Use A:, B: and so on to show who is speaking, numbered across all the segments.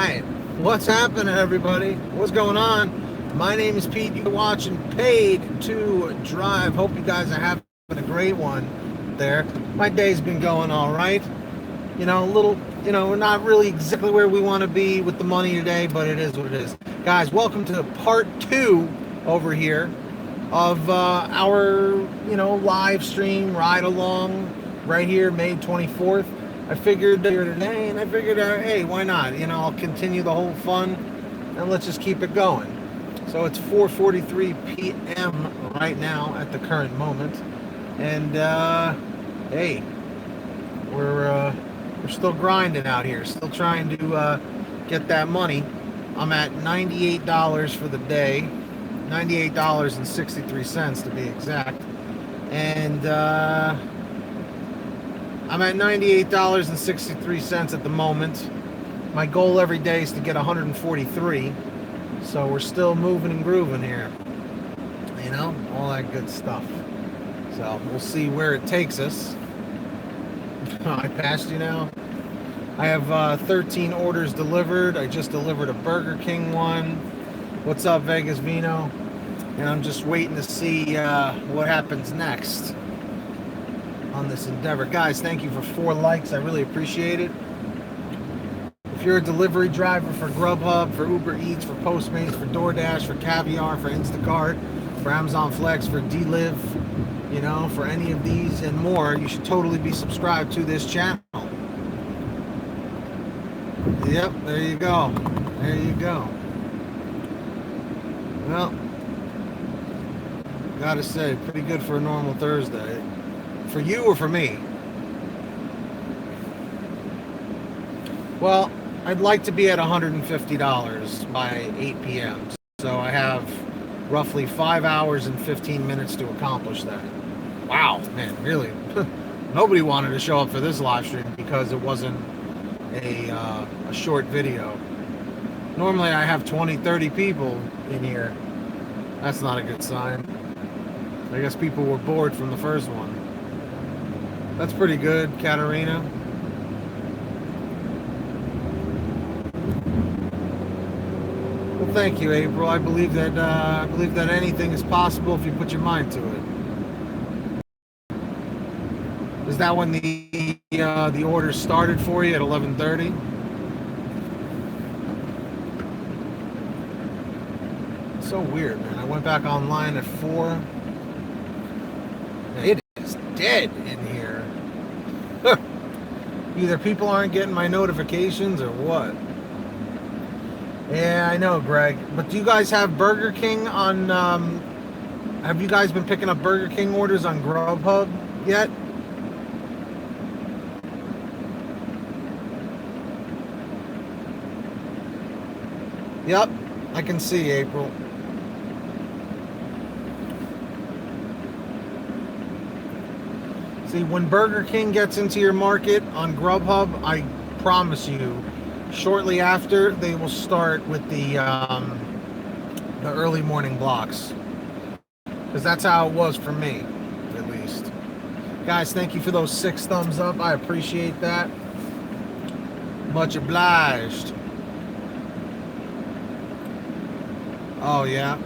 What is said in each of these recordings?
A: right, what's happening, everybody? What's going on? My name is Pete. You're watching Paid to Drive. Hope you guys are having a great one there. My day's been going all right. We're not really exactly where we want to be with the money today, but it is what it is. Guys, welcome to part 2 over here of our, live stream ride along right here, May 24th. I figured here today, and I figured, hey, why not? I'll continue the whole fun, and let's just keep it going. So it's 4:43 p.m. right now at the current moment, and hey, we're still grinding out here, still trying to get that money. I'm at $98 for the day, $98.63 to be exact, and I'm at $98.63 at the moment. My goal every day is to get 143. So we're still moving and grooving here. All that good stuff. So we'll see where it takes us. I passed you now. I have 13 orders delivered. I just delivered a Burger King one. What's up, Vegas Vino? And I'm just waiting to see what happens next on this endeavor. Guys, thank you for 4 likes. I really appreciate it. If you're a delivery driver for GrubHub, for Uber Eats, for Postmates, for DoorDash, for Caviar, for Instacart, for Amazon Flex, for Deliv, for any of these and more, you should totally be subscribed to this channel. Yep, there you go. There you go. Well, gotta say, pretty good for a normal Thursday. For you or for me? Well, I'd like to be at $150 by 8 p.m. So I have roughly 5 hours and 15 minutes to accomplish that. Wow, man, really? Nobody wanted to show up for this live stream because it wasn't a short video. Normally I have 20, 30 people in here. That's not a good sign. I guess people were bored from the first one. That's pretty good, Katarina. Well, thank you, April. I believe that anything is possible if you put your mind to it. Is that when the order started for you at 11:30? It's so weird, man. I went back online at 4. It is dead in here. Either people aren't getting my notifications or what. Yeah, I know, Greg. But do you guys have Burger King on... have you guys been picking up Burger King orders on GrubHub yet? Yep, I can see, April. See, when Burger King gets into your market on GrubHub, I promise you, shortly after, they will start with the early morning blocks. Because that's how it was for me, at least. Guys, thank you for those 6 thumbs up. I appreciate that. Much obliged. Oh, yeah.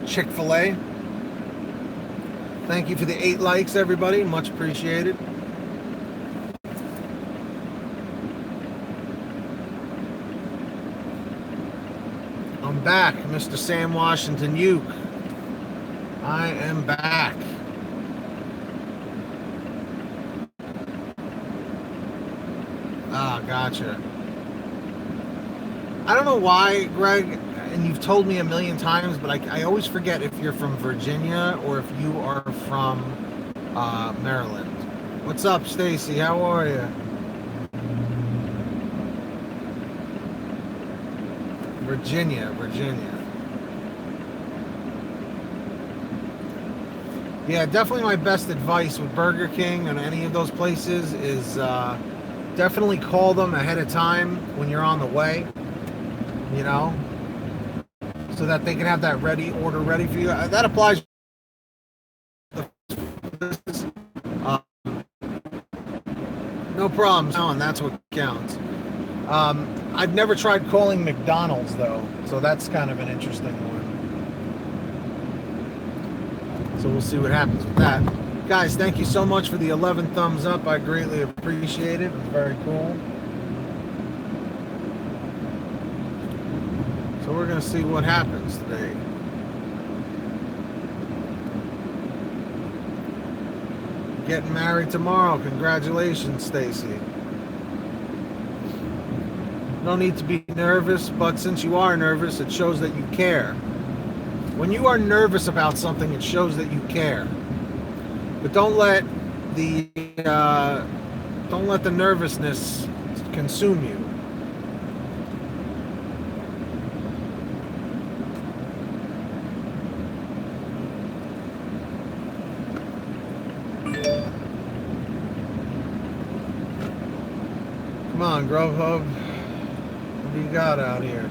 A: Chick-fil-A. Thank you for the 8 likes, everybody. Much appreciated. I'm back, Mr. Sam Washington Uke. I am back. Ah, gotcha. I don't know why, Greg, and you've told me a million times, but I always forget if you're from Virginia or if you are from Maryland. What's up, Stacy? How are you? Virginia. Yeah, definitely my best advice with Burger King and any of those places is definitely call them ahead of time when you're on the way, so that they can have that order ready for you. That applies no problems now, and that's what counts. I've never tried calling McDonald's though, so that's kind of an interesting one. So we'll see what happens with that. Guys, thank you so much for the 11 thumbs up. I greatly appreciate it. It was very cool. So we're going to see what happens today. Getting married tomorrow. Congratulations, Stacy. No need to be nervous, but since you are nervous, it shows that you care. When you are nervous about something, it shows that you care. But don't let the nervousness consume you. Come on, GrubHub. What do you got out here?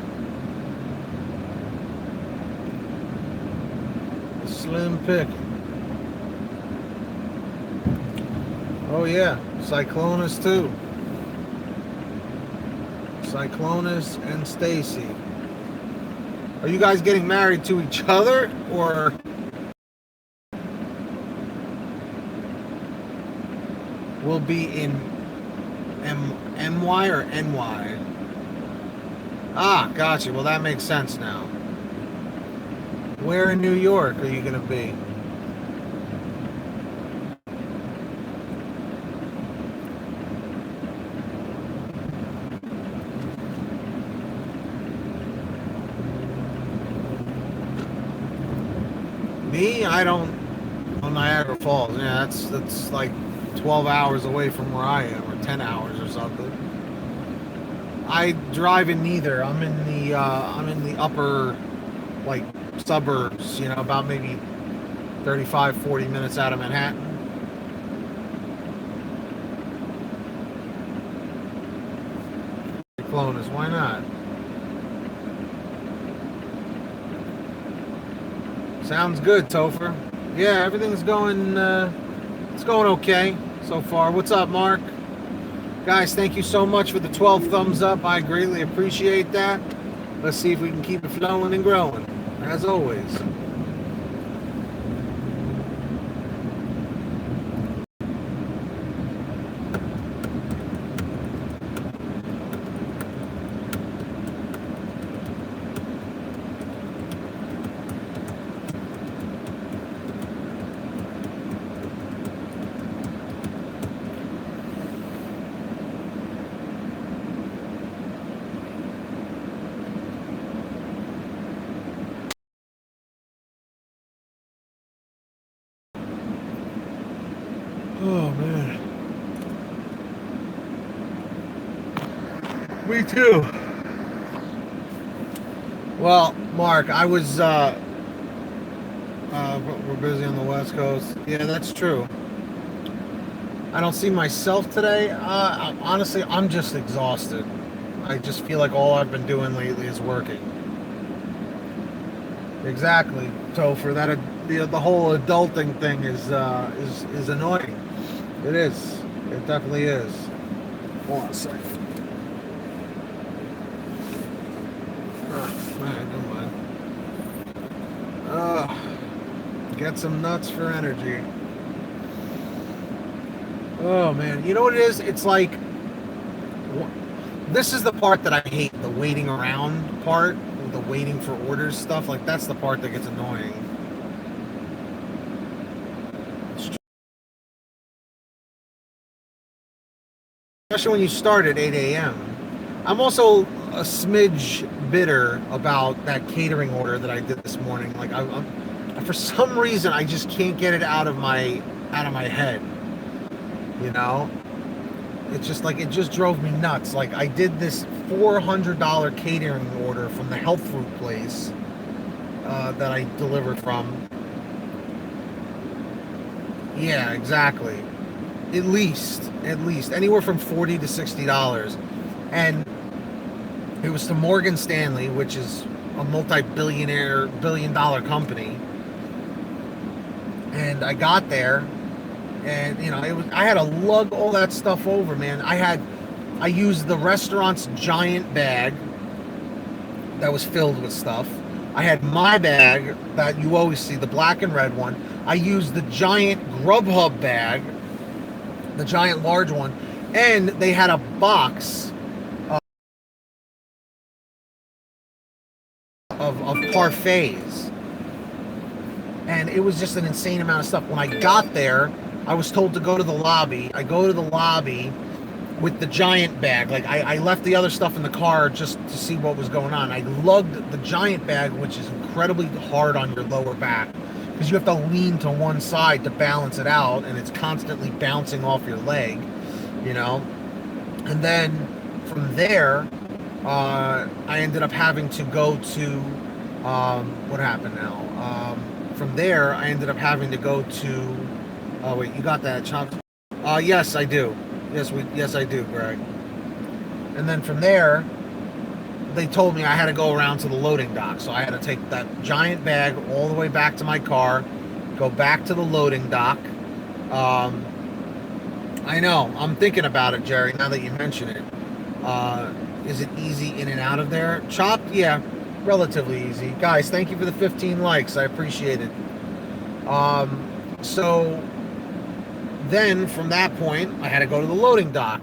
A: A slim pick. Oh yeah, Cyclonus too. Cyclonus and Stacy. Are you guys getting married to each other, or will be in MY or NY? Ah, gotcha. Well, that makes sense now. Where in New York are you going to be? Me? I don't. On Niagara Falls. Yeah, that's like 12 hours away from where I am, or 10 hours or something. I drive in neither. I'm in the upper, like, suburbs, you know, about maybe 35, 40 minutes out of Manhattan. Cyclonus, why not? Sounds good, Topher. Yeah, everything's going, it's going okay so far. What's up, Mark? Guys, thank you so much for the 12 thumbs up. I greatly appreciate that. Let's see if we can keep it flowing and growing, as always. Oh, man. Me too. Well, Mark, I was, we're busy on the West Coast. Yeah, that's true. I don't see myself today. Honestly, I'm just exhausted. I just feel like all I've been doing lately is working. Exactly, Topher. That the whole adulting thing is annoying. It is. It definitely is. Hold on a second. Man, don't mind. Get some nuts for energy. Oh man, you know what it is? It's like, this is the part that I hate, the waiting around part, the waiting for orders stuff. Like, that's the part that gets annoying. Especially when you start at 8 a.m. I'm also a smidge bitter about that catering order that I did this morning. Like, I'm for some reason, I just can't get it out of my head. You know? It's just like, it just drove me nuts. Like, I did this $400 catering order from the health food place that I delivered from. Yeah, exactly. At least anywhere from $40 to $60, and it was to Morgan Stanley, which is a billion-dollar company. And I got there, And I had to lug all that stuff over, man. I used the restaurant's giant bag that was filled with stuff. I had my bag that you always see, the black and red one. I used the giant GrubHub bag, the giant large one, and they had a box of parfaits. And it was just an insane amount of stuff. When I got there, I was told to go to the lobby. I go to the lobby with the giant bag. Like, I left the other stuff in the car just to see what was going on. I lugged the giant bag, which is incredibly hard on your lower back because you have to lean to one side to balance it out, and it's constantly bouncing off your leg, And then from there, I ended up having to go to, what happened now? From there, I ended up having to go to, oh wait, you got that, Chop? Yes, I do. Yes, I do, Greg. And then from there, they told me I had to go around to the loading dock. So I had to take that giant bag all the way back to my car, go back to the loading dock. I know, I'm thinking about it, Jerry, now that you mention it. Is it easy in and out of there? Chopped? Yeah, relatively easy. Guys, thank you for the 15 likes. I appreciate it. So then from that point, I had to go to the loading dock.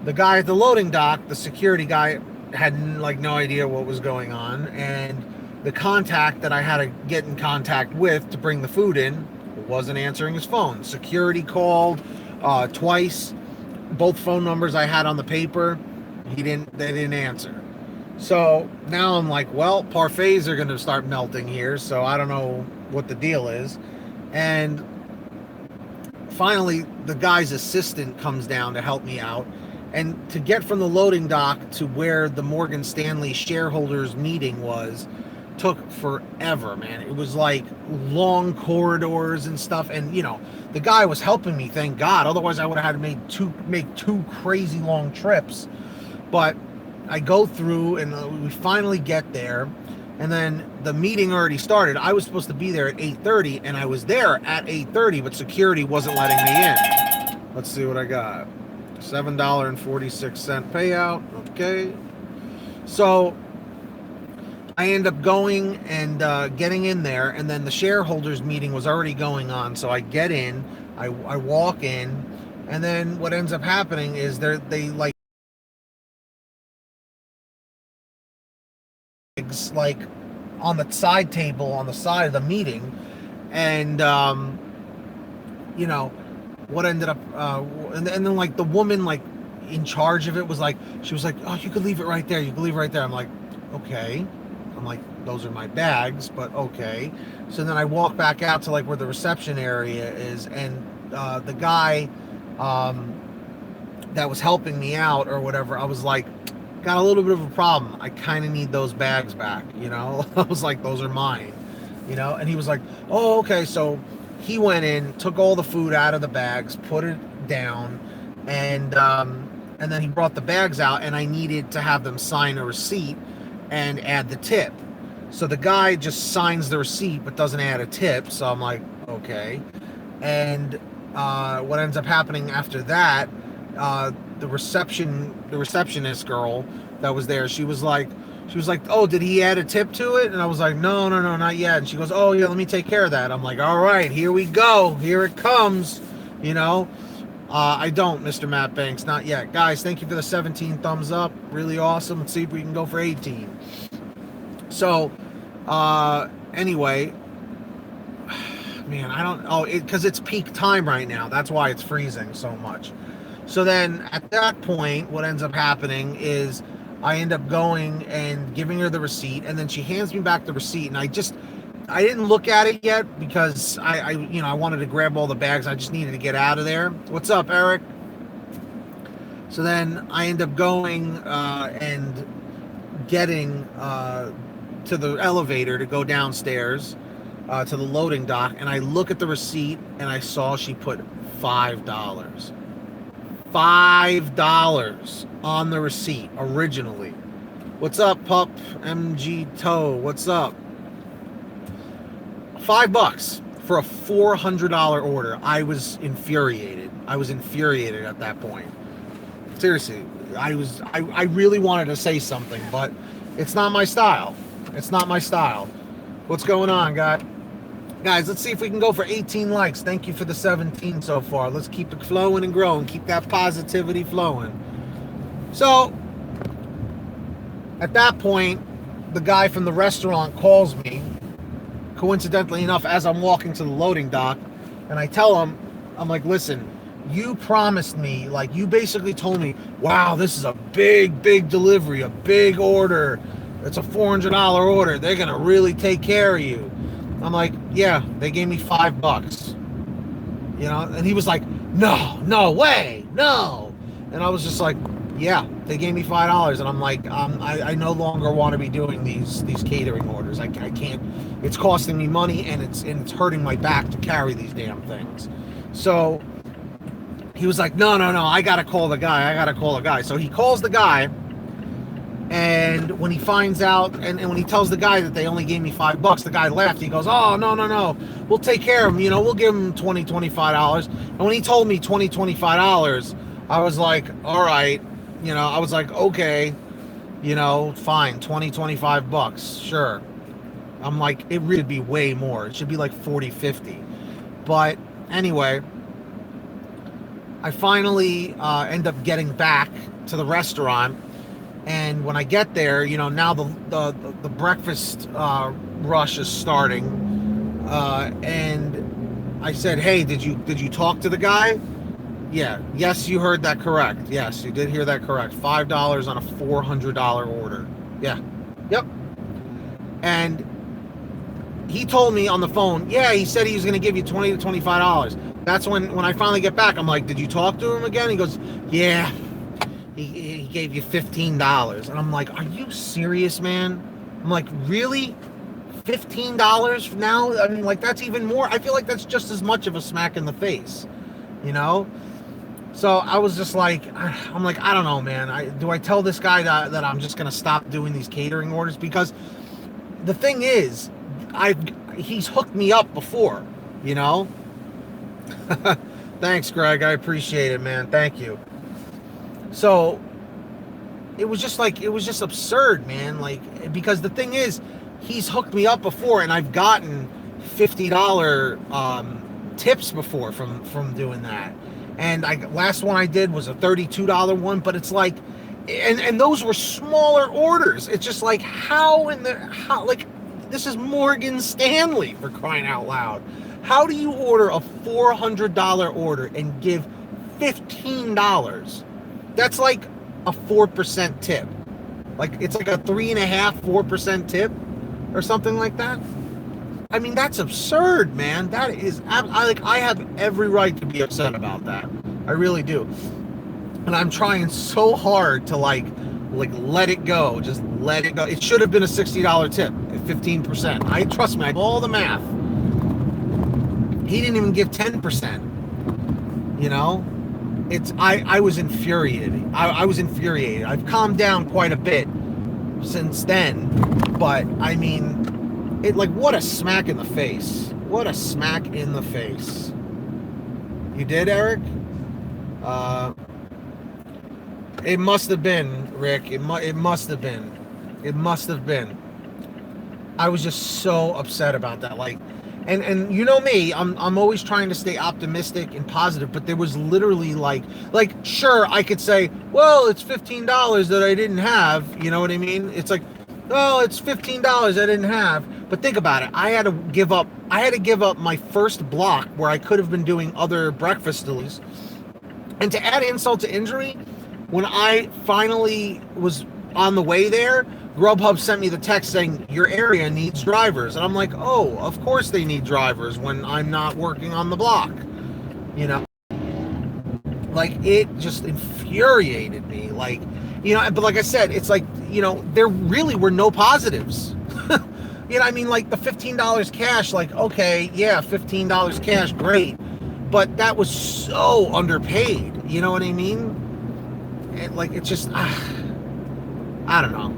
A: The guy at the loading dock, the security guy, had no idea what was going on, and the contact that I had to get in contact with to bring the food in wasn't answering his phone. Security called twice. Both phone numbers I had on the paper, they didn't answer. So now I'm like, well, parfaits are going to start melting here, so I don't know what the deal is. And finally, the guy's assistant comes down to help me out. And to get from the loading dock to where the Morgan Stanley shareholders meeting was took forever, man. It was like long corridors and stuff. And, the guy was helping me, thank God. Otherwise, I would have had to make two crazy long trips. But I go through and we finally get there. And then the meeting already started. I was supposed to be there at 8:30, and I was there at 8:30, but security wasn't letting me in. Let's see what I got. $7.46 payout. Okay. So I end up going and getting in there, and then the shareholders meeting was already going on. So I get in, I walk in, and then what ends up happening is they on the side table on the side of the meeting, and what ended up and then the woman in charge of it was she was like, oh, you could leave it right there, I'm like, okay. I'm like, those are my bags, but okay. So then I walk back out to where the reception area is, and the guy that was helping me out or whatever, I was like, got a little bit of a problem. I kind of need those bags back, I was like, those are mine, and he was like, oh, okay. So he went in, took all the food out of the bags, put it down, and then he brought the bags out, and I needed to have them sign a receipt and add the tip. So the guy just signs the receipt but doesn't add a tip. So I'm like, okay. And what ends up happening after that, the receptionist girl that was there, she was like, oh, did he add a tip to it? And I was like, no, not yet. And she goes, oh yeah, let me take care of that. I'm like, all right, here we go, here it comes. I don't, Mr. Matt Banks, not yet. Guys, thank you for the 17 thumbs up, really awesome. Let's see if we can go for 18. So anyway, man, because it's peak time right now, that's why it's freezing so much. So then at that point, what ends up happening is I end up going and giving her the receipt, and then she hands me back the receipt, and I didn't look at it yet because I wanted to grab all the bags. I just needed to get out of there. What's up, Eric? So then I end up going and getting to the elevator to go downstairs to the loading dock, and I look at the receipt, and I saw she put $5. $5 on the receipt originally. What's up, Pup? MG Toe, what's up? $5. for a $400 order. I was infuriated. I was infuriated at that point. Seriously, I really wanted to say something, but it's not my style. It's not my style. What's going on, guys? Guys, let's see if we can go for 18 likes. Thank you for the 17 so far. Let's keep it flowing and growing. Keep that positivity flowing. So, at that point, the guy from the restaurant calls me, coincidentally enough, as I'm walking to the loading dock, and I tell him, I'm like, listen, you promised me, like, you basically told me, wow, this is a big delivery, a big order. It's a $400 order. They're going to really take care of you. I'm like, yeah, they gave me $5. You know, and he was like, no way, no. And I was just like, yeah, they gave me $5. And I'm like, I no longer want to be doing these catering orders. I can't, it's costing me money, and it's hurting my back to carry these damn things. So he was like, no, I got to call the guy. So he calls the guy. And when he finds out, and when he tells the guy that they only gave me $5, the guy laughed. He goes, oh, no, we'll take care of him. You know, we'll give him $20, $25. And when he told me $20, $25, I was like, all right. You know, I was like, okay, you know, fine, $20, $25, sure. I'm like, it really should be way more. It should be like $40, $50. But anyway, I finally end up getting back to the restaurant. And when I get there, you know, now the breakfast rush is starting, and I said, "Hey, did you talk to the guy?" Yeah. Yes, you heard that correct. Yes, you did hear that correct. $5 on a $400 order. Yeah. Yep. And he told me on the phone, yeah, he said he was going to give you $20 to $25. That's when I finally get back, I'm like, did you talk to him again? He goes, yeah. He gave you $15. And I'm like, are you serious, man? I'm like, really? $15 now? I mean, like, that's even more. I feel like that's just as much of a smack in the face, you know? So I was just like, I'm like, I don't know, man. Do I tell this guy that I'm just going to stop doing these catering orders? Because the thing is, he's hooked me up before, you know? Thanks, Greg. I appreciate it, man. Thank you. So it was just absurd, man. Like, because the thing is, he's hooked me up before, and I've gotten $50 tips before from doing that. And last one I did was a $32 one, but it's like, and those were smaller orders. It's just like, how like, this is Morgan Stanley, for crying out loud. How do you order a $400 order and give $15? That's like a 4% tip. Like, it's like a 3.5-4% tip or something like that. I mean, that's absurd, man. That is, I have every right to be upset about that. I really do. And I'm trying so hard to like let it go. Just let it go. It should have been a $60 tip at 15%. Trust me, I do all the math. He didn't even give 10%. You know? I was infuriated. I was infuriated. I've calmed down quite a bit since then. But I mean, what a smack in the face. What a smack in the face. You did, Eric? It must have been, Rick. It must have been. It must have been. I was just so upset about that. Like, and you know me, I'm always trying to stay optimistic and positive, but there was literally like sure, I could say, well, it's $15 that I didn't have. You know what I mean? It's like, oh, it's $15 I didn't have. But think about it. I had to give up my first block where I could have been doing other breakfast deliveries. And to add insult to injury, when I finally was on the way there, GrubHub sent me the text saying, your area needs drivers. And I'm like, oh, of course they need drivers when I'm not working on the block. You know? Like, it just infuriated me. Like, you know, but like I said, it's like, you know, there really were no positives. You know, I mean, like the $15 cash, like, okay, yeah, $15 cash, great. But that was so underpaid. You know what I mean? And like, it's just, I don't know.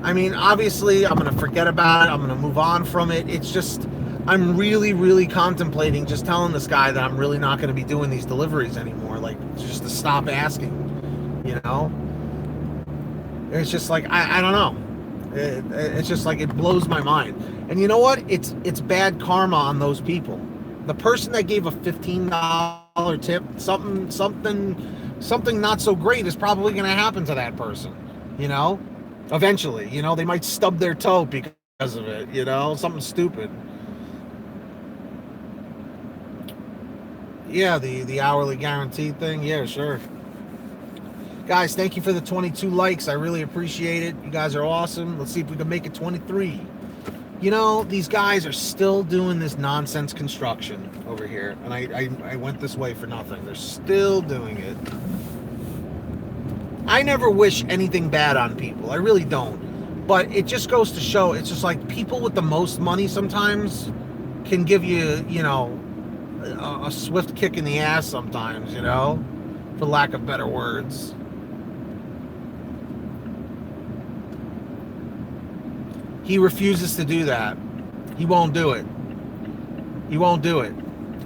A: I mean, obviously, I'm going to forget about it. I'm going to move on from it. It's just, I'm really, really contemplating just telling this guy that I'm really not going to be doing these deliveries anymore. Like, just to stop asking, you know? It's just like, I don't know. It's just like, it blows my mind. And you know what? It's bad karma on those people. The person that gave a $15 tip, something not so great is probably going to happen to that person, you know? Eventually, you know, they might stub their toe because of it, you know? Something stupid. Yeah, the hourly guaranteed thing. Yeah, sure. Guys, thank you for the 22 likes. I really appreciate it. You guys are awesome. Let's see if we can make it 23. You know, these guys are still doing this nonsense construction over here. And I went this way for nothing. They're still doing it. I never wish anything bad on people. I really don't. But it just goes to show, it's just like people with the most money sometimes can give you, you know, a swift kick in the ass sometimes, you know, for lack of better words. He refuses to do that. He won't do it. He won't do it.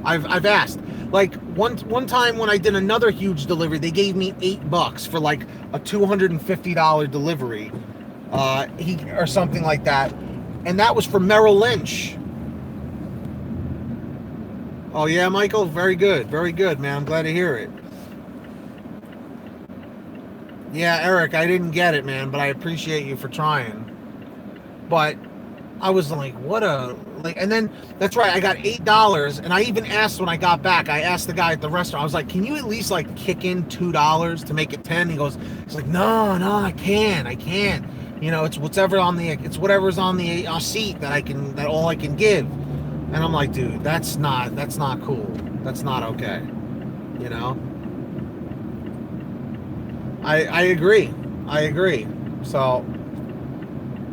A: I've asked. Like one time when I did another huge delivery, they gave me $8 for like a $250 delivery, or something like that, and that was for Merrill Lynch. Oh yeah, Michael, very good, man. I'm glad to hear it. Yeah, Eric, I didn't get it, man, but I appreciate you for trying. But I was like, what a like, and then that's right, I got $8, and I even asked when I got back. I asked the guy at the restaurant. I was like, can you at least like kick in $2 to make it 10? He's like, no, I can't. You know, it's whatever's on the seat that all I can give. And I'm like, dude, that's not cool. That's not okay. You know, I agree. I agree. So,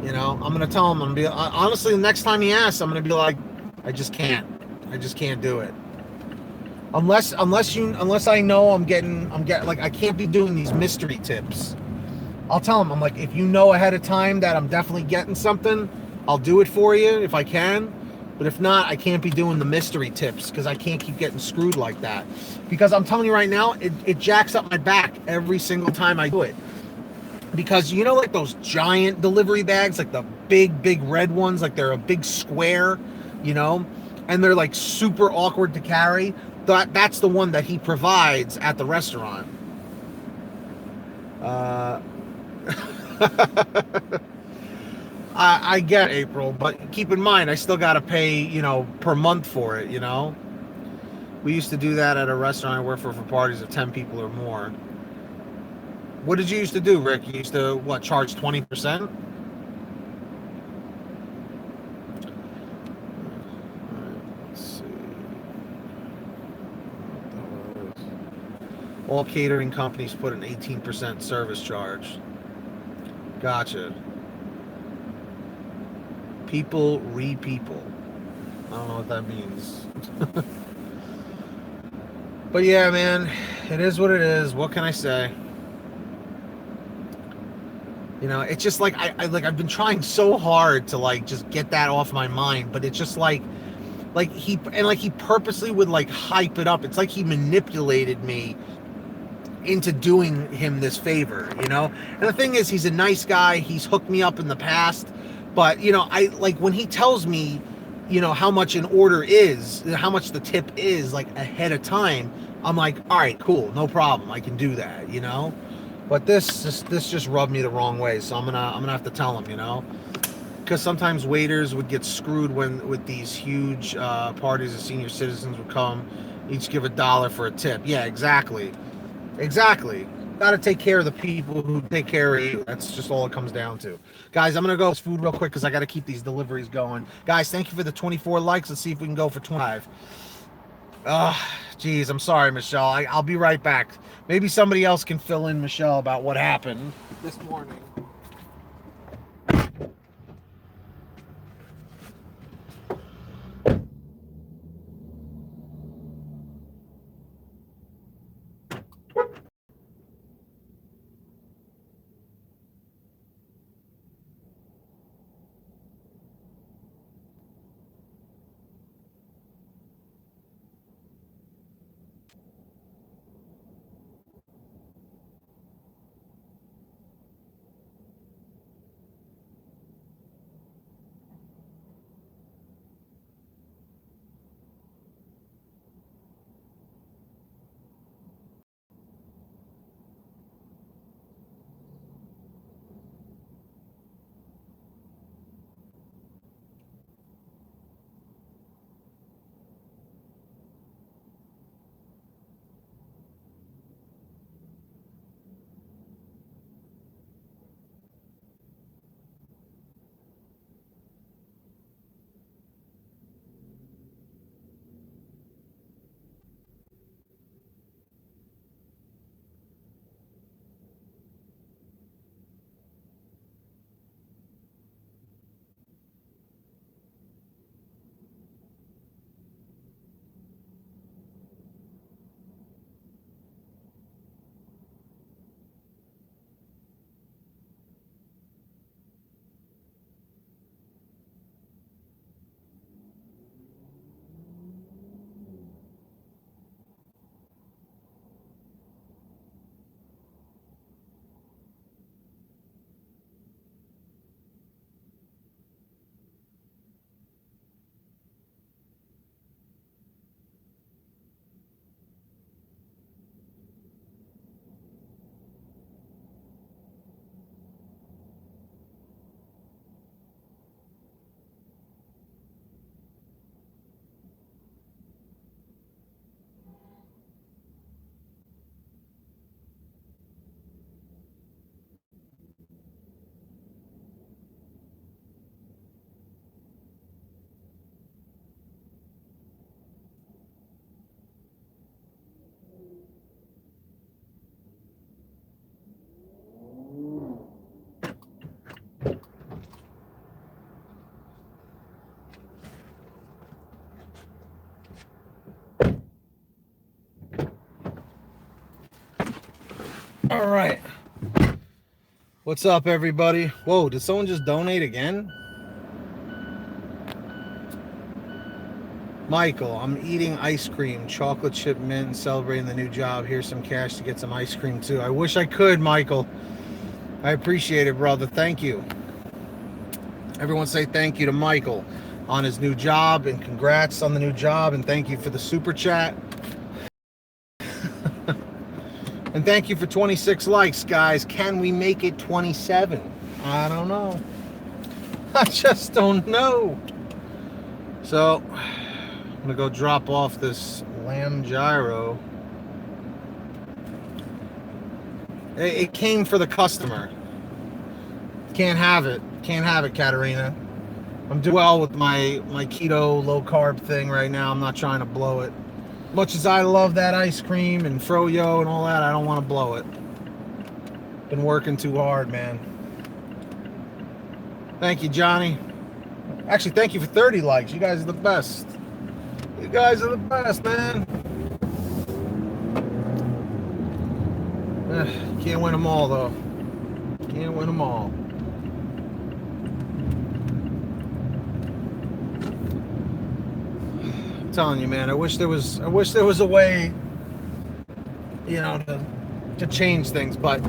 A: you know, I'm gonna tell him. I'm gonna be honestly. The next time he asks, I'm gonna be like, I just can't. I just can't do it. Unless I know I'm getting like I can't be doing these mystery tips. I'll tell him. I'm like, if you know ahead of time that I'm definitely getting something, I'll do it for you if I can. But if not, I can't be doing the mystery tips because I can't keep getting screwed like that. Because I'm telling you right now, it jacks up my back every single time I do it. Because you know, like those giant delivery bags, like the big red ones, like they're a big square, you know, and they're like super awkward to carry. That's the one that he provides at the restaurant. uh I get April, but keep in mind I still got to pay, you know, per month for it, you know. We used to do that at a restaurant I worked for parties of 10 people or more. What did you used to do, Rick? You used to what, charge 20%? Let's see. All catering companies put an 18% service charge. Gotcha. People re-people. I don't know what that means. But yeah, man, it is what it is. What can I say? You know, it's just like I've been trying so hard to like just get that off my mind, but it's just like he purposely would like hype it up. It's like he manipulated me into doing him this favor, you know? And the thing is, he's a nice guy. He's hooked me up in the past. But, you know, I like when he tells me, you know, how much an order is, how much the tip is, like ahead of time, I'm like, all right, cool, no problem. I can do that, you know? But this just rubbed me the wrong way. So I'm gonna have to tell him, you know? Because sometimes waiters would get screwed when with these huge parties of senior citizens would come, each give $1 for a tip. Yeah, exactly. Exactly. Got to take care of the people who take care of you. That's just all it comes down to. Guys, I'm going to go with food real quick because I got to keep these deliveries going. Guys, thank you for the 24 likes. Let's see if we can go for 25. Geez, I'm sorry, Michelle. I'll be right back. Maybe somebody else can fill in Michelle about what happened this morning. All right. What's up, everybody? Whoa, did someone just donate again? Michael, I'm eating ice cream, chocolate chip mint, celebrating the new job. Here's some cash to get some ice cream, too. I wish I could, Michael. I appreciate it, brother. Thank you. Everyone say thank you to Michael on his new job, and congrats on the new job, and thank you for the super chat. And thank you for 26 likes, guys. Can we make it 27? I don't know. I just don't know. So, I'm going to go drop off this lamb gyro. It came for the customer. Can't have it. Can't have it, Katarina. I'm doing well with my keto low carb thing right now. I'm not trying to blow it. Much as I love that ice cream and froyo and all that, I don't want to blow it. Been working too hard, man. Thank you, Johnny. Actually, thank you for 30 likes. You guys are the best. You guys are the best, man. Can't win them all, though. Can't win them all. I'm telling you, man. I wish there was a way, you know, to change things. But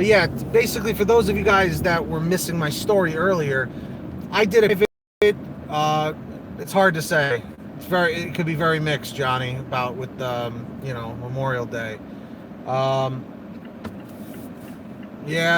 A: yeah, basically, for those of you guys that were missing my story earlier, I did a pivot. It's hard to say. It could be very mixed, Johnny, about with you know, Memorial Day. Yeah,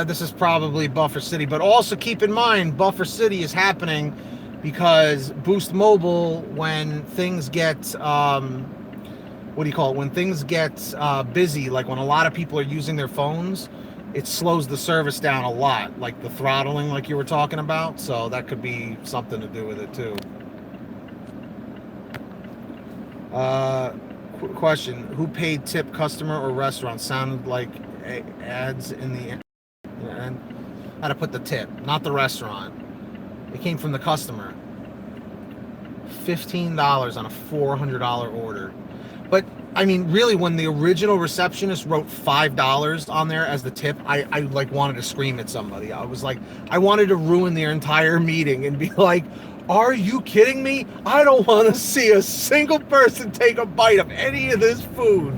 A: this is probably Buffer City, but also keep in mind Buffer City is happening because Boost Mobile, when things get what do you call it? When things get busy, like when a lot of people are using their phones, it slows the service down a lot, like the throttling, like you were talking about. So that could be something to do with it too. Question: who paid tip, customer or restaurant? Sounded like ads in the end. How to put the tip, not the restaurant. It came from the customer. $15 on a $400 order. But I mean, really, when the original receptionist wrote $5 on there as the tip, I like wanted to scream at somebody. I was like, I wanted to ruin their entire meeting and be like, are you kidding me? I don't want to see a single person take a bite of any of this food.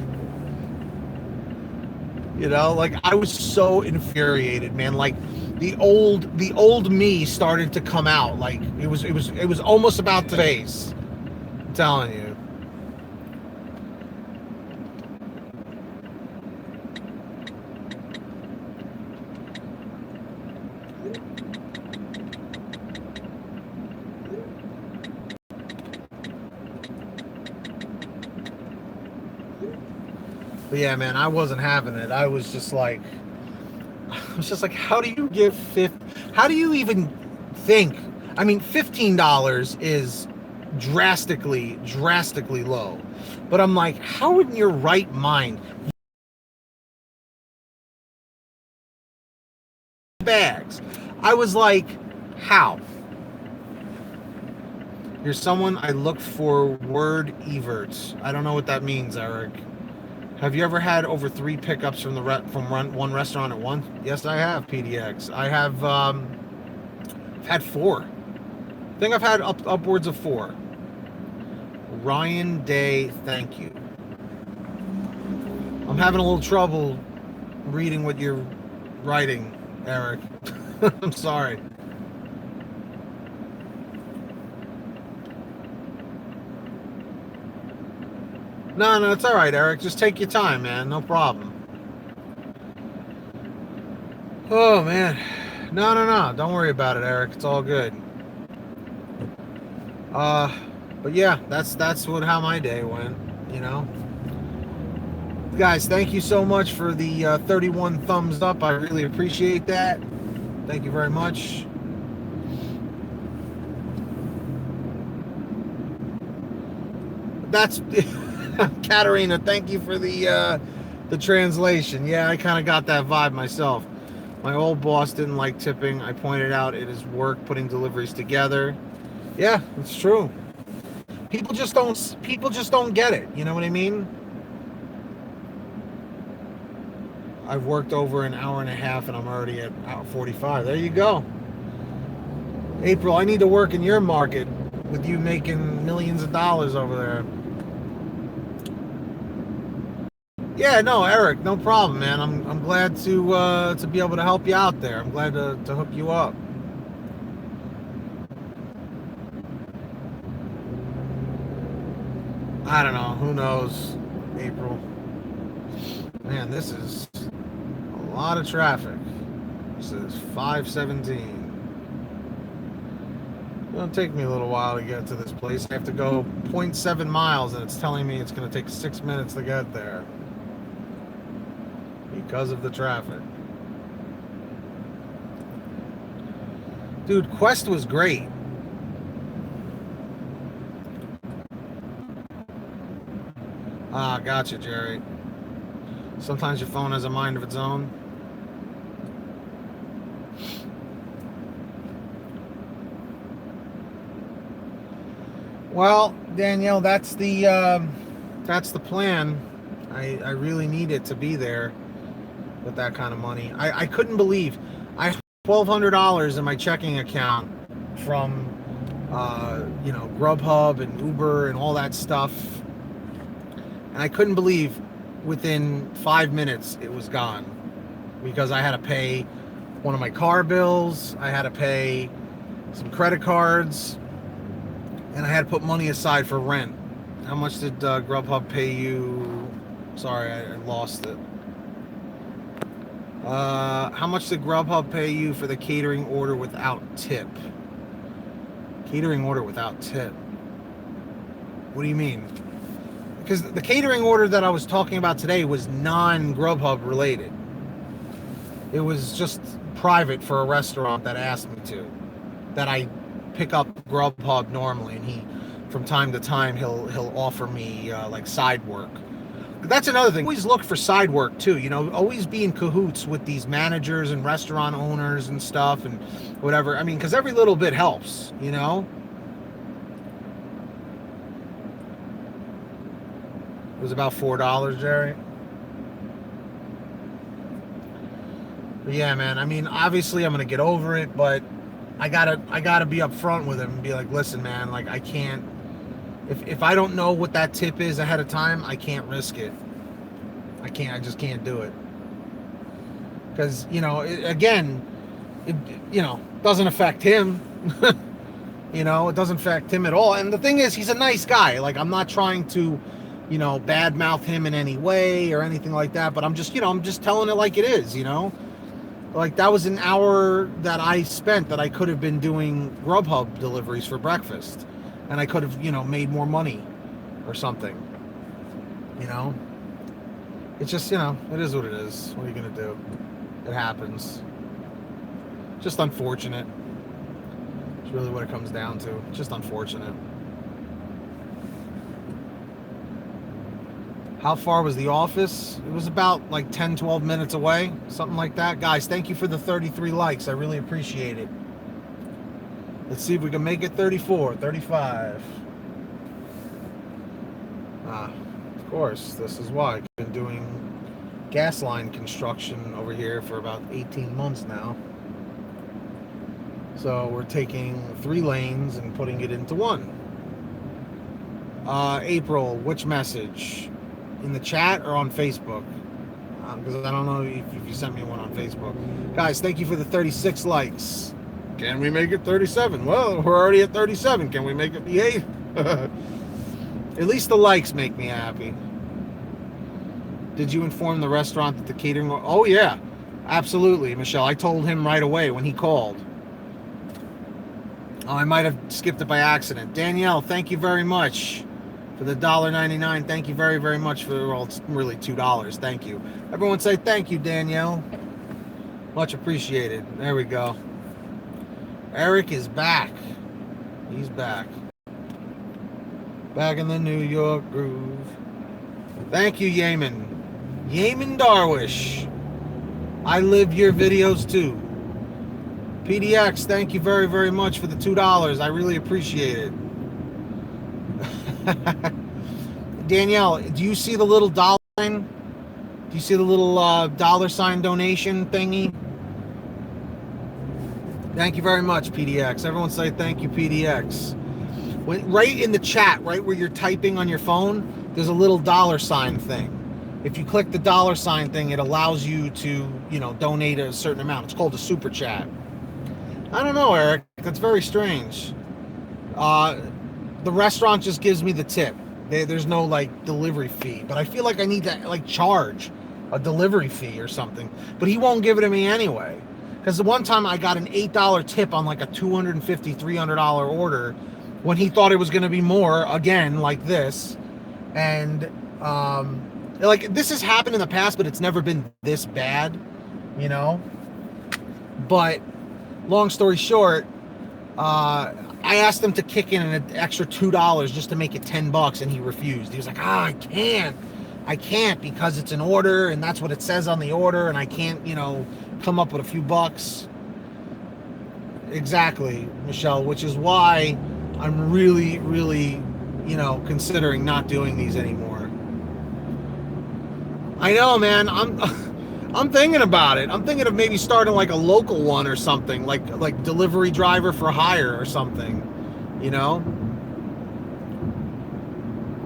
A: You know, like I was so infuriated, man. Like the old me started to come out. Like it was almost about to face. I'm telling you. But yeah, man, I wasn't having it. I was just like, how do you give how do you even think? I mean, $15 is drastically low. But I'm like, how in your right mind? Bags. I was like, how? You're someone I look for word everts. I don't know what that means, Eric. Have you ever had over 3 pickups from one restaurant at once? Yes, I have, PDX. I have had 4. I think I've had upwards of 4. Ryan Day, thank you. I'm having a little trouble reading what you're writing, Eric. I'm sorry. No, it's all right, Eric. Just take your time, man. No problem. Oh, man. No. Don't worry about it, Eric. It's all good. But yeah, that's how my day went, you know. Guys, thank you so much for the 31 thumbs up. I really appreciate that. Thank you very much. That's Katarina, thank you for the translation. Yeah, I kind of got that vibe myself. My old boss didn't like tipping. I pointed out it is work putting deliveries together. Yeah, it's true. People just don't get it. You know what I mean? I've worked over an hour and a half and I'm already at hour 45. There you go. April, I need to work in your market with you making millions of dollars over there. Yeah, no, Eric, no problem, man. I'm glad to be able to help you out there. I'm glad to hook you up. I don't know. Who knows, April? Man, this is a lot of traffic. This is 517. It'll take me a little while to get to this place. I have to go 0.7 miles, and it's telling me it's going to take 6 minutes to get there because of the traffic. Dude, Quest was great. Ah, gotcha, Jerry. Sometimes your phone has a mind of its own. Well, Danielle, that's the plan. I really need it to be there with that kind of money. I couldn't believe I have $1,200 in my checking account from GrubHub and Uber and all that stuff, and I couldn't believe within 5 minutes it was gone because I had to pay one of my car bills, I had to pay some credit cards, and I had to put money aside for rent. How much did GrubHub pay you? Sorry, I lost it. How much did GrubHub pay you for the catering order without tip? Catering order without tip? What do you mean? Because the catering order that I was talking about today was non-GrubHub related. It was just private for a restaurant that asked me to. That I pick up GrubHub normally, and he, from time to time, he'll offer me like side work. That's another thing. Always look for side work too. Always be in cahoots with these managers and restaurant owners and stuff and whatever. I mean, because every little bit helps. It was about $4, Jerry. But yeah, man. I mean, obviously, I'm gonna get over it, but I gotta be upfront with him and be like, listen, man, like I can't. If I don't know what that tip is ahead of time, I can't risk it. I just can't do it. Because, it doesn't affect him. It doesn't affect him at all. And the thing is, he's a nice guy. Like, I'm not trying to, badmouth him in any way or anything like that. But I'm just telling it like it is, Like, that was an hour that I spent that I could have been doing GrubHub deliveries for breakfast. And I could have, made more money or something. It's just, it is what it is. What are you going to do? It happens. Just unfortunate. It's really what it comes down to. Just unfortunate. How far was the office? It was about like 10, 12 minutes away. Something like that. Guys, thank you for the 33 likes. I really appreciate it. Let's see if we can make it 34, 35. Of course, this is why. I've been doing gas line construction over here for about 18 months now. So we're taking 3 lanes and putting it into 1. April, which message? In the chat or on Facebook? Because I don't know if you sent me one on Facebook. Guys, thank you for the 36 likes. Can we make it 37? Well, we're already at 37. Can we make it be 8? At least the likes make me happy. Did you inform the restaurant that the catering... Oh, yeah. Absolutely, Michelle. I told him right away when he called. Oh, I might have skipped it by accident. Danielle, thank you very much for the $1.99. Thank you very, very much for... Well, it's really $2. Thank you. Everyone say thank you, Danielle. Much appreciated. There we go. Eric is back. He's back. Back in the New York groove. Thank you, Yemen. Yemen Darwish. I live your videos too. PDX, thank you very, very much for the $2. I really appreciate it. Danielle, do you see the little dollar sign Do you see the little $ donation thingy? Thank you very much, PDX. Everyone say thank you, PDX. Right in the chat, right where you're typing on your phone, there's a little $ thing. If you click the $ thing, it allows you to, donate a certain amount. It's called a super chat. I don't know, Eric. That's very strange. The restaurant just gives me the tip. There's no delivery fee, but I feel like I need to charge a delivery fee or something. But he won't give it to me anyway. Because the one time I got an $8 tip on a $250, $300 order when he thought it was going to be more, again, like this. And this has happened in the past, but it's never been this bad, But long story short, I asked him to kick in an extra $2 just to make it $10, and he refused. He was like, I can't because it's an order, and that's what it says on the order, and I can't, come up with a few bucks. Exactly, Michelle, which is why I'm really, really, considering not doing these anymore. I know, man. I'm thinking about it. I'm thinking of maybe starting a local one or something, like delivery driver for hire or something,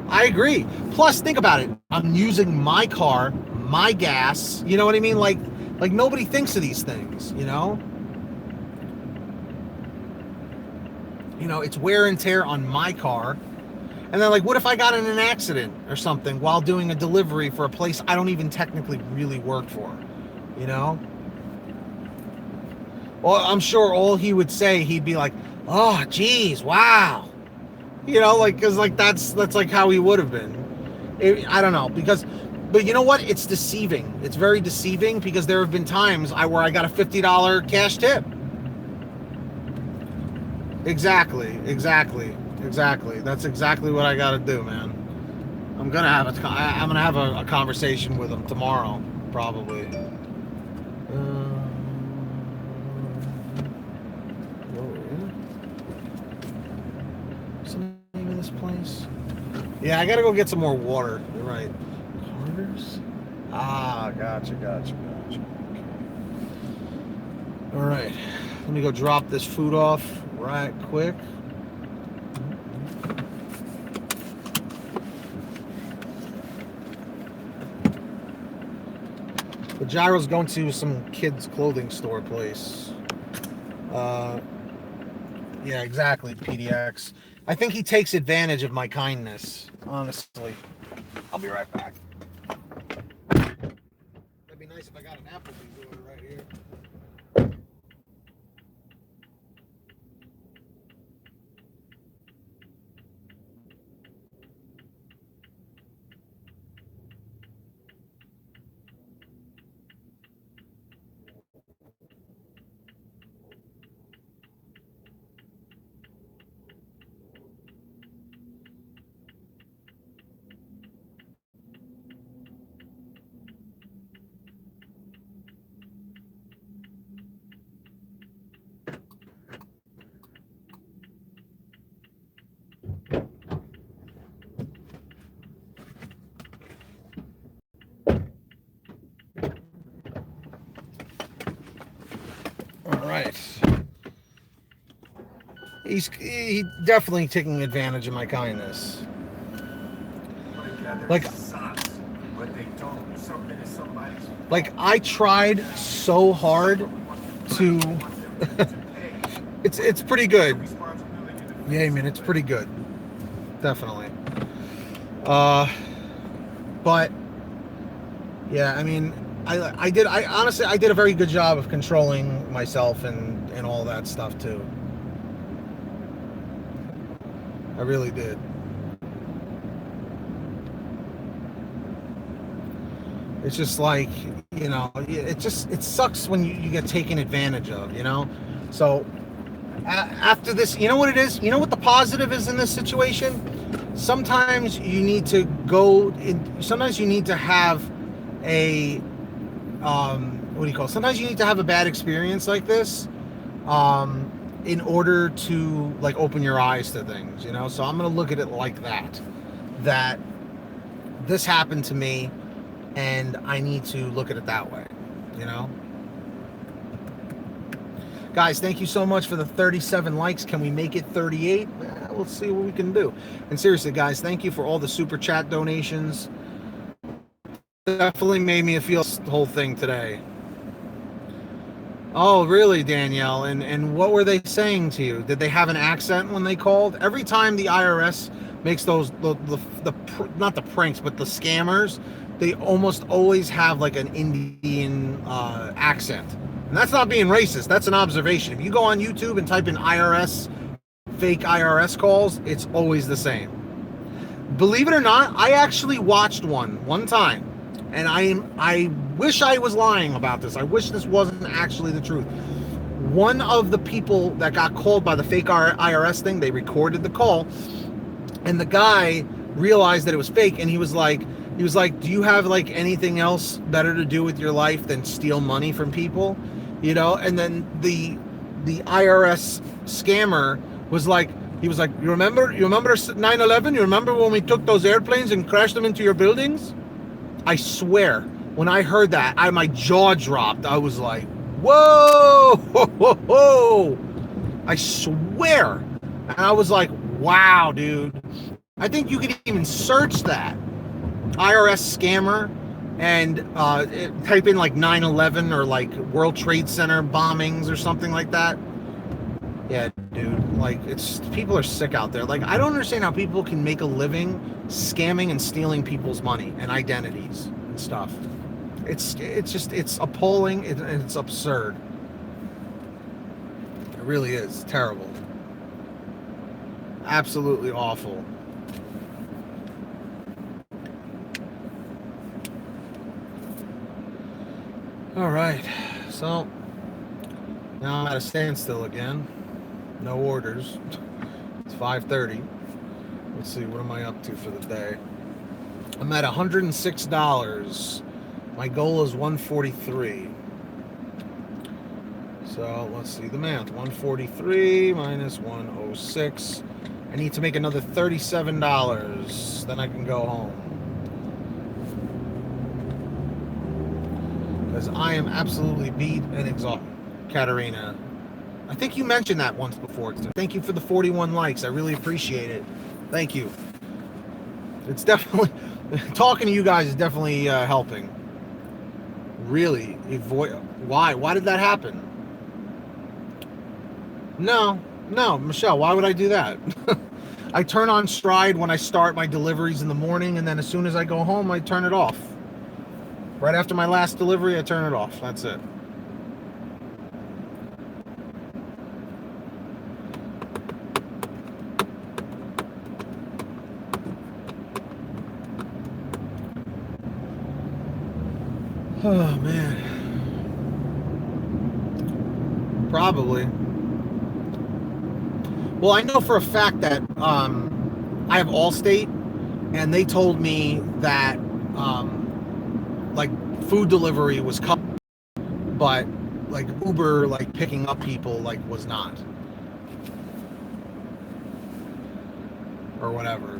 A: I agree. Plus, think about it. I'm using my car, my gas. You know what I mean? Like nobody thinks of these things, It's wear and tear on my car. And then, what if I got in an accident or something while doing a delivery for a place I don't even technically really work for, Well, I'm sure all he would say, he'd be like, oh, geez, wow. Because that's how he would have been. I don't know, but you know what? It's deceiving. It's very deceiving because there have been times where I got a $50 cash tip. Exactly. That's exactly what I got to do, man. I'm gonna have a conversation with him tomorrow, probably. What's the name of this place? Yeah, I gotta go get some more water. You're right. Carter's? Ah, gotcha. Okay. All right. Let me go drop this food off right quick. The Gyro's going to some kids' clothing store place. Yeah, exactly, PDX. I think he takes advantage of my kindness, honestly. I'll be right back. That'd be nice if I got an Applebee's order right here. All right. He's definitely taking advantage of my kindness. I tried so hard to. It's pretty good. Yeah, man, it's pretty good. Definitely. But yeah, I mean, I honestly did a very good job of controlling myself and all that stuff too. I really did. It's just it sucks when you get taken advantage of, So after this, you know what it is? You know what the positive is in this situation? Sometimes you need to sometimes you need to have sometimes you need to have a bad experience like this in order to open your eyes to things, So I'm going to look at it like that this happened to me, and I need to look at it that way, you know? Guys, thank you so much for the 37 likes. Can we make it 38? We'll see what we can do. And seriously, guys, thank you for all the super chat donations. Definitely made me feel the whole thing today. Oh, really, Danielle? And what were they saying to you? Did they have an accent when they called? Every time the IRS makes those, not the pranks, but the scammers, they almost always have like an Indian accent. And that's not being racist. That's an observation. If you go on YouTube and type in IRS, fake IRS calls, it's always the same. Believe it or not, I actually watched one time. And I wish I was lying about this. I wish this wasn't actually the truth. One of the people that got called by the fake IRS thing, they recorded the call, and the guy realized that it was fake, and he was like, do you have like anything else better to do with your life than steal money from people? You know, and then the IRS scammer was like, he was like, you remember 9/11? You remember when we took those airplanes and crashed them into your buildings? I swear, when I heard that, my jaw dropped. I was like, whoa, whoa, whoa. I swear. And I was like, wow, dude. I think you could even search that. IRS scammer and type in like 9/11 or like World Trade Center bombings or something like that. Yeah, dude, like people are sick out there. Like, I don't understand how people can make a living scamming and stealing people's money and identities and stuff. It's appalling and it's absurd. It really is terrible. Absolutely awful. All right, so now I'm at a standstill again. No orders. It's 5:30. Let's see, what am I up to for the day? I'm at $106. My goal is 143. So let's see the math. 143 minus 106. I need to make another $37. Then I can go home. Because I am absolutely beat and exhausted. Katerina, I think you mentioned that once before. Thank you for the 41 likes. I really appreciate it. Thank you. It's definitely, talking to you guys is definitely helping. Really. Why did that happen? No, Michelle, why would I do that? I turn on Stride when I start my deliveries in the morning, and then as soon as I go home, I turn it off. Right after my last delivery, I turn it off. That's it. Oh, man. Probably. Well, I know for a fact that I have Allstate, and they told me that like food delivery was covered, but like Uber, like picking up people, like was not, or whatever.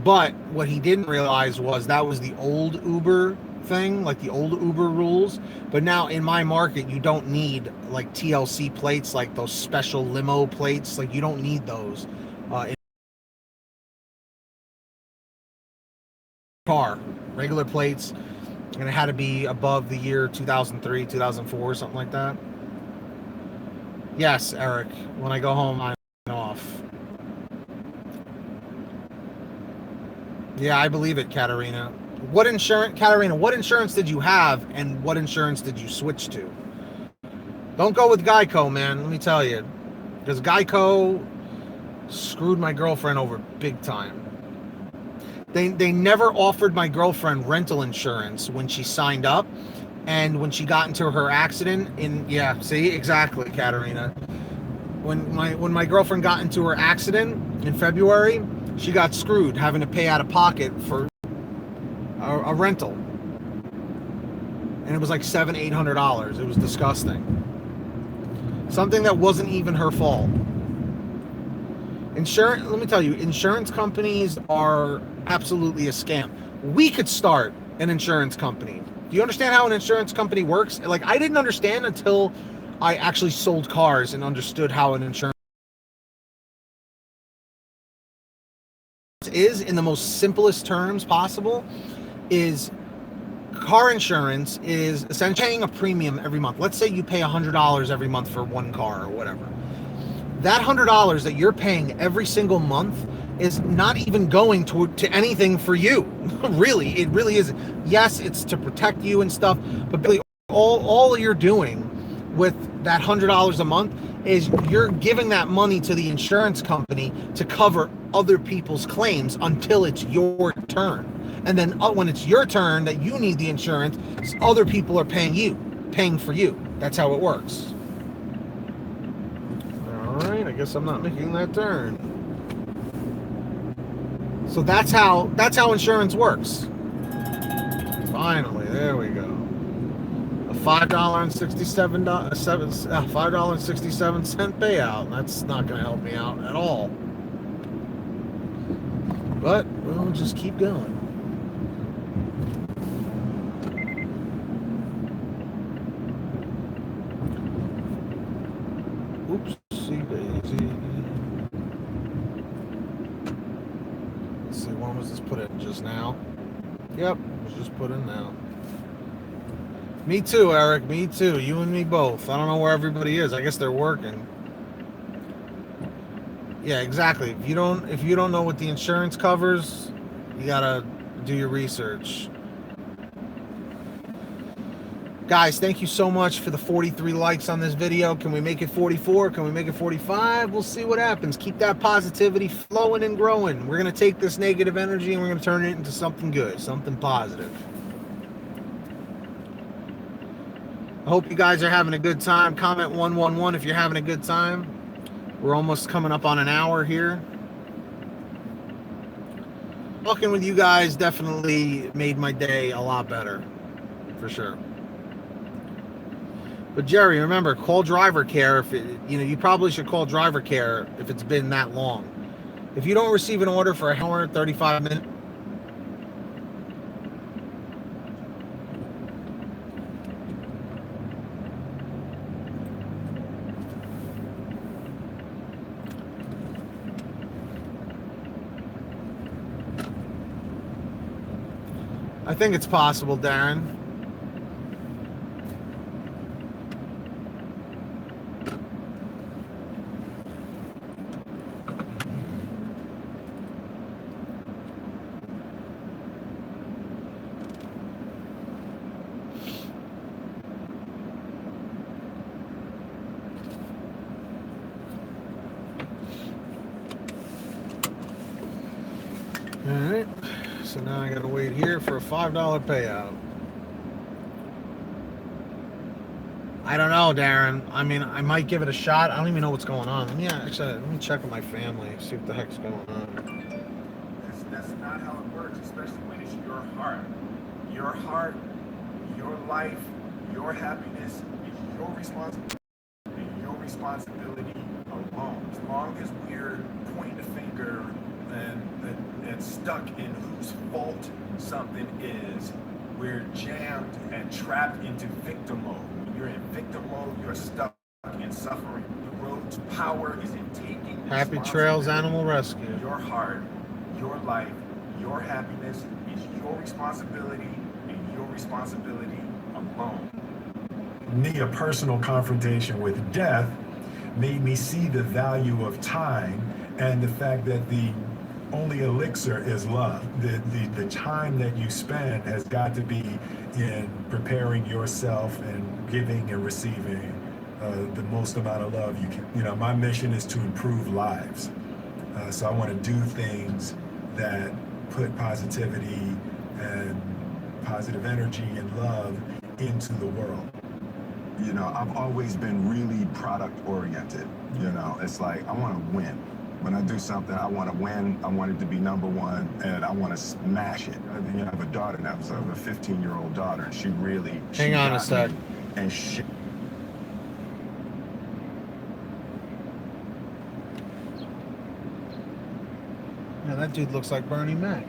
A: But what he didn't realize was that was the old Uber thing, like the old Uber rules. But now in my market, you don't need like TLC plates, like those special limo plates. Like you don't need those in car, regular plates. And it had to be above the year 2003, 2004, something like that. Yes, Eric, when I go home, I'm off. Yeah, I believe it, Katerina. Katerina, what insurance did you have, and what insurance did you switch to? Don't go with Geico, man, let me tell you. Because Geico screwed my girlfriend over big time. They never offered my girlfriend rental insurance when she signed up, and when she got into her accident see, exactly, Katerina. When my girlfriend got into her accident in February, she got screwed, having to pay out of pocket for a rental, and it was like $700-800. It was disgusting. Something that wasn't even her fault. Let me tell you, insurance companies are absolutely a scam. We could start an insurance company. Do you understand how an insurance company works? Like, I didn't understand until I actually sold cars and understood how an insurance is, in the most simplest terms possible. Is car insurance is essentially paying a premium every month. Let's say you pay $100 every month for one car or whatever. That $100 that you're paying every single month is not even going to anything for you. Really, it really is. Yes, it's to protect you and stuff, but really all you're doing with that $100 a month is you're giving that money to the insurance company to cover other people's claims until it's your turn. And then when it's your turn that you need the insurance, other people are paying for you. That's how it works. All right, I guess I'm not making that turn. So that's how insurance works. Finally, there we go. A $5.67 payout. That's not going to help me out at all. But we'll just keep going. Oopsie daisy. Let's see, when was this put in? Just now? Yep, it was just put in now. Me too, Eric. Me too. You and me both. I don't know where everybody is. I guess they're working. Yeah, exactly. If you don't know what the insurance covers, you gotta do your research. Guys, thank you so much for the 43 likes on this video. Can we make it 44? Can we make it 45? We'll see what happens. Keep that positivity flowing and growing. We're going to take this negative energy and we're going to turn it into something good, something positive. I hope you guys are having a good time. Comment 111 if you're having a good time. We're almost coming up on an hour here. Talking with you guys definitely made my day a lot better, for sure. But Jerry, remember, call driver care. If you probably should call driver care if it's been that long. If you don't receive an order for an hour, 35 minutes. I think it's possible, Darren. Alright, so now I gotta wait here for a $5 payout. I don't know, Darren. I mean, I might give it a shot. I don't even know what's going on. Let me check with my family, see what the heck's going on.
B: That's not how it works, especially when it's your heart. Your heart, your life, your happiness is your responsibility. Your responsibility alone. As long as we're pointing the finger and stuck in whose fault something is, we're jammed and trapped into victim mode. When you're in victim mode, you're stuck in suffering. The road to power is in taking
A: Happy Trails Animal Rescue.
B: Your heart, your life, your happiness is your responsibility and your responsibility alone. Me, a personal confrontation with death made me see the value of time and the fact that the only elixir is love. The time that you spend has got to be in preparing yourself and giving and receiving the most amount of love you can. My mission is to improve lives. So I want to do things that put positivity and positive energy and love into the world. I've always been really product oriented. It's like I want to win. When I do something, I want to win. I want it to be number one, and I want to smash it. I have a daughter now, so I have a 15-year-old daughter, and she really...
A: Hang on a sec.
B: And she...
A: Yeah, that dude looks like Bernie Mac.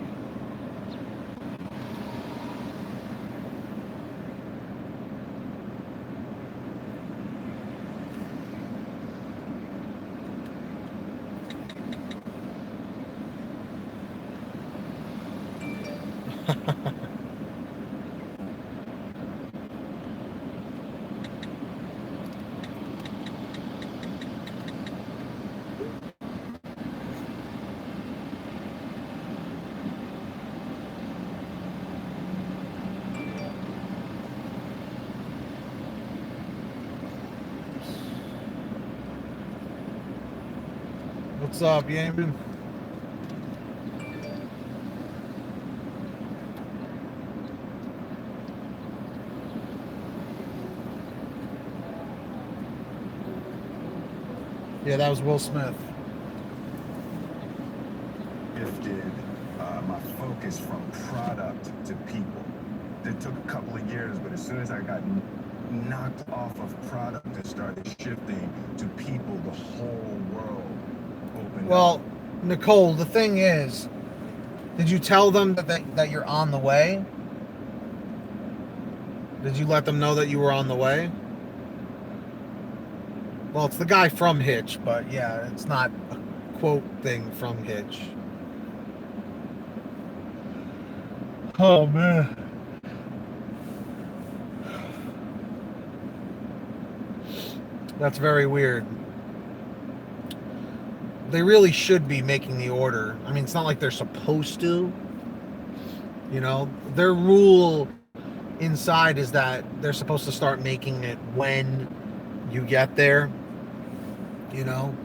A: What's up, Yamin? Yeah, that was Will Smith.
B: Shifted my focus from product to people. It took a couple of years, but as soon as I got knocked off of product and started shifting to people, the whole world opened up.
A: Well, Nicole, the thing is, did you tell them that you're on the way? Did you let them know that you were on the way? Well, it's the guy from Hitch, but yeah, it's not a quote thing from Hitch. Oh, man. That's very weird. They really should be making the order. I mean, it's not like they're supposed to. You know, their rule inside is that they're supposed to start making it when you get there. You know,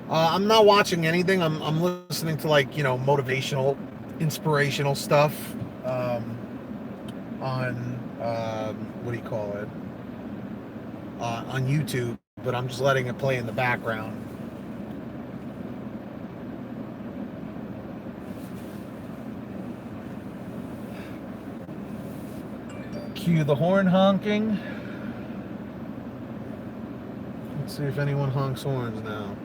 A: I'm not watching anything. I'm listening to, like, you know, motivational, inspirational stuff on what do you call it? On YouTube, but I'm just letting it play in the background. Cue the horn honking. Let's see if anyone honks horns now.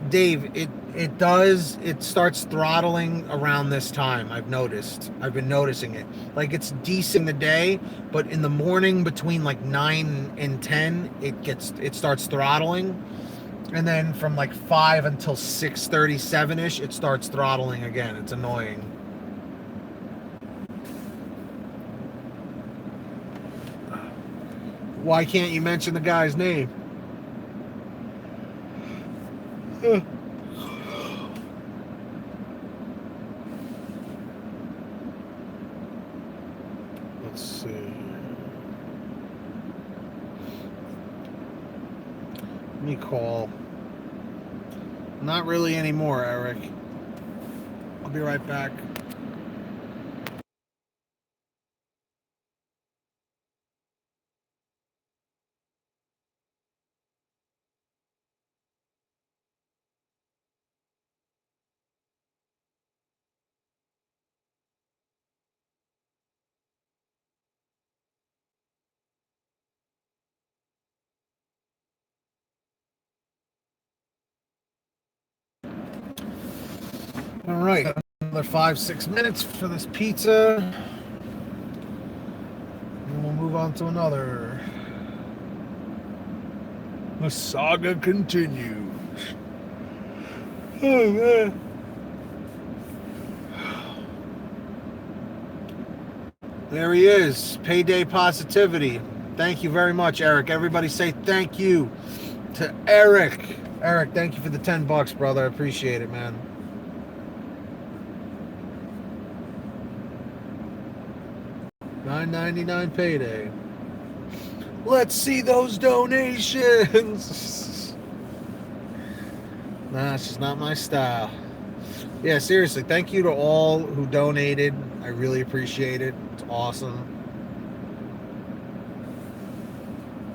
A: Dave, it starts throttling around this time. I've been noticing it. Like, it's decent in the day, but in the morning between like 9 and 10, it starts throttling. And then from like 5 until 6:37ish, it starts throttling again. It's annoying. Why can't you mention the guy's name? Let's see. Let me call. Not really anymore, Eric. I'll be right back. All right, another 5-6 minutes for this pizza, and we'll move on to another. The saga continues. Oh, man. There he is. Payday positivity. Thank you very much, Eric. Everybody say thank you to Eric. Eric, thank you for the $10, brother. I appreciate it, man. $9.99 payday. Let's see those donations. Nah, it's just not my style. Yeah, seriously, thank you to all who donated. I really appreciate it. It's awesome.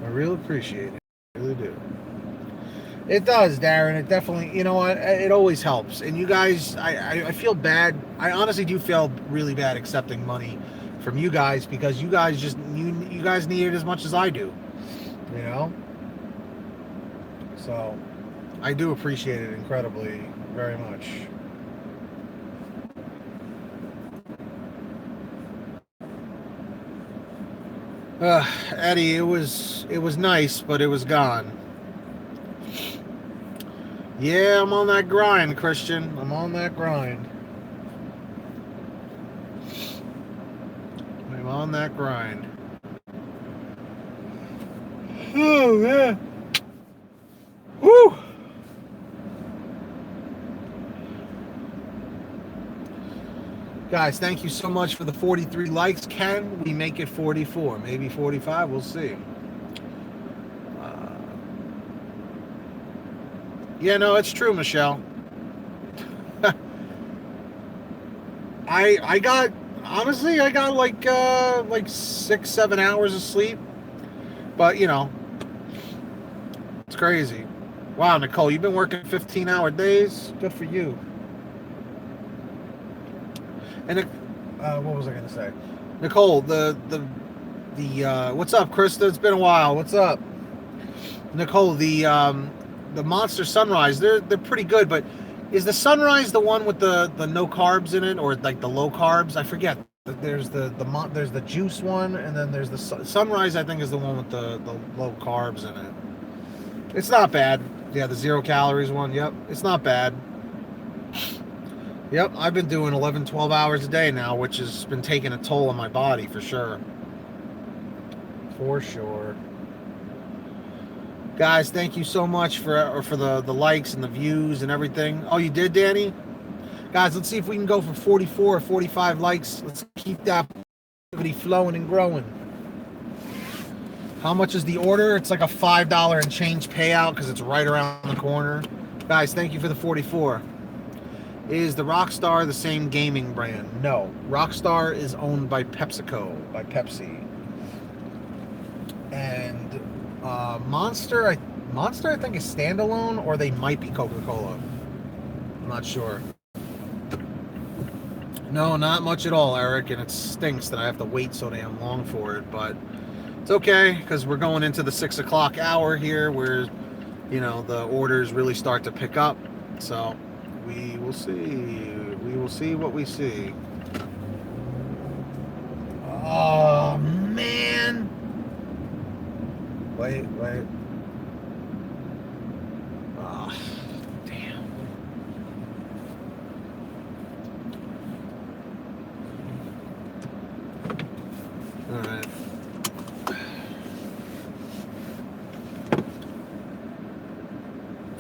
A: I really appreciate it. I really do. It does, Darren. It definitely, you know what? It always helps. And you guys, I feel bad. I honestly do feel really bad accepting money from you guys, because you guys you guys need it as much as I do. You know? So, I do appreciate it incredibly, very much. Eddie, it was nice, but it was gone. Yeah, I'm on that grind, Christian. I'm on that grind. I'm on that grind. Oh, yeah. Woo! Guys, thank you so much for the 43 likes. Can we make it 44? Maybe 45? We'll see. Yeah, no, it's true, Michelle. I got honestly I got like 6-7 hours of sleep, but you know it's crazy. Wow, Nicole, you've been working 15-hour days. Good for you. And what was I gonna say? Nicole, the what's up, Krista? It's been a while. What's up, Nicole? The Monster Sunrise, they're pretty good, but is the Sunrise the one with the no carbs in it, or like the low carbs? I forget. There's there's the juice one, and then there's the Sunrise. I think is the one with the low carbs in it. It's not bad. Yeah, the 0 calories one. Yep, it's not bad. Yep, I've been doing 11, 12 hours a day now, which has been taking a toll on my body for sure. For sure. Guys, thank you so much for the likes and the views and everything. Oh, you did, Danny? Guys, let's see if we can go for 44 or 45 likes. Let's keep that activity flowing and growing. How much is the order? It's like a $5 and change payout because it's right around the corner. Guys, thank you for the 44. Is the Rockstar the same gaming brand? No. Rockstar is owned by PepsiCo, by Pepsi. And Monster, I think is standalone, or they might be Coca-Cola. I'm not sure. No, not much at all, Eric, and it stinks that I have to wait so damn long for it, but it's okay, because we're going into the 6 o'clock hour here, where, you know, the orders really start to pick up, so we will see. We will see what we see. Oh, man! Wait. Oh, damn. Alright.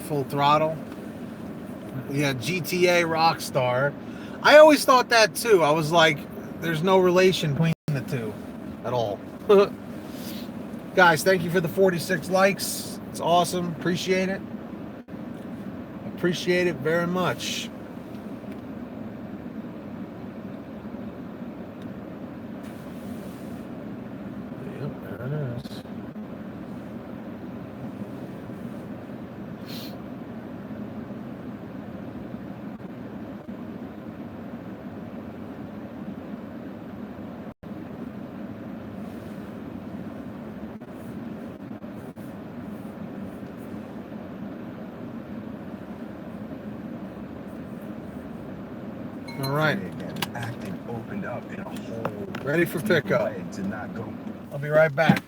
A: Full throttle. Yeah, GTA Rockstar. I always thought that too. I was like, there's no relation between the two at all. Guys, thank you for the 46 likes. It's awesome. Appreciate it. Appreciate it very much. Yep, there it is. All right.
B: Acting opened up in a whole
A: Ready for pickup.
B: way to not go.
A: I'll be right back.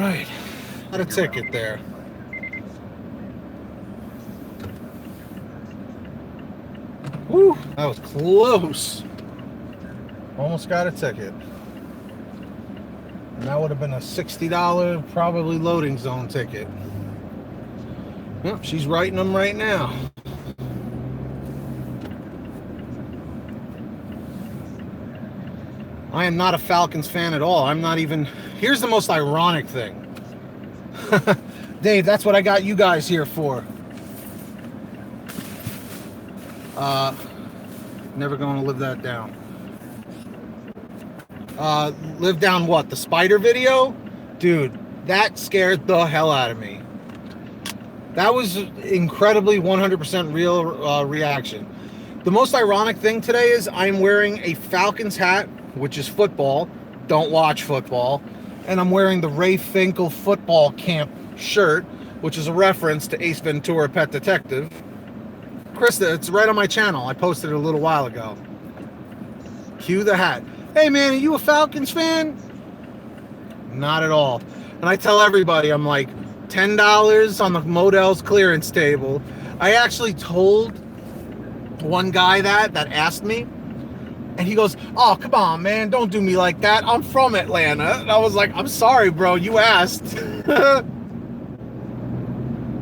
A: right. Got a ticket there. Woo, that was close. Almost got a ticket. And that would have been a $60 probably loading zone ticket. Yep, she's writing them right now. I am not a Falcons fan at all. I'm not even... Here's the most ironic thing. Dave, that's what I got you guys here for. Never going to live that down. Live down what? The spider video? Dude, that scared the hell out of me. That was incredibly 100% real reaction. The most ironic thing today is I'm wearing a Falcons hat, which is football. Don't watch football. And I'm wearing the Ray Finkel football camp shirt, which is a reference to Ace Ventura: Pet Detective. Krista, it's right on my channel. I posted it a little while ago. Cue the hat. Hey man, are you a Falcons fan? Not at all. And I tell everybody, I'm like, $10 on the Modell's clearance table. I actually told one guy that asked me, and he goes, oh, come on, man, don't do me like that. I'm from Atlanta. And I was like, I'm sorry, bro, you asked.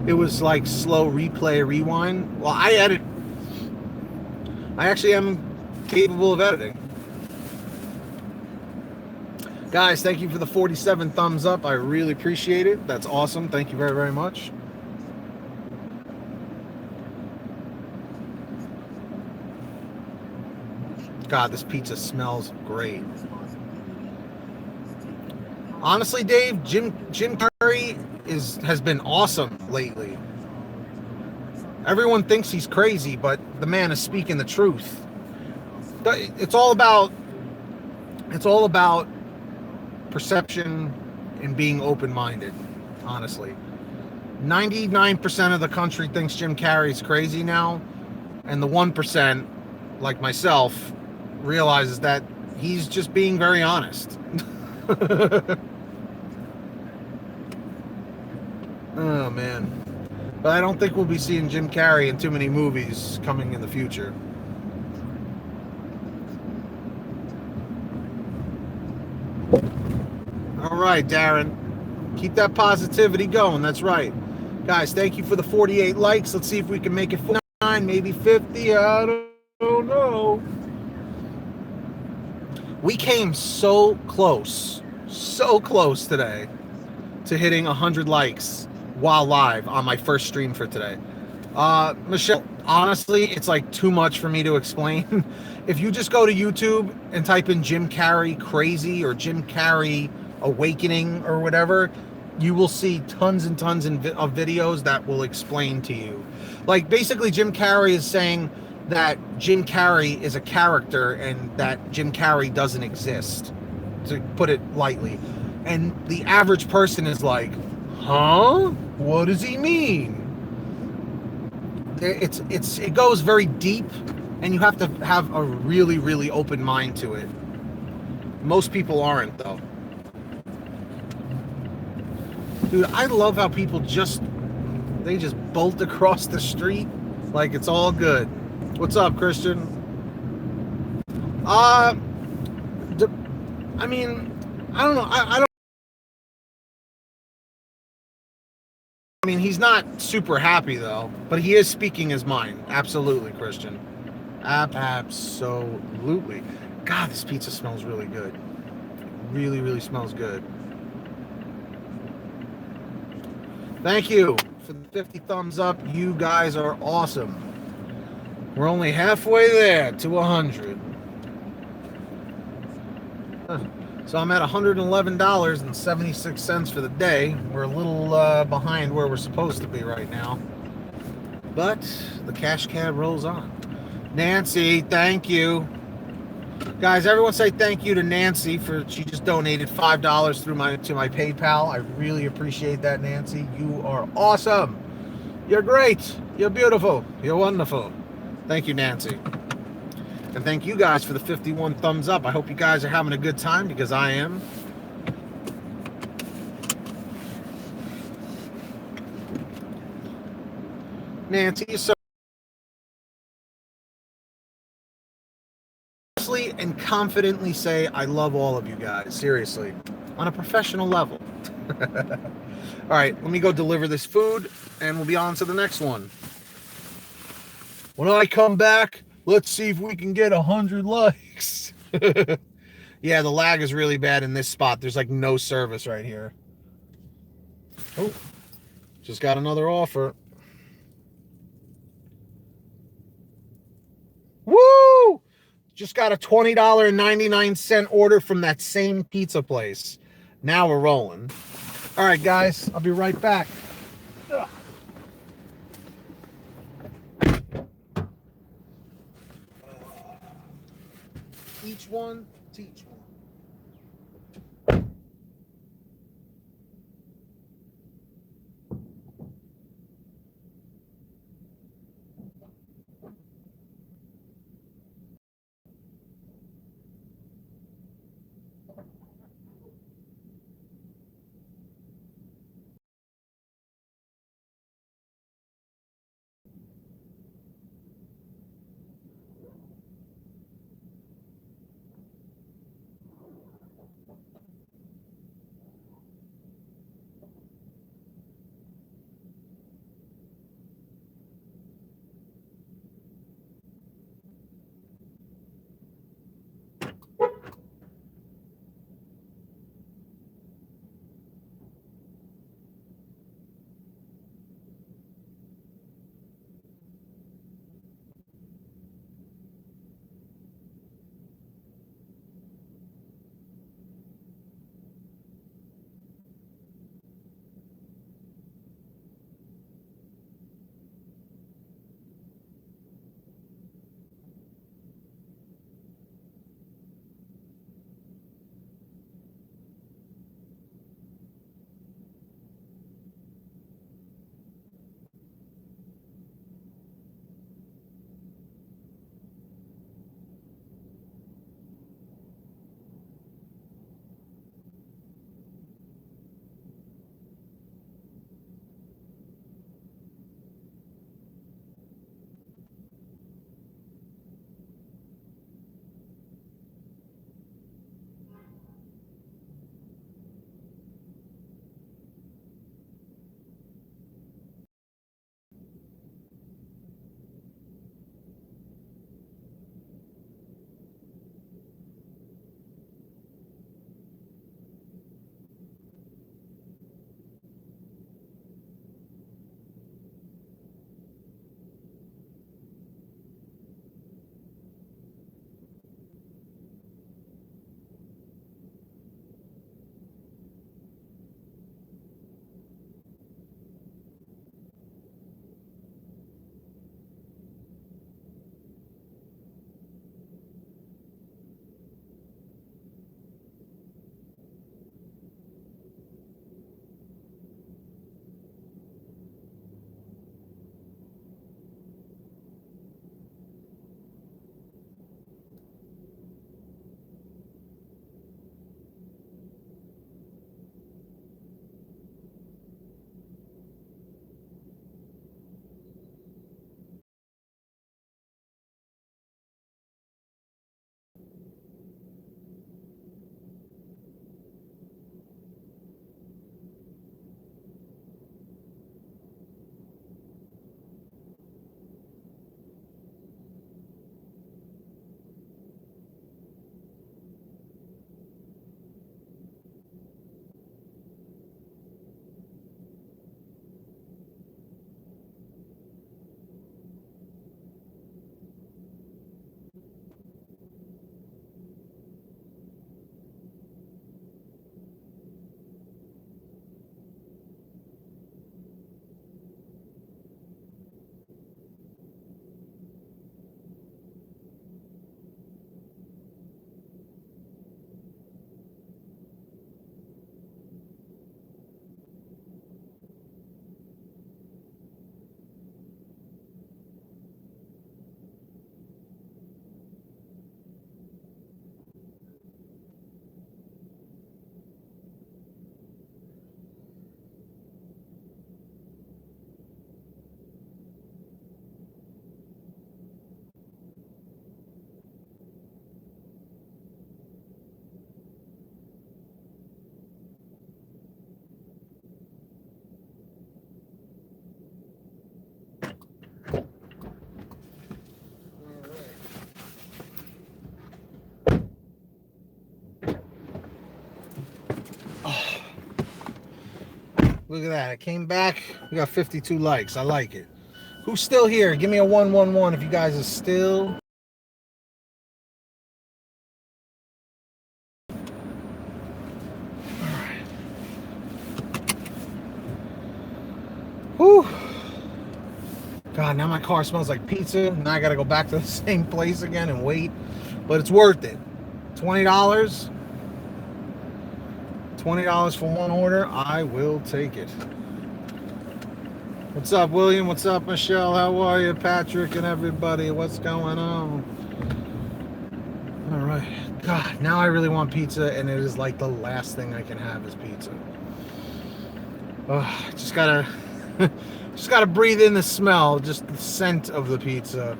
A: It was like slow replay, rewind. Well, I edit. I actually am capable of editing. Guys, thank you for the 47 thumbs up. I really appreciate it. That's awesome. Thank you very, very much. God, this pizza smells great. Honestly, Dave, Jim Carrey has been awesome lately. Everyone thinks he's crazy, but the man is speaking the truth. It's all about perception and being open-minded, honestly. 99% of the country thinks Jim Carrey's crazy now, and the 1%, like myself, realizes that he's just being very honest. Oh, man. But I don't think we'll be seeing Jim Carrey in too many movies coming in the future. All right, Darren. Keep that positivity going. That's right. Guys, thank you for the 48 likes. Let's see if we can make it 49, maybe 50. I don't know. We came so close today to hitting 100 likes while live on my first stream for today. Michelle, honestly, it's like too much for me to explain. If you just go to YouTube and type in Jim Carrey crazy or Jim Carrey awakening or whatever, you will see tons and tons of videos that will explain to you. Like, basically, Jim Carrey is saying that Jim Carrey is a character and that Jim Carrey doesn't exist, to put it lightly. And the average person is like, huh? What does he mean? It goes very deep, and you have to have a really, really open mind to it. Most people aren't, though. Dude, I love how people just bolt across the street like it's all good. What's up, Christian? I mean, I don't know. I mean, he's not super happy, though, but he is speaking his mind. Absolutely, Christian. Absolutely. God, this pizza smells really good. Really, really smells good. Thank you for the 50 thumbs up. You guys are awesome. We're only halfway there to 100. So I'm at $111.76 for the day. We're a little behind where we're supposed to be right now. But the cash cab rolls on. Nancy, thank you. Guys, everyone say thank you to Nancy she just donated $5 to my PayPal. I really appreciate that, Nancy. You are awesome. You're great. You're beautiful. You're wonderful. Thank you, Nancy. And thank you guys for the 51 thumbs up. I hope you guys are having a good time, because I am. Nancy, so honestly and confidently say I love all of you guys, seriously, on a professional level. All right, let me go deliver this food, and we'll be on to the next one. When I come back, let's see if we can get 100 likes. Yeah, the lag is really bad in this spot. There's like no service right here. Oh, just got another offer. Woo! Just got a $20.99 order from that same pizza place. Now we're rolling. All right, guys, I'll be right back. Each one, teach one. Look at that. I came back. We got 52 likes. I like it. Who's still here? Give me a 111 if you guys are still. Alright. Whew. God, now my car smells like pizza. Now I gotta go back to the same place again and wait. But it's worth it. $20. $20 for one order. I will take it. What's up, William? What's up, Michelle? How are you? Patrick and everybody. What's going on? All right. God, now I really want pizza, and it is like the last thing I can have is pizza. Oh, just gotta breathe in the smell, just the scent of the pizza.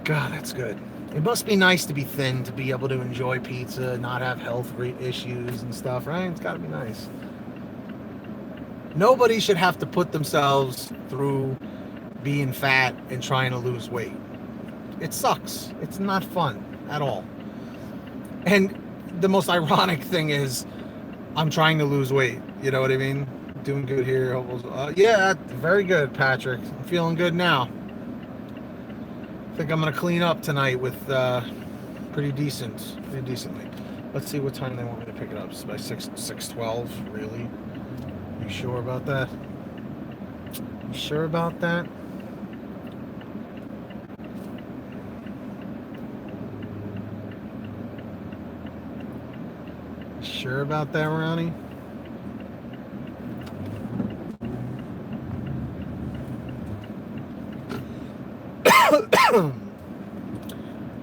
A: God, that's good. It must be nice to be thin, to be able to enjoy pizza, not have health issues and stuff, right? It's got to be nice. Nobody should have to put themselves through being fat and trying to lose weight. It sucks. It's not fun at all. And the most ironic thing is I'm trying to lose weight. You know what I mean? Doing good here. Yeah, very good, Patrick. I'm feeling good now. I think I'm going to clean up tonight with pretty decently. Let's see what time they want me to pick it up. It's by 6:12. Really? You sure about that? You sure about that? You sure about that, Ronnie?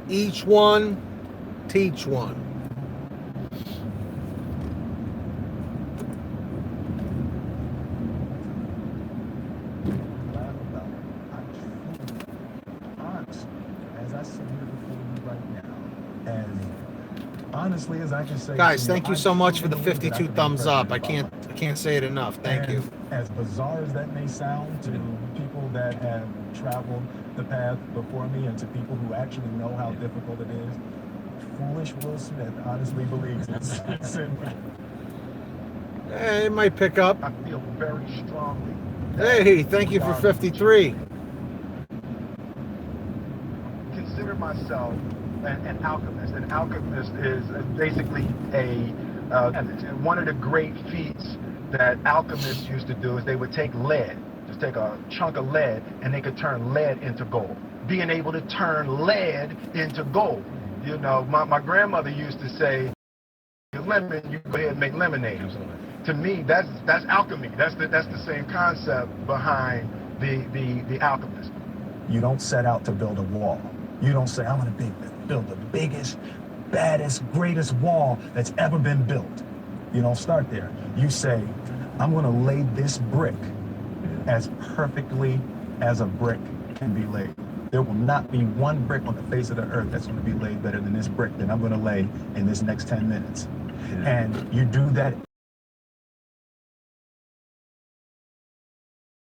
A: Each one, teach one.
B: Honestly, as I can say,
A: guys, thank you so much for the 52 thumbs up. I can't say it enough. Thank you.
B: As bizarre as that may sound to people that have traveled the path before me and to people who actually know how difficult it is, foolish Will Smith honestly believes it's in me.
A: It might pick up.
B: I feel very strongly.
A: Hey, thank you for 53.
B: Consider myself an alchemist. An alchemist is basically one of the great feats that alchemists used to do is they would take lead, just take a chunk of lead, and they could turn lead into gold. Being able to turn lead into gold. You know, my grandmother used to say, lemon, you go ahead and make lemonade. To me, that's alchemy. That's the same concept behind the alchemist. You don't set out to build a wall. You don't say, I'm going to build the biggest, baddest, greatest wall that's ever been built. You don't start there. You say, I'm going to lay this brick as perfectly as a brick can be laid. There will not be one brick on the face of the earth that's going to be laid better than this brick that I'm going to lay in this next 10 minutes. Yeah. And you do that.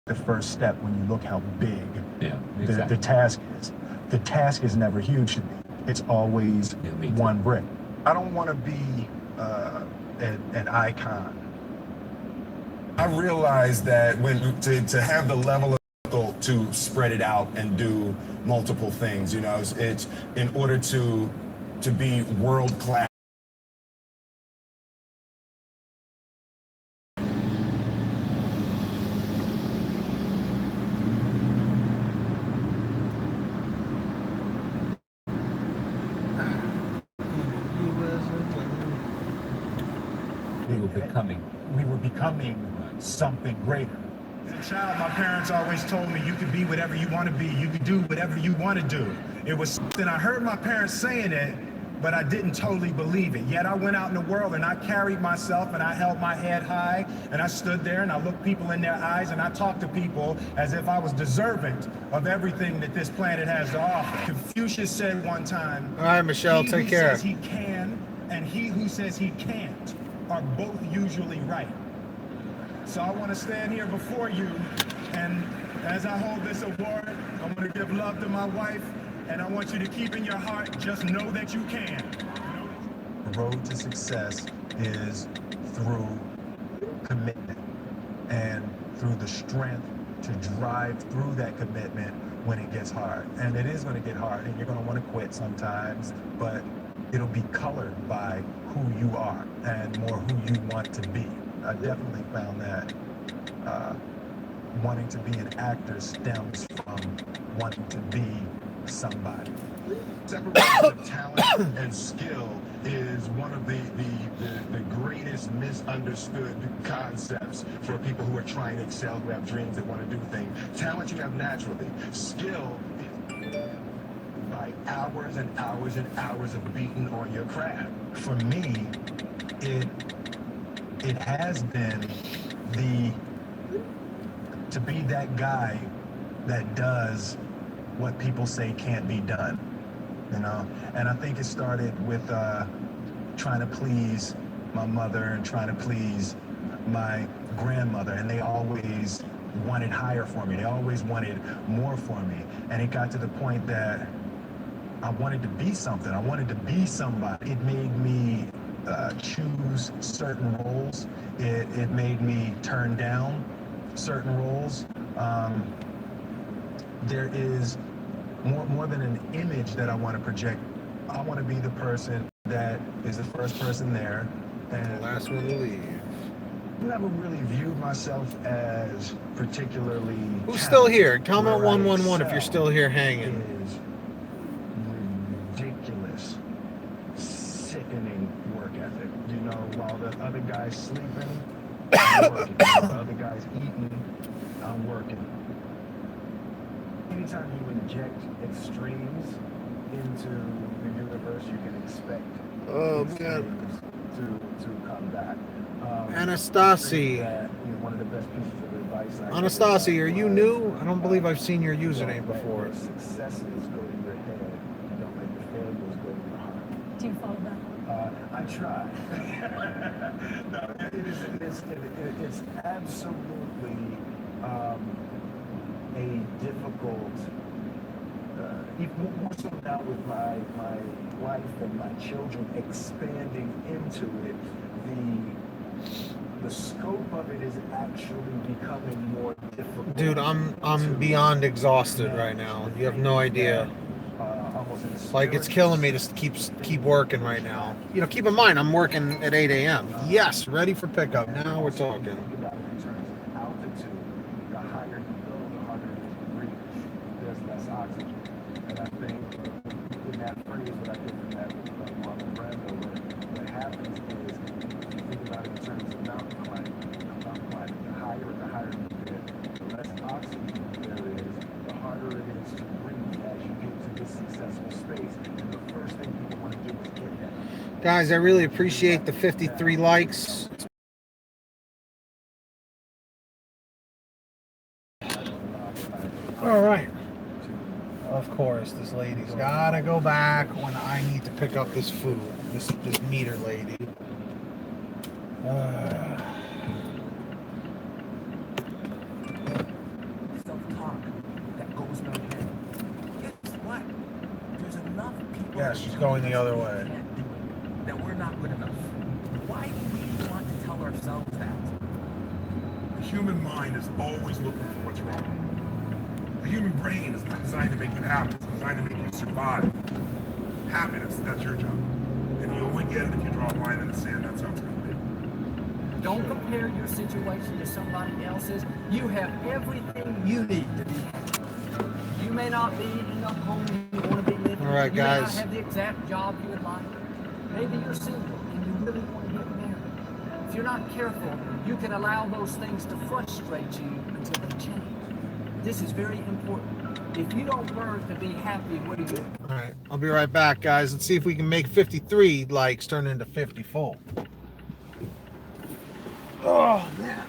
B: The first step when you look how big the task is. The task is never huge to me. It's always one brick. I don't want to be an icon. I realize that when to have the level of to spread it out and do multiple things, you know, it's in order to be world class. We were becoming something greater. As a child, my parents always told me you could be whatever you want to be. You could do whatever you want to do. It was something I heard my parents saying it, but I didn't totally believe it. Yet I went out in the world and I carried myself and I held my head high and I stood there and I looked people in their eyes and I talked to people as if I was deserving of everything that this planet has to offer. Confucius said one time,
A: all right, Michelle, take care.
B: He who says he can and he who says he can't are both usually right. So I want to stand here before you, and as I hold this award, I'm going to give love to my wife, and I want you to keep in your heart, just know that you can. The road to success is through commitment. and through the strength to drive through that commitment when it gets hard. And it is going to get hard, and you're going to want to quit sometimes, but it'll be colored by who you are and more who you want to be. I definitely found that wanting to be an actor stems from wanting to be somebody. Separation of talent and skill is one of the greatest misunderstood concepts for people who are trying to excel, who have dreams, that want to do things. Talent you have naturally. Skill is by hours and hours and hours of beating on your craft. For me, it has been to be that guy that does what people say can't be done, you know? And I think it started with trying to please my mother and trying to please my grandmother, and they always wanted higher for me. They always wanted more for me. And it got to the point that I wanted to be something. I wanted to be somebody. It made me choose certain roles. It made me turn down certain roles. There is more than an image that I want to project. I want to be the person that is the first person there and the
A: last one to leave.
B: I never really viewed myself as particularly
A: Who's still here?
B: talented.
A: Comment
B: Where I
A: 111 if you're
B: excel
A: still here hanging.
B: is ridiculous, sickening work ethic. You know, while the other guy's sleeping, I'm working. While the other guy's eating, I'm working. Anytime you inject extremes into the universe, you can expect extremes to come back.
A: Anastasi.
B: One of the best pieces of advice
A: Anastasi, are you new? I don't believe I've seen your username before.
B: Successes go to your head. Don't let the failures go to your heart.
C: Do you follow that?
B: I try. No, it's absolutely a difficult, even more so now with my wife and my children expanding into it, the scope of it is actually becoming more difficult.
A: Dude, I'm beyond exhausted right now. You have no idea. Like, it's killing me to keep working right now. You know, keep in mind, I'm working at 8 a.m. Yes, ready for pickup. Now we're talking.
B: The higher you go, the harder it is to breathe. There's less oxygen. And I think in that phrase, what I get from that Marlon Brando, what happens is, if you think about it in terms of mountain climbing, the higher you get, the less oxygen there is, the harder it is to breathe as you get to this successful space. And the first thing people want to do is get that.
A: Guys, I really appreciate the 53 likes. All right. Of course, this lady's gotta go back when I need to pick up this food. This meter lady.
D: Self-talk that goes no ahead. Guess what? There's enough people.
A: Yeah, she's going the other way.
D: That we're not good enough. Why do we want to tell ourselves that?
E: The human mind is always looking for what's wrong. The human brain is not designed to make you happy. It's designed to make you survive. Happiness, that's your job. And you only get it if you draw a line in the sand. That's how it's going to be.
D: Don't compare your situation to somebody else's. You have everything you need to be happy. You may not be in the home you want to be living.
A: All right,
D: you may not
A: guys.
D: have the exact job you would like. Maybe you're single and you really want to get married. If you're not careful, you can allow those things to frustrate you until they change. This is very important. If you don't learn to be happy, what do you do?
A: All right, I'll be right back, guys. Let's see if we can make 53 likes turn into 50 full. Oh, man.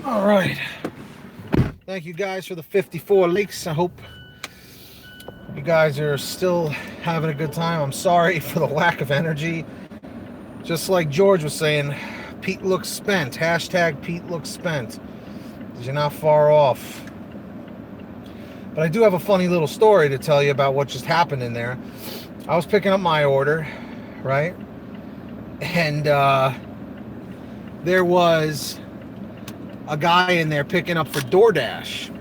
A: All right. Thank you guys for the 54 likes. I hope you guys are still having a good time. I'm sorry for the lack of energy. Just like George was saying, Pete looks spent. Hashtag Pete looks spent. You're not far off. But I do have a funny little story to tell you about what just happened in there. I was picking up my order, right? And there was a guy in there picking up for DoorDash.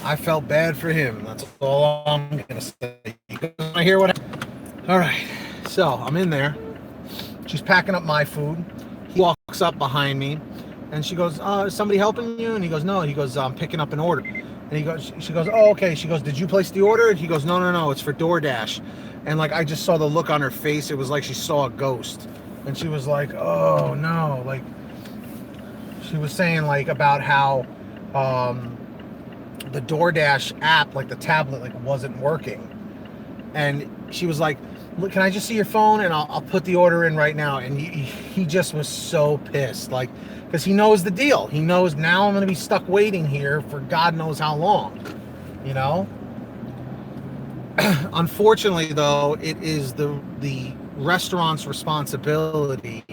A: I felt bad for him. That's all I'm going to say. You guys want to hear what happened? All right. So I'm in there. She's packing up my food. He walks up behind me and she goes, is somebody helping you? And he goes, no. He goes, I'm picking up an order. And she goes, oh, okay. She goes, did you place the order? And he goes, no, it's for DoorDash. And like, I just saw the look on her face. It was like she saw a ghost. And she was like, oh no. Like, she was saying like about how the DoorDash app, like the tablet, like wasn't working. And she was like, look, can I just see your phone? And I'll put the order in right now. And he just was so pissed. Like, because he knows the deal. He knows now I'm going to be stuck waiting here for God knows how long, you know? Unfortunately, though, it is the restaurant's responsibility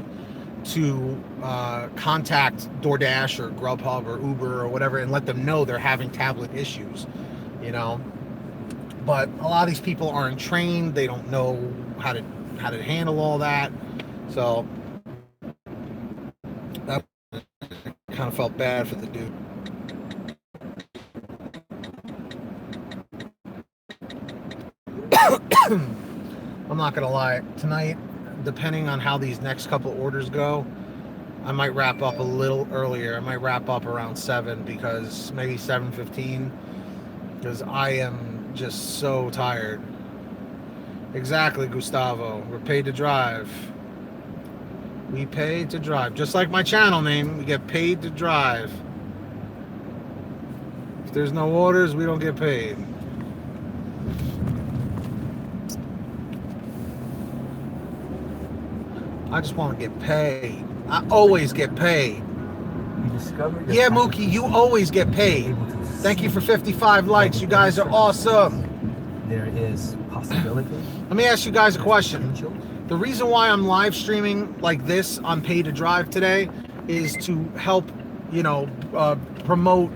A: to contact DoorDash or GrubHub or Uber or whatever and let them know they're having tablet issues, you know? But a lot of these people aren't trained. They don't know how to handle all that. So that kind of felt bad for the dude. I'm not gonna lie. Tonight, depending on how these next couple orders go, I might wrap up a little earlier. I might wrap up around 7 because maybe 7:15 because I am just so tired. Exactly, Gustavo. We're paid to drive. We pay to drive. Just like my channel name, we get paid to drive. If there's no orders, we don't get paid. I just want to get paid. I always get paid. Yeah, Mookie, you always get paid. Thank you for 55 likes. You guys are awesome.
C: There is possibility.
A: Let me ask you guys a question. The reason why I'm live streaming like this on Pay to Drive today is to help, promote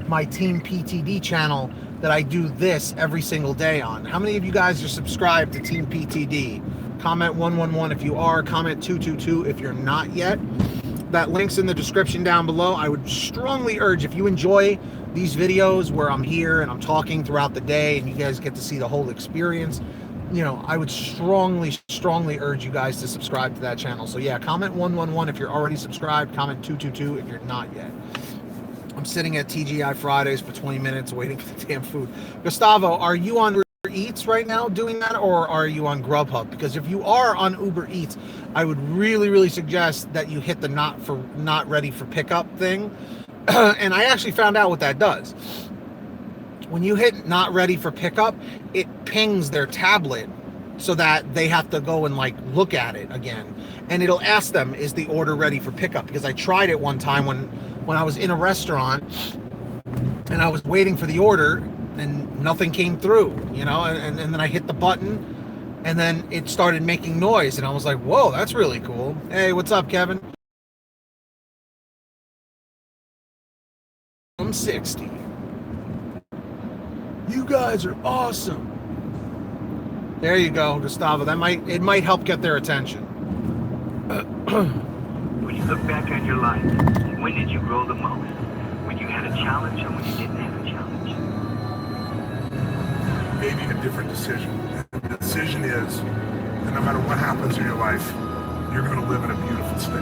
A: my Team PTD channel that I do this every single day on. How many of you guys are subscribed to Team PTD? Comment 111 if you are, comment 222 if you're not yet. That link's in the description down below. I would strongly urge, if you enjoy these videos where I'm here and I'm talking throughout the day and you guys get to see the whole experience, I would strongly urge you guys to subscribe to that channel. So yeah, comment 111 if you're already subscribed, comment 222 if you're not yet. I'm sitting at TGI Fridays for 20 minutes waiting for the damn food. Gustavo, are you on Eats right now doing that, or are you on GrubHub? Because if you are on Uber Eats, I would really suggest that you hit the not ready for pickup thing. And I actually found out what that does. When you hit not ready for pickup, it pings their tablet so that they have to go and look at it again, and it'll ask them, is the order ready for pickup? Because I tried it one time when I was in a restaurant and I was waiting for the order and nothing came through, and then I hit the button and then it started making noise and I was like, whoa, that's really cool. Hey, what's up, Kevin? I'm 60. You guys are awesome. There you go, Gustavo. It might help get their attention.
F: When you look back on your life, when did you grow the most? When you had a challenge or when you didn't have a challenge?
E: Maybe a different decision. The decision is that no matter what happens in your life, you're going to live in a beautiful state.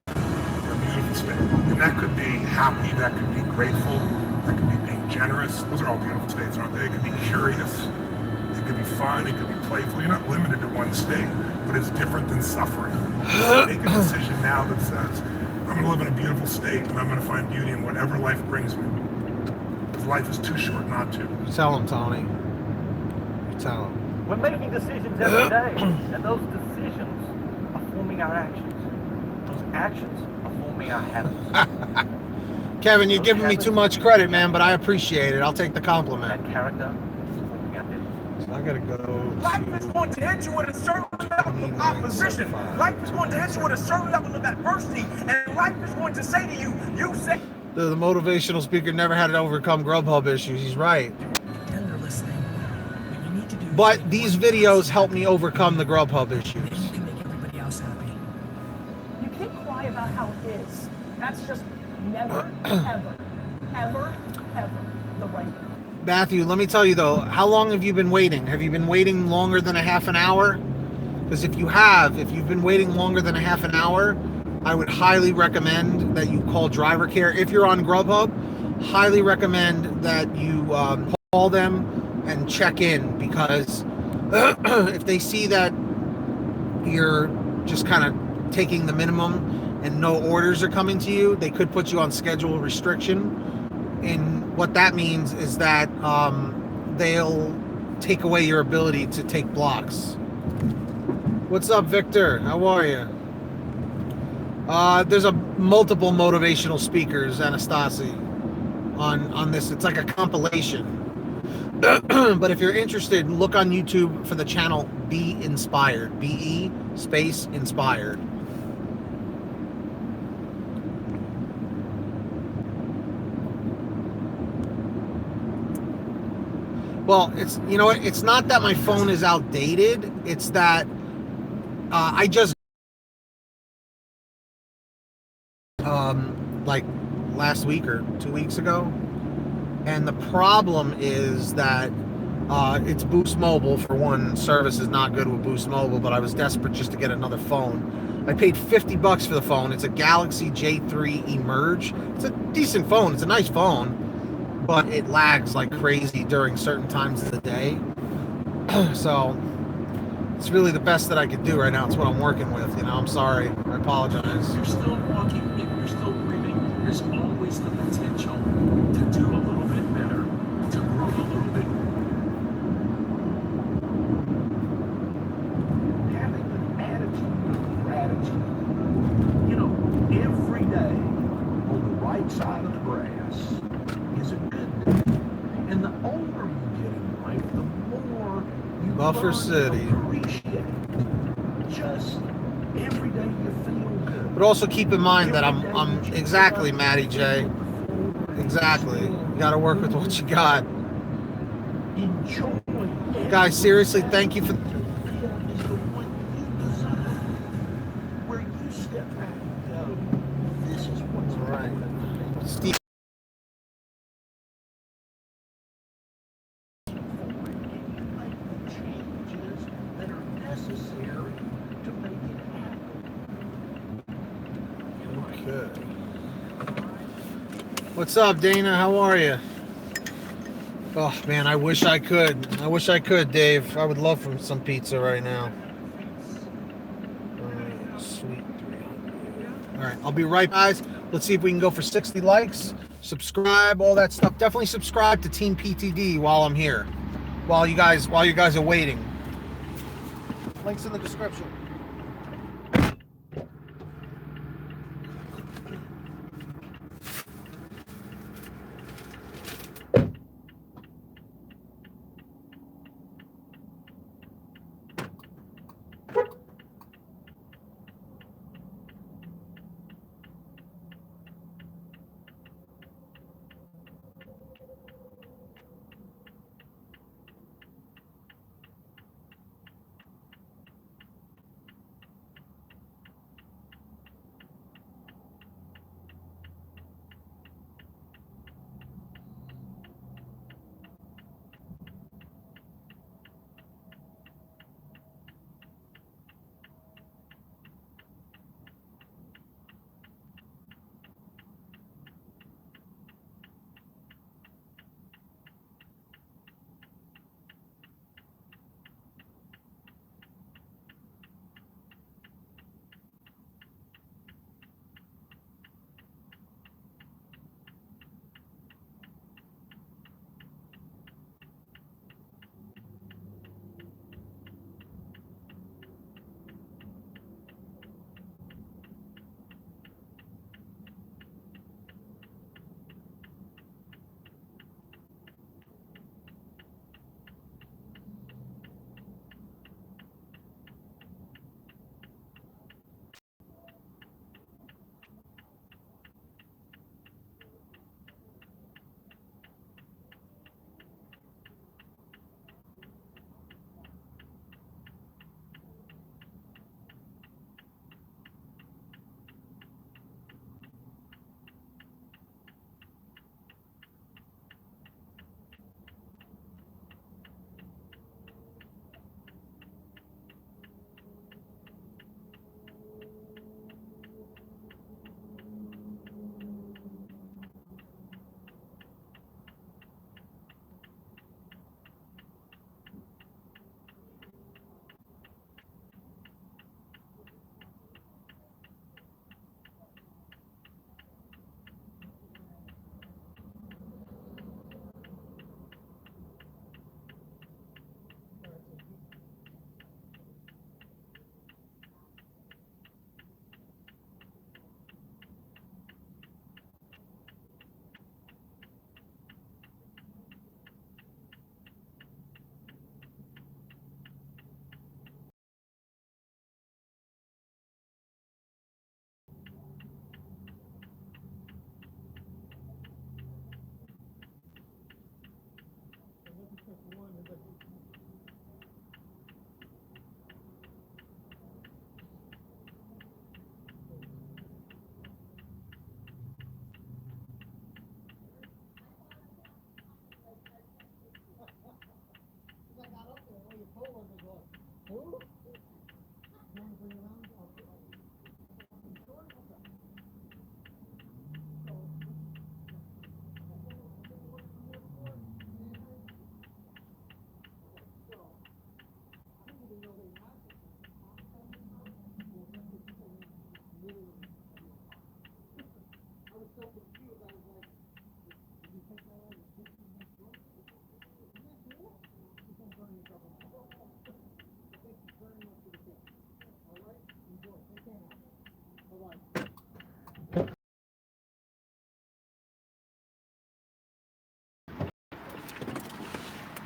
E: A beautiful state. And that could be happy, that could be grateful, that could be being generous. Those are all beautiful states, aren't they? It could be curious, it could be fun, it could be playful. You're not limited to one state, but it's different than suffering. Make a decision now that says, I'm going to live in a beautiful state and I'm going to find beauty in whatever life brings me. Because life is too short not to.
A: Tell him, Tony. Tell him.
D: We're making decisions every day, and those decisions are forming our actions. Those actions are forming
F: me I haven't.
A: Kevin, you're giving me too much credit, man, but I appreciate it. I'll take the compliment.
F: That character, got this.
A: So I gotta go
E: Life is going to hit you with a certain level of opposition. Life is going to hit you with a certain level of adversity. And life is going to say to you, you say...
A: The motivational speaker never had to overcome GrubHub issues. He's right.
D: Pretend they're listening. What you need to do is
A: But
D: make
A: these
D: one
A: videos
D: person
A: help me
D: happy.
A: overcome the GrubHub
D: Then
A: issues.
D: you can make everybody else happy.
G: You keep quiet about how it is. That's just never, ever, ever, ever the right way.
A: Matthew, let me tell you though, how long have you been waiting? Have you been waiting longer than a half an hour? Because if you've been waiting longer than a half an hour, I would highly recommend that you call driver care. If you're on GrubHub, highly recommend that you call them and check in, because if they see that you're just kind of taking the minimum and no orders are coming to you, they could put you on schedule restriction. And what that means is that they'll take away your ability to take blocks. What's up, Victor? How are you? There's a multiple motivational speakers, Anastasi, on this. It's like a compilation. But if you're interested, look on YouTube for the channel Be Inspired. BE space inspired. Well, it's, you know what, it's not that my phone is outdated, it's that I just like last week or 2 weeks ago, and the problem is that it's Boost Mobile. For one, service is not good with Boost Mobile, but I was desperate just to get another phone. I paid $50 for the phone. It's a Galaxy J3 Emerge. It's a decent phone, it's a nice phone, but it lags like crazy during certain times of the day. So it's really the best that I could do right now. It's what I'm working with, you know. I'm sorry, I apologize.
H: You're still walking, if you're still breathing, there's always the potential to do a little bit better, to grow a little bit more.
I: Having an attitude of gratitude. You know, every day on the right side of the grass is a good day. And the older you get in life, the more you
A: Buffer
I: learn
A: City.
I: to appreciate just every day you feel good.
A: But also keep in mind that I'm exactly, Matty J. Exactly. You got to work with what you got.
I: Enjoy.
A: Guys, seriously, thank you for...
I: Where you step back and go, this is what's right.
A: Steve.
I: Changes that are necessary to make it happen.
A: Okay. What's up, Dana? How are you? Oh, man, I wish I could. I wish I could, Dave. I would love some pizza right now. Sweet 300. All right, I'll be right, guys. Let's see if we can go for 60 likes. Subscribe, all that stuff. Definitely subscribe to Team PTD while I'm here. While you guys are waiting. Links in the description.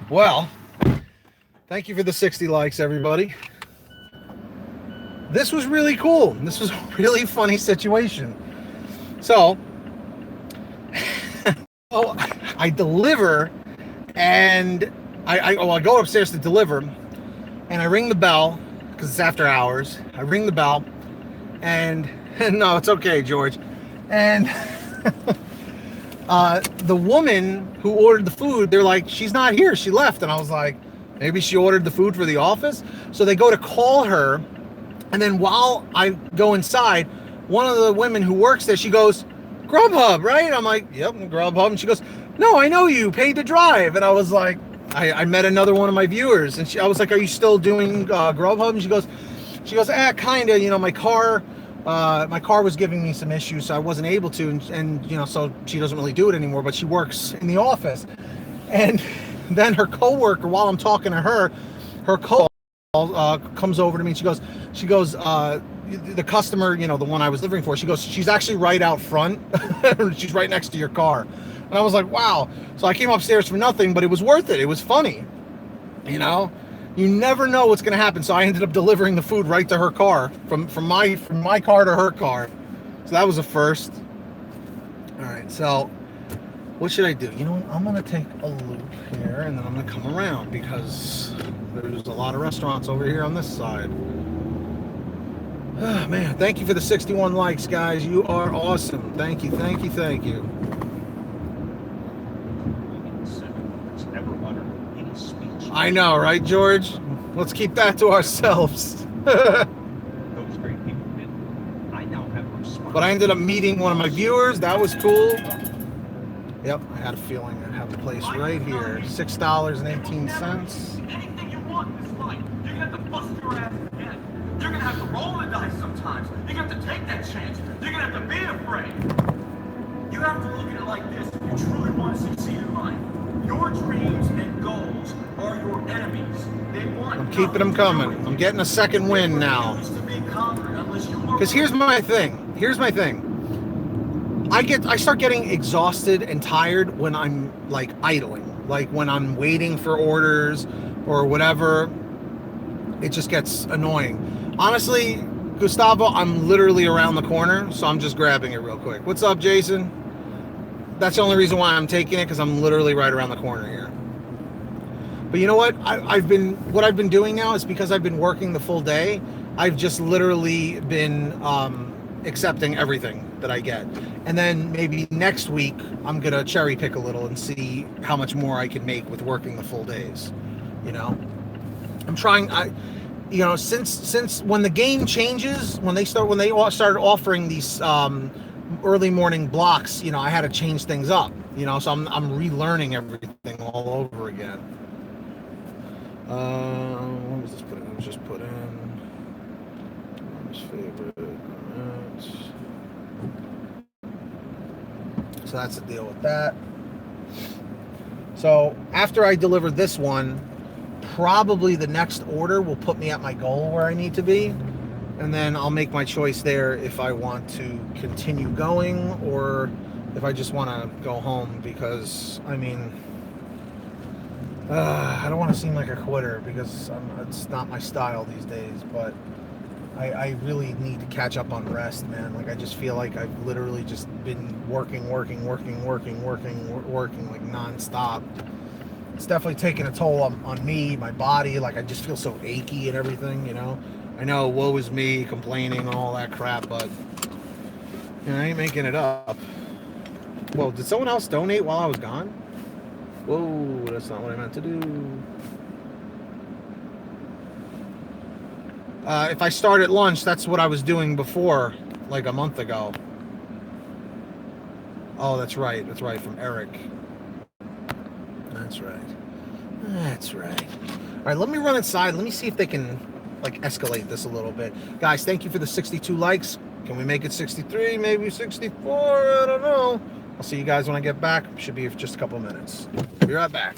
A: Well, thank you for the 60 likes, everybody. This was really cool. This was a really funny situation. So, I deliver, and I go upstairs to deliver, and I ring the bell because it's after hours. I ring the bell, and no, it's okay, George. And the woman who ordered the food, they're like, she's not here. She left. And I was like, maybe she ordered the food for the office. So they go to call her. And then while I go inside, one of the women who works there, she goes, GrubHub, right? I'm like, yep, GrubHub. And she goes, no, I know you, Paid to Drive. And I was like, I met another one of my viewers. And I was like, are you still doing GrubHub? And she goes, kind of, you know, my car was giving me some issues, so I wasn't able to. And, you know, so she doesn't really do it anymore, but she works in the office. And then her coworker, while I'm talking to her coworker comes over to me. And she goes, the customer, you know, the one I was delivering for, she goes, she's actually right out front. She's right next to your car. And I was like, wow. So I came upstairs for nothing, but it was worth it. It was funny. You know, you never know what's going to happen. So I ended up delivering the food right to her car, from my car to her car. So that was a first. All right. So what should I do? You know, I'm going to take a loop here, and then I'm going to come around because there's a lot of restaurants over here on this side. Oh, man, thank you for the 61 likes, guys. You are awesome. Thank you. I know, right, George? Let's keep that to ourselves. But I ended up meeting one of my viewers. That was cool. Yep, I had a feeling I'd have a place right here. $6.18.
F: Anything you want in this life, you're gonna have to bust your ass again. You're gonna have to roll the dice sometimes. You're gonna have to take that chance. You're gonna have to be afraid. You have to look at it like this if you truly want to succeed in life. Your dreams and goals are your enemies. They want.
A: I'm keeping them coming. I'm getting a second win now. Because here's my thing. I start getting exhausted and tired when I'm like idling, like when I'm waiting for orders or whatever. It just gets annoying. Honestly, Gustavo, I'm literally around the corner, so I'm just grabbing it real quick. What's up, Jason? That's the only reason why I'm taking it, because I'm literally right around the corner here. But you know what? What I've been doing now is because I've been working the full day. I've just literally been accepting everything that I get. And then maybe next week, I'm going to cherry pick a little and see how much more I can make with working the full days. You know, I'm trying, since when the game changes, when they started offering these early morning blocks, you know, I had to change things up, you know, so I'm relearning everything all over again. What was this put in? It was just put in mom's favorite. So that's the deal with that. So after I deliver this one, probably the next order will put me at my goal where I need to be. And then I'll make my choice there if I want to continue going or if I just want to go home, because, I mean, I don't want to seem like a quitter because it's not my style these days, but I really need to catch up on rest, man. Like, I just feel like I've literally just been working like nonstop. It's definitely taking a toll on me, my body. Like, I just feel so achy and everything, you know. I know, woe is me, complaining and all that crap, but you know, I ain't making it up. Whoa, did someone else donate while I was gone? Whoa, that's not what I meant to do. If I start at lunch, that's what I was doing before, like a month ago. Oh, that's right, from Eric. That's right. All right, let me run inside. Let me see if they can, like, escalate this a little bit. Guys, thank you for the 62 likes. Can we make it 63, maybe 64? I don't know. I'll see you guys when I get back. Should be for just a couple of minutes. Be right back.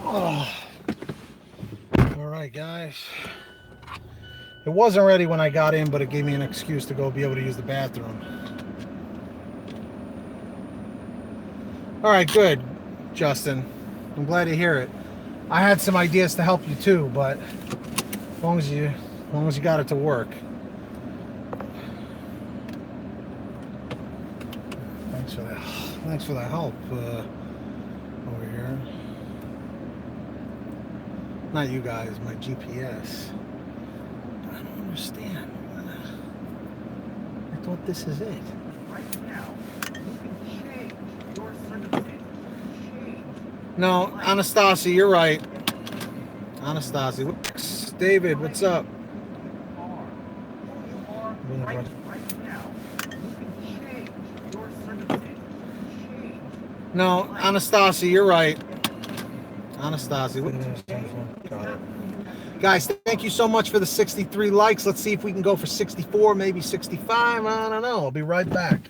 A: Oh. All right, guys. It wasn't ready when I got in, but it gave me an excuse to go be able to use the bathroom. All right, good, Justin. I'm glad to hear it. I had some ideas to help you too, but as long as you got it to work. Thanks for the help over here. Not you guys, my GPS. I don't understand. I thought this is it.
I: Right now, you can change your circumstances. Change.
A: No, Anastasia, you're right. Anastasia. David, what's up?
I: Right now, you can change your circumstances. Change.
A: No, Anastasia, you're right. Anastasia. Got it. Guys, thank you so much for the 63 likes. Let's see if we can go for 64, maybe 65. I don't know. I'll be right back.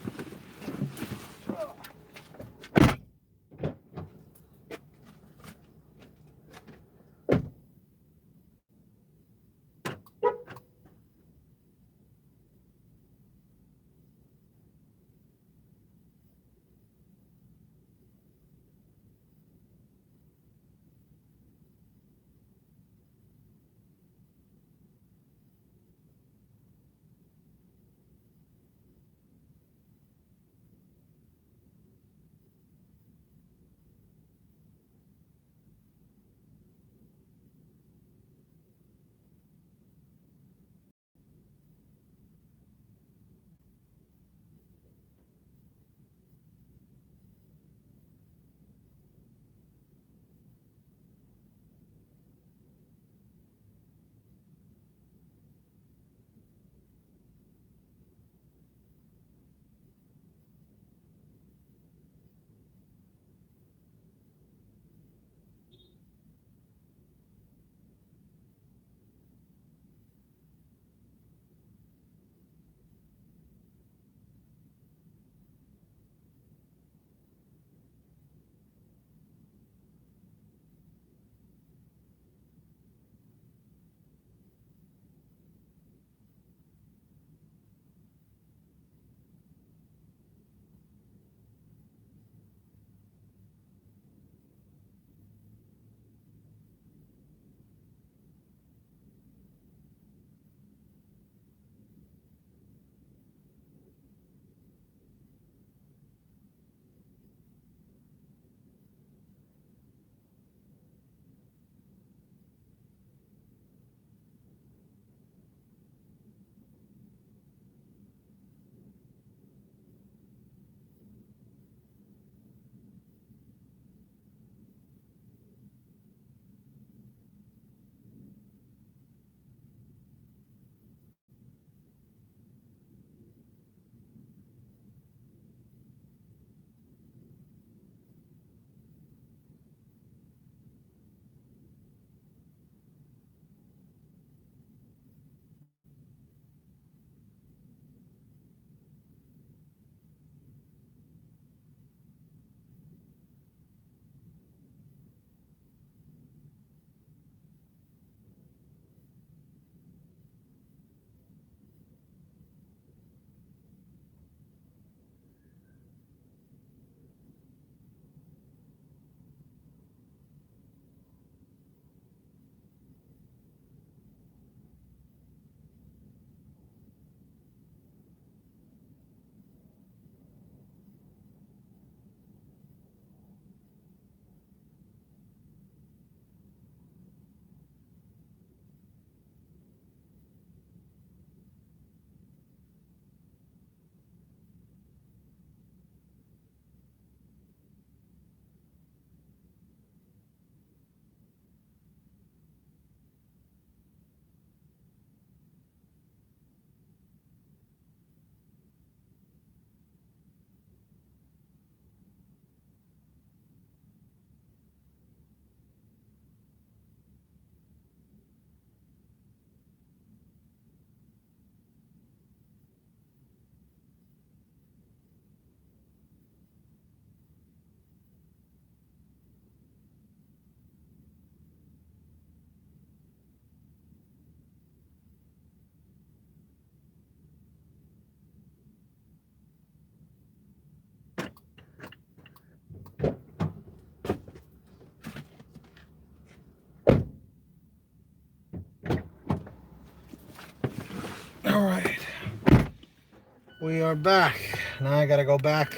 A: We are back. Now I gotta go back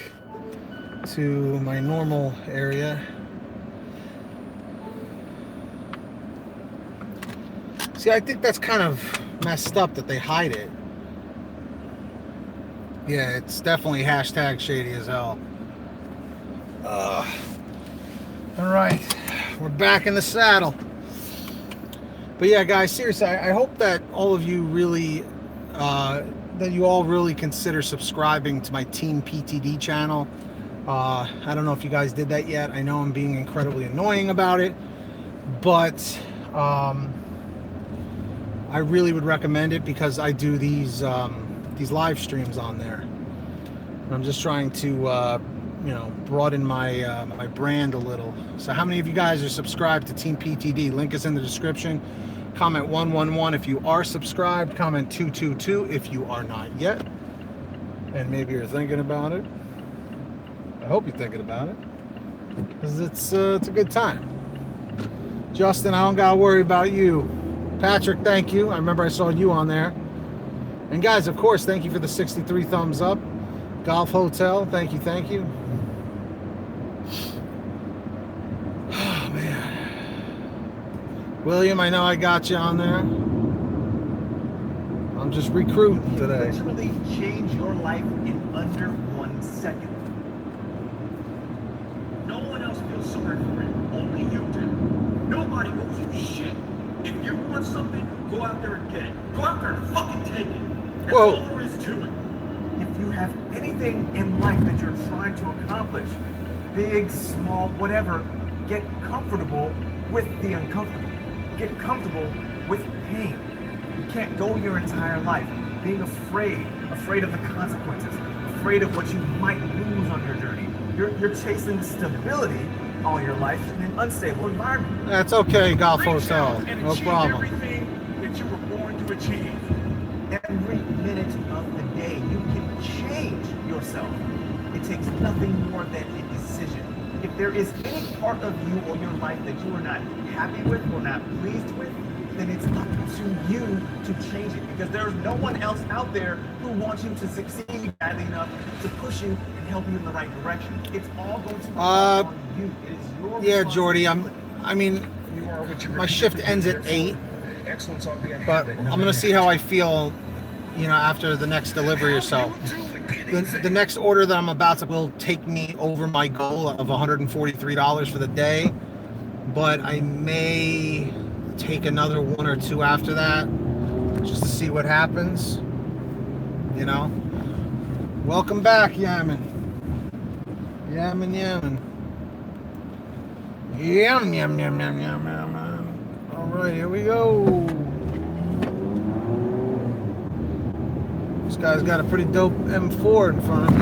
A: to my normal area. See, I think that's kind of messed up that they hide it. Yeah, it's definitely hashtag shady as hell. All right, we're back in the saddle. But yeah, guys, seriously, I hope that all of you really, that you all really consider subscribing to my Team PTD channel. I don't know if you guys did that yet. I know I'm being incredibly annoying about it, but I really would recommend it because I do these live streams on there. And I'm just trying to, you know, broaden my my brand a little. So how many of you guys are subscribed to Team PTD? Link is in the description. Comment 111 if you are subscribed. Comment 222 if you are not yet. And maybe you're thinking about it. I hope you're thinking about it, because it's a good time. Justin, I don't gotta worry about you. Patrick, thank you. I remember I saw you on there. And guys, of course, thank you for the 63 thumbs up. Golf Hotel, thank you, thank you. Oh, man. William, I know I got you on there. I'm just recruiting today.
I: Literally change your life in under 1 second.
F: No one else feels sorry for it. Only you do. Nobody owes you shit. If you want something, go out there and get it. Go out there and fucking take it. That's
A: Whoa.
F: all there is to it.
I: If you have anything in life that you're trying to accomplish, big, small, whatever, get comfortable with the uncomfortable. Get comfortable with pain. You can't go your entire life being afraid of the consequences, afraid of what you might lose on your journey. You're chasing stability all your life in an unstable environment.
A: That's okay, Golf
F: Reach
A: Hotel.
F: out and
A: No
F: achieve
A: problem.
F: everything that you were born to achieve.
I: Every minute of the day, you can change yourself. It takes nothing more than a decision. If there is any part of you or your life that you are not happy with or not pleased with, then it's up to you to change it, because there's no one else out there who wants you to succeed badly enough to push you and help you in the right direction. It's all going to be on you. It is your
A: Yeah, Jordy, I mean,
I: You are what you
A: my shift ends at 8,
I: Excellence on being
A: but I'm going to see how I feel, you know, after the next delivery or so. The next order that I'm about to will take me over my goal of $143 for the day, but I may take another one or two after that just to see what happens, you know. Welcome back, Yaman. Yam. All right, here we go. This guy's got a pretty dope M4 in front of me.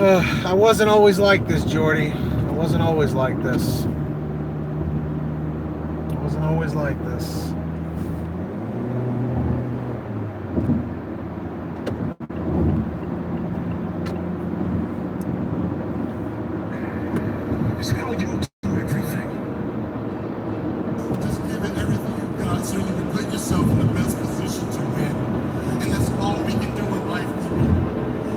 A: I wasn't always like this, Jordy. I wasn't always like this. I wasn't always like this.
E: It's how you do everything.
J: Just give it everything you got so you can put yourself in the best position to win. And that's all we can do in life, people.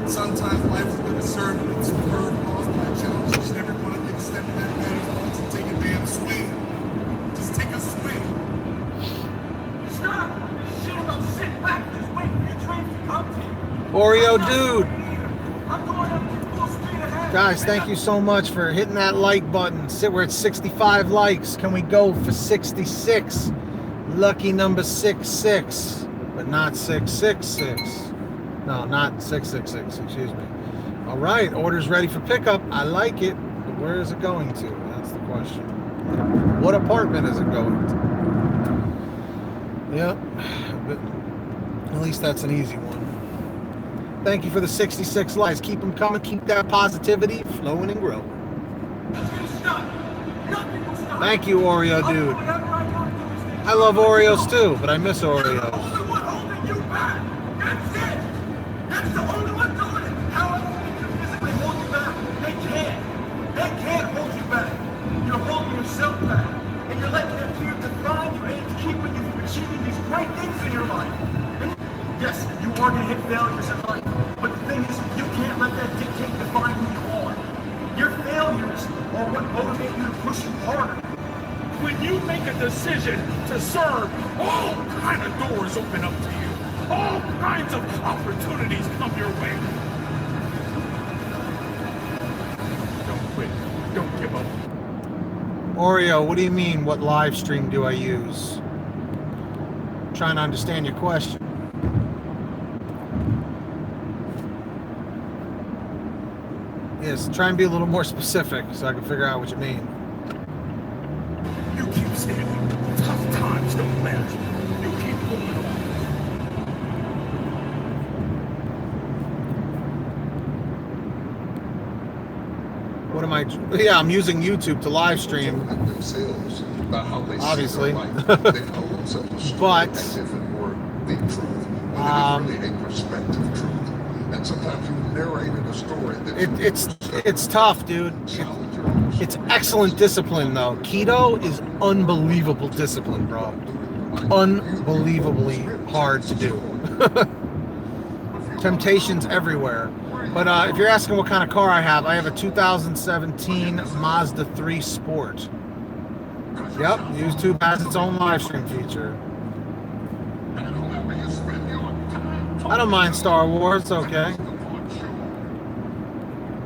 J: Sometimes life is going to serve you with some curveballs, by challenges. You never want to take a step in that man's box and take a damn swing. Just take a swing.
F: Stop! Shit about sit back. Just wait for your dreams to come to you.
A: Oreo dude.
F: I'm going up to full speed ahead.
A: Guys, thank you so much for hitting that like button. We're at 65 likes. Can we go for 66? Lucky number 66, but not 666. No, not 666, excuse me. All right, order's ready for pickup. I like it, but where is it going to? That's the question. What apartment is it going to? Yep, but at least that's an easy one. Thank you for the 66 likes. Keep them coming. Keep that positivity flowing and growing. Thank you, Oreo dude. I love Oreos too, but I miss Oreos.
F: That's the only one doing it. How else can you physically hold you back? They can't. great things in your life. And yes, you are going to hit failures in life. But the thing is, you can't let that dictate define who you are. Your failures are what motivate you to push you harder.
H: When you make a decision to serve, all kinds of doors open up to you. All kinds of opportunities come your way. Don't quit. Don't give up.
A: Oreo, what do you mean? What live stream do I use? I'm trying to understand your question. Yes, try and be a little more specific so I can figure out what you mean.
H: You keep standing. Tough times don't last. You keep going on.
A: What am I? Yeah, I'm using YouTube to live stream. Obviously. But and sometimes you narrated a story that it's tough, dude. It's excellent discipline, though. Keto is unbelievable discipline, bro. Unbelievably hard to do. Temptations everywhere. But if you're asking what kind of car I have a 2017 Mazda 3 Sport. Yep, YouTube has its own live stream feature. I don't mind Star Wars, it's okay.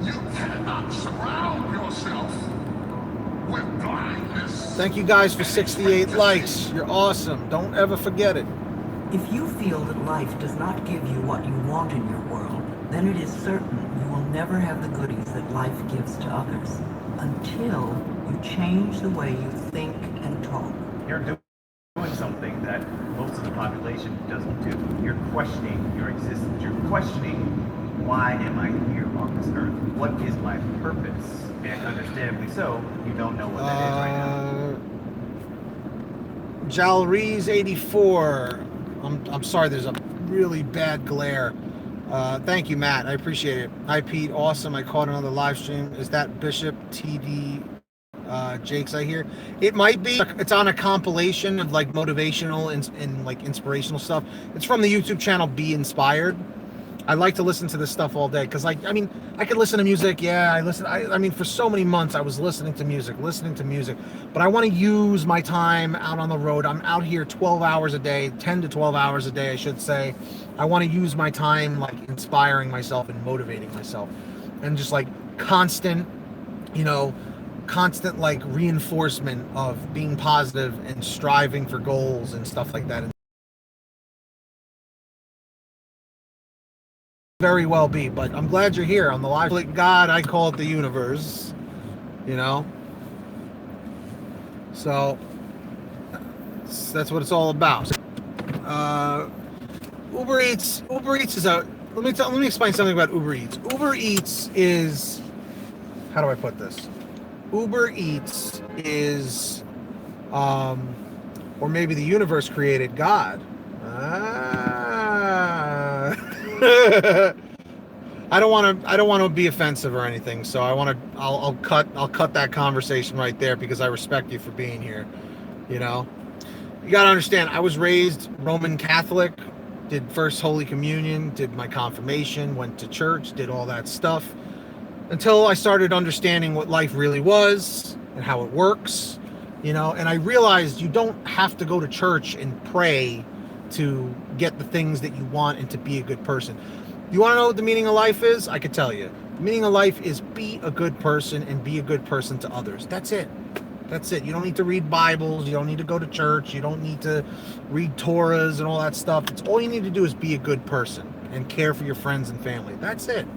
A: You cannot surround yourself with blindness. Thank you guys for 68 likes. You're awesome. Don't ever forget it.
K: If you feel that life does not give you what you want in your world, then it is certain you will never have the goodies that life gives to others until you change the way you think and talk.
L: You're doing something that most of the population doesn't do. You're questioning your existence. You're questioning, why am I here on this earth? What is my purpose? And understandably so, you don't know what that is right now.
A: Jalrees 84. I'm sorry, there's a really bad glare. Thank you, Matt. I appreciate it. Hi, Pete. Awesome. I caught another live stream. Is that Bishop TD Jakes I hear? It might be. It's on a compilation of like motivational and like inspirational stuff. It's from the YouTube channel Be Inspired. I like to listen to this stuff all day because, like, I mean, I can listen to music. Yeah, I mean, for so many months I was listening to music, but I want to use my time out on the road. I'm out here 12 hours a day, 10 to 12 hours a day, I should say. I want to use my time like inspiring myself and motivating myself, and just like constant like reinforcement of being positive and striving for goals and stuff like that. Very well be, but I'm glad you're here on the live. Like God, I call it the universe, so that's what it's all about. Uber Eats is a, let me explain something about Uber Eats. Uber Eats is, how do I put this? Uber Eats is, or maybe the universe created God. I don't want to be offensive or anything, so I'll cut that conversation right there because I respect you for being here. You gotta understand, I was raised Roman Catholic, did First Holy Communion, did my confirmation, went to church, did all that stuff until I started understanding what life really was and how it works, and I realized you don't have to go to church and pray to get the things that you want and to be a good person. You want to know what the meaning of life is? I could tell you. The meaning of life is be a good person and be a good person to others. That's it. You don't need to read Bibles. You don't need to go to church. You don't need to read Torahs and all that stuff. It's all you need to do is be a good person and care for your friends and family. That's it.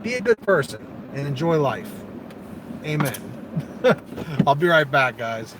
A: Be a good person and enjoy life. Amen. I'll be right back, guys.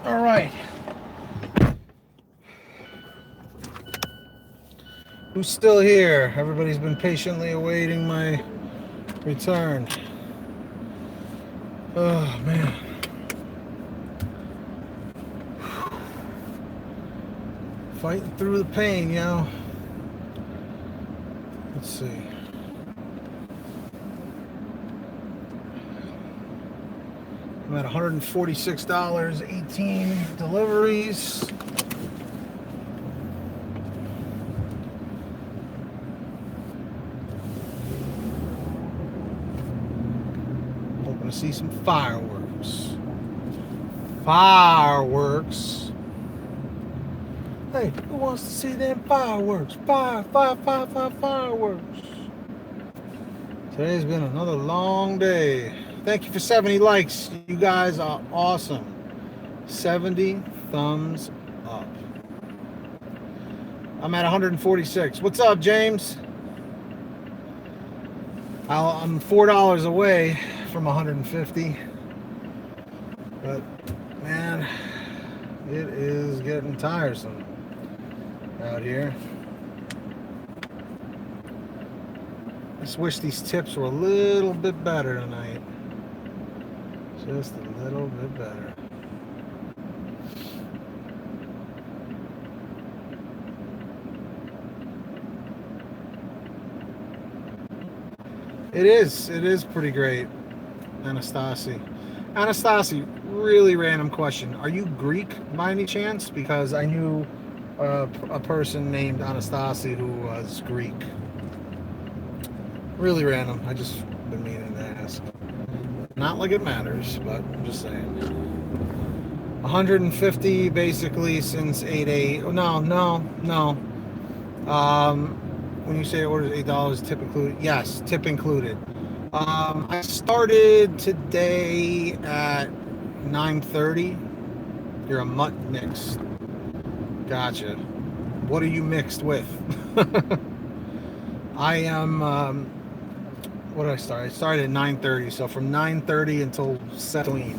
A: All right. Who's still here? Everybody's been patiently awaiting my return. Oh, man. Fighting through the pain, Let's see. I'm at $146, 18 deliveries. Hoping to see some fireworks. Fireworks. Hey, who wants to see them fireworks? Fireworks. Today's been another long day. Thank you for 70 likes. You guys are awesome. 70 thumbs up. I'm at 146. What's up, James? I'm $4 away from 150. But, man, it is getting tiresome out here. I just wish these tips were a little bit better tonight. Just a little bit better. It is pretty great, Anastasi. Anastasi, really random question. Are you Greek by any chance? Because I knew a person named Anastasi who was Greek. Really random. I just been meaning to ask. Not like it matters, but I'm just saying. 150 basically since 8/8. Oh, no. When you say orders $8, tip included, yes, tip included. I started today at 9:30. You're a mutt mixed. Gotcha. What are you mixed with? I am. What did I start? I started at 9:30, so from 9:30 until 7.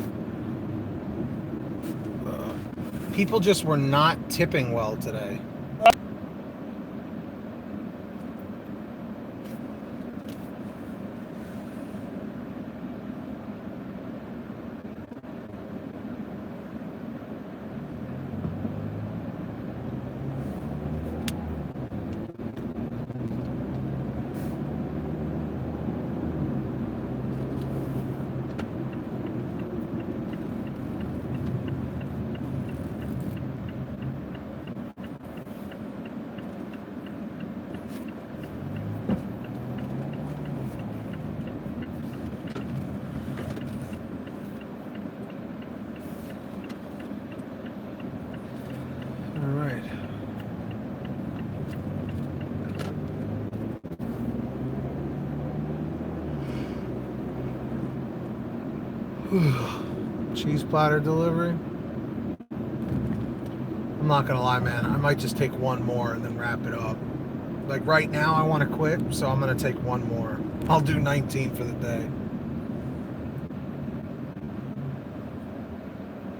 A: People just were not tipping well today. Cheese platter delivery. I'm not gonna lie, man. I might just take one more and then wrap it up. Like right now, I want to quit, so I'm gonna take one more. I'll do 19 for the day.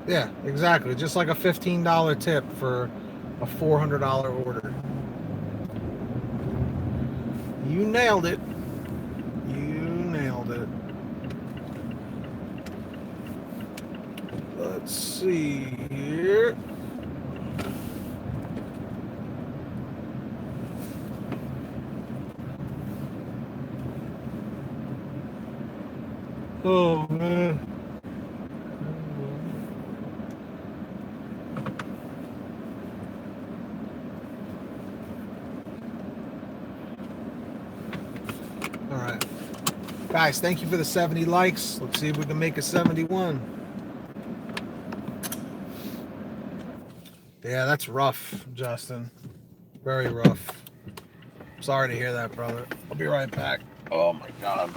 A: Yeah, exactly. Just like a $15 tip for a $400 order. You nailed it. You nailed it. Let's see here. Oh, man. All right. Guys, thank you for the 70 likes. Let's see if we can make a 71. Yeah, that's rough, Justin. Very rough. Sorry to hear that, brother. I'll be right back. Oh, my God.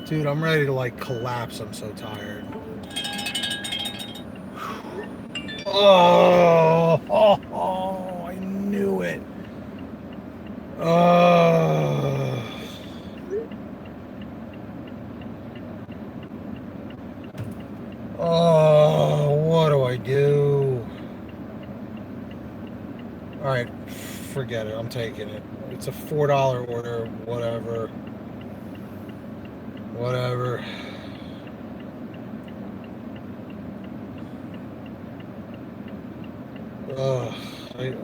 A: Dude, I'm ready to like collapse. I'm so tired. Oh, I knew it. Oh, what do I do? All right, forget it. I'm taking it. It's a $4 order. Whatever. Whatever. Ugh.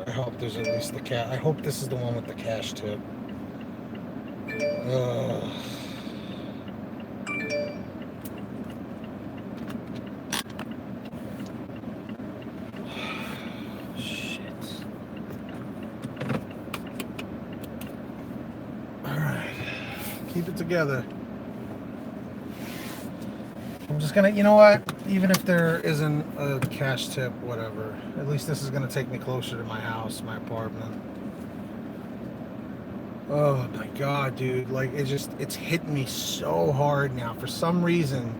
A: I hope there's at least the cash. I hope this is the one with the cash tip. Ugh. Shit. Alright. Keep it together. I'm just gonna, you know what? Even if there isn't a cash tip, whatever. At least this is gonna take me closer to my house, my apartment. Oh my god, dude. Like, it's hitting me so hard now. For some reason,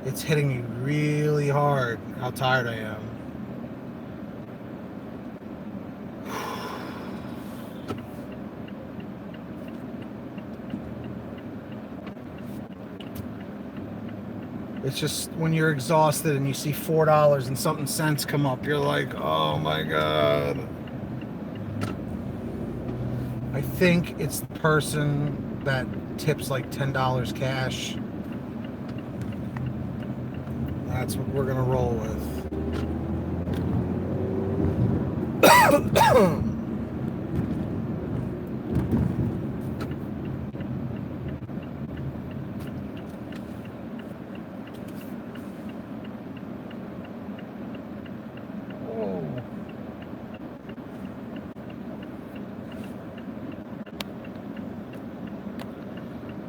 A: it's hitting me really hard how tired I am. It's just when you're exhausted and you see $4 and something cents come up, you're like, oh my god. I think it's the person that tips like $10 cash. That's what we're gonna roll with.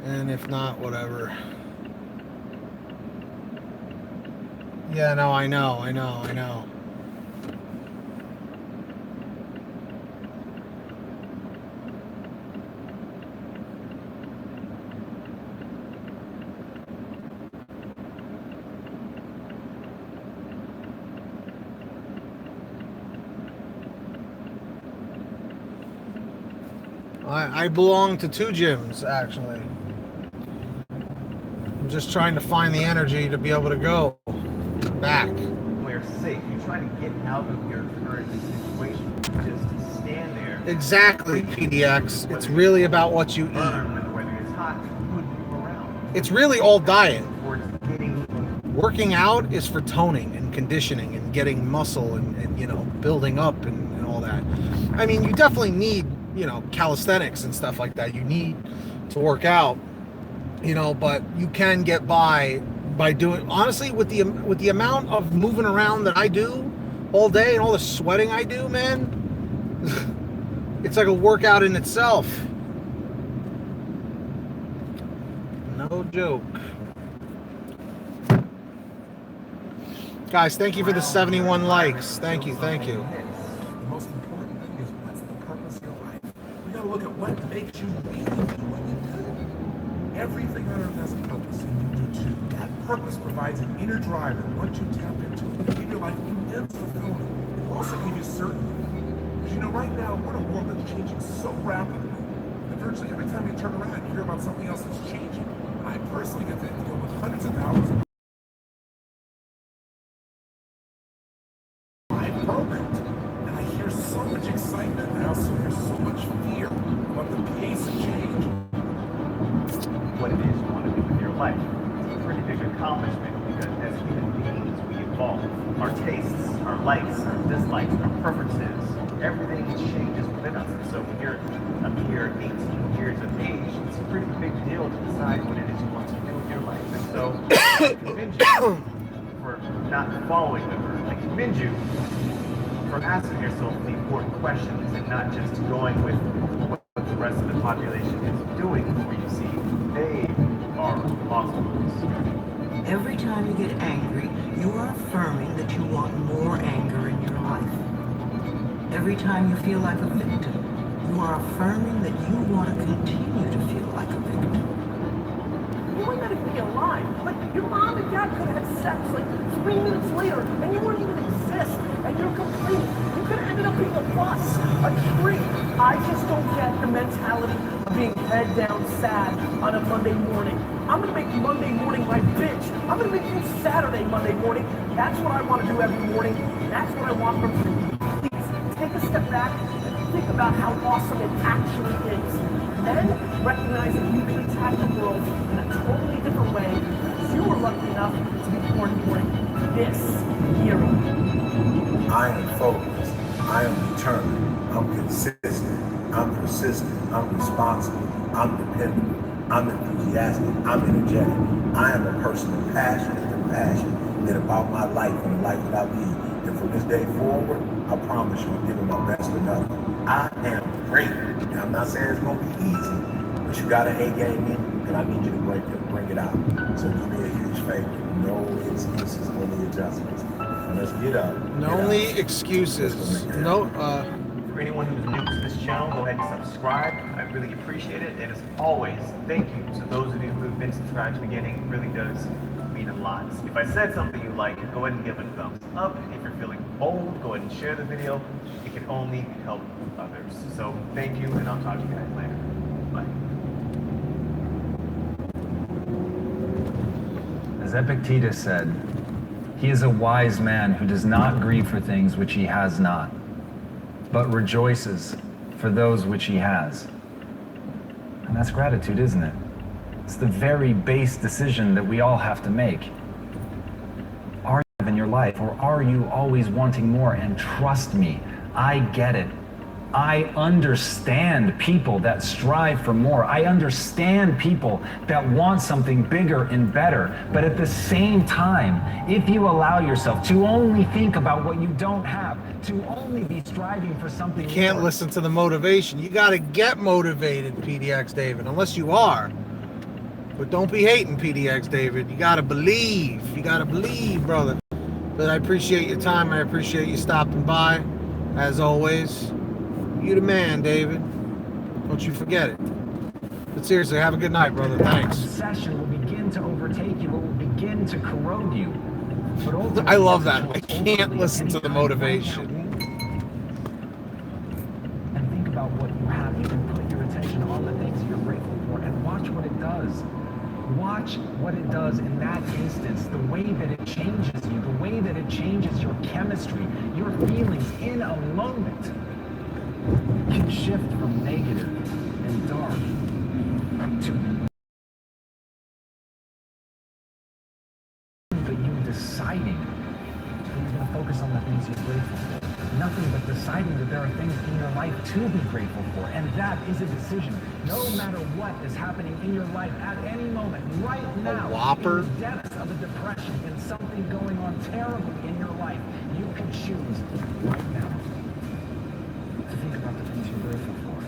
A: And if not, whatever. Yeah, no, I know. I belong to 2 gyms, actually. I'm just trying to find the energy to be able to go back.
L: Where safe. You're trying to get out of your current situation. Just stand there.
A: Exactly, PDX. It's really about what you eat.
L: Whether it's hot, good around.
A: It's really all diet.
L: Getting
A: Working out is for toning and conditioning and getting muscle and you know, building up and all that. I mean, you definitely need, you know, calisthenics and stuff like that. You need to work out, you know, but you can get by doing, honestly, with the amount of moving around that I do all day and all the sweating I do, man. It's like a workout in itself. No joke. Guys, thank you for the 71 likes. Thank you.
E: The most important thing is, what's the purpose of your life? You gotta look at what makes you really do what you do. Everything on earth has a purpose, and you do too. That purpose provides an inner driver. Once you tap into it, it'll give your life immense fulfillment. It will also give you certainty. Because you know, right now, we're in a world that's changing so rapidly that virtually every time you turn around, you hear about something else that's changing. I personally get to deal with hundreds of thousands of programmed, and I hear so much excitement, and I also hear so much fear about the pace of change.
L: What it is you want to do with your life. It's a pretty big accomplishment because as human beings we evolve. Our tastes, our likes, our dislikes, our preferences, everything changes within us. And so when you're up here 18 years of age, it's a pretty big deal to decide what it is you want to do with your life. And so I commend you for not following the herd. I commend you for asking yourself the important questions and not just going with what the rest of the population is doing, where you see they are obstacles.
K: Every time you get angry, you are affirming that you want more anger in your life. Every time you feel like a victim, you are affirming that you want to continue to feel like a victim.
G: You might not even be alive. Like, your mom and dad could have had sex like 3 minutes later, and you wouldn't even exist, and you're complete. You could have ended up being a bus, a tree. I just don't get the mentality of being head down sad on a Monday morning. I'm gonna make Monday morning my bitch. I'm gonna make you Saturday Monday morning. That's what I want to do every morning. That's what I want from you. Please take a step back and think about how awesome it actually is. Then recognize that you can attack the world in a totally different way because you were lucky enough to be born during this era.
M: I am focused. I am determined. I'm consistent. I'm persistent. I'm responsible. I'm dependable. I'm enthusiastic. I'm energetic. I am a person of passion and compassion that about my life and the life that I lead. And from this day forward, I promise you, I'm giving my best to nothing. I am great. And I'm not saying it's going to be easy, but you got an A game in, and I need you to bring it out. So do me a huge favor. No excuses, only adjustments. And let's get up.
A: Only excuses. No,
L: For anyone who's new to this channel, go ahead and subscribe. I really appreciate it. And as always, thank you to those of you who have been subscribed to the beginning. It really does mean a lot. If I said something you like, go ahead and give it a thumbs up. If you're feeling bold, go ahead and share the video. It can only help others. So thank you, and I'll talk to you guys later. Bye.
N: As Epictetus said, he is a wise man who does not grieve for things which he has not, but rejoices for those which he has. And that's gratitude, isn't it? It's the very base decision that we all have to make. Are you in your life, or are you always wanting more? And trust me, I get it. I understand people that strive for more. I understand people that want something bigger and better. But at the same time, if you allow yourself to only think about what you don't have, to only be striving for something
A: you can't
N: more,
A: listen to the motivation. You got to get motivated, PDX David, unless you are. But don't be hating, PDX David. You got to believe. You got to believe, brother. But I appreciate your time. I appreciate you stopping by, as always. You the man, David. Don't you forget it. But seriously, have a good night, brother. Thanks.
N: Obsession will begin to overtake you. It will begin to corrode you. But ultimately,
A: I love that. I can't listen to the motivation.
N: And think about what you have. You can put your attention on the things you're grateful for and watch what it does. Watch what it does in that instance, the way that it changes you, the way that it changes your chemistry, your feelings in a moment. Can shift from negative and dark to but you deciding that you're going to focus on the things you're grateful for. Nothing but deciding that there are things in your life to be grateful for, and that is a decision. No matter what is happening in your life at any moment, right now,
A: Whopper.
N: in the depths of a depression and something going on terribly in your life, you can choose right now to think about the things you're grateful for.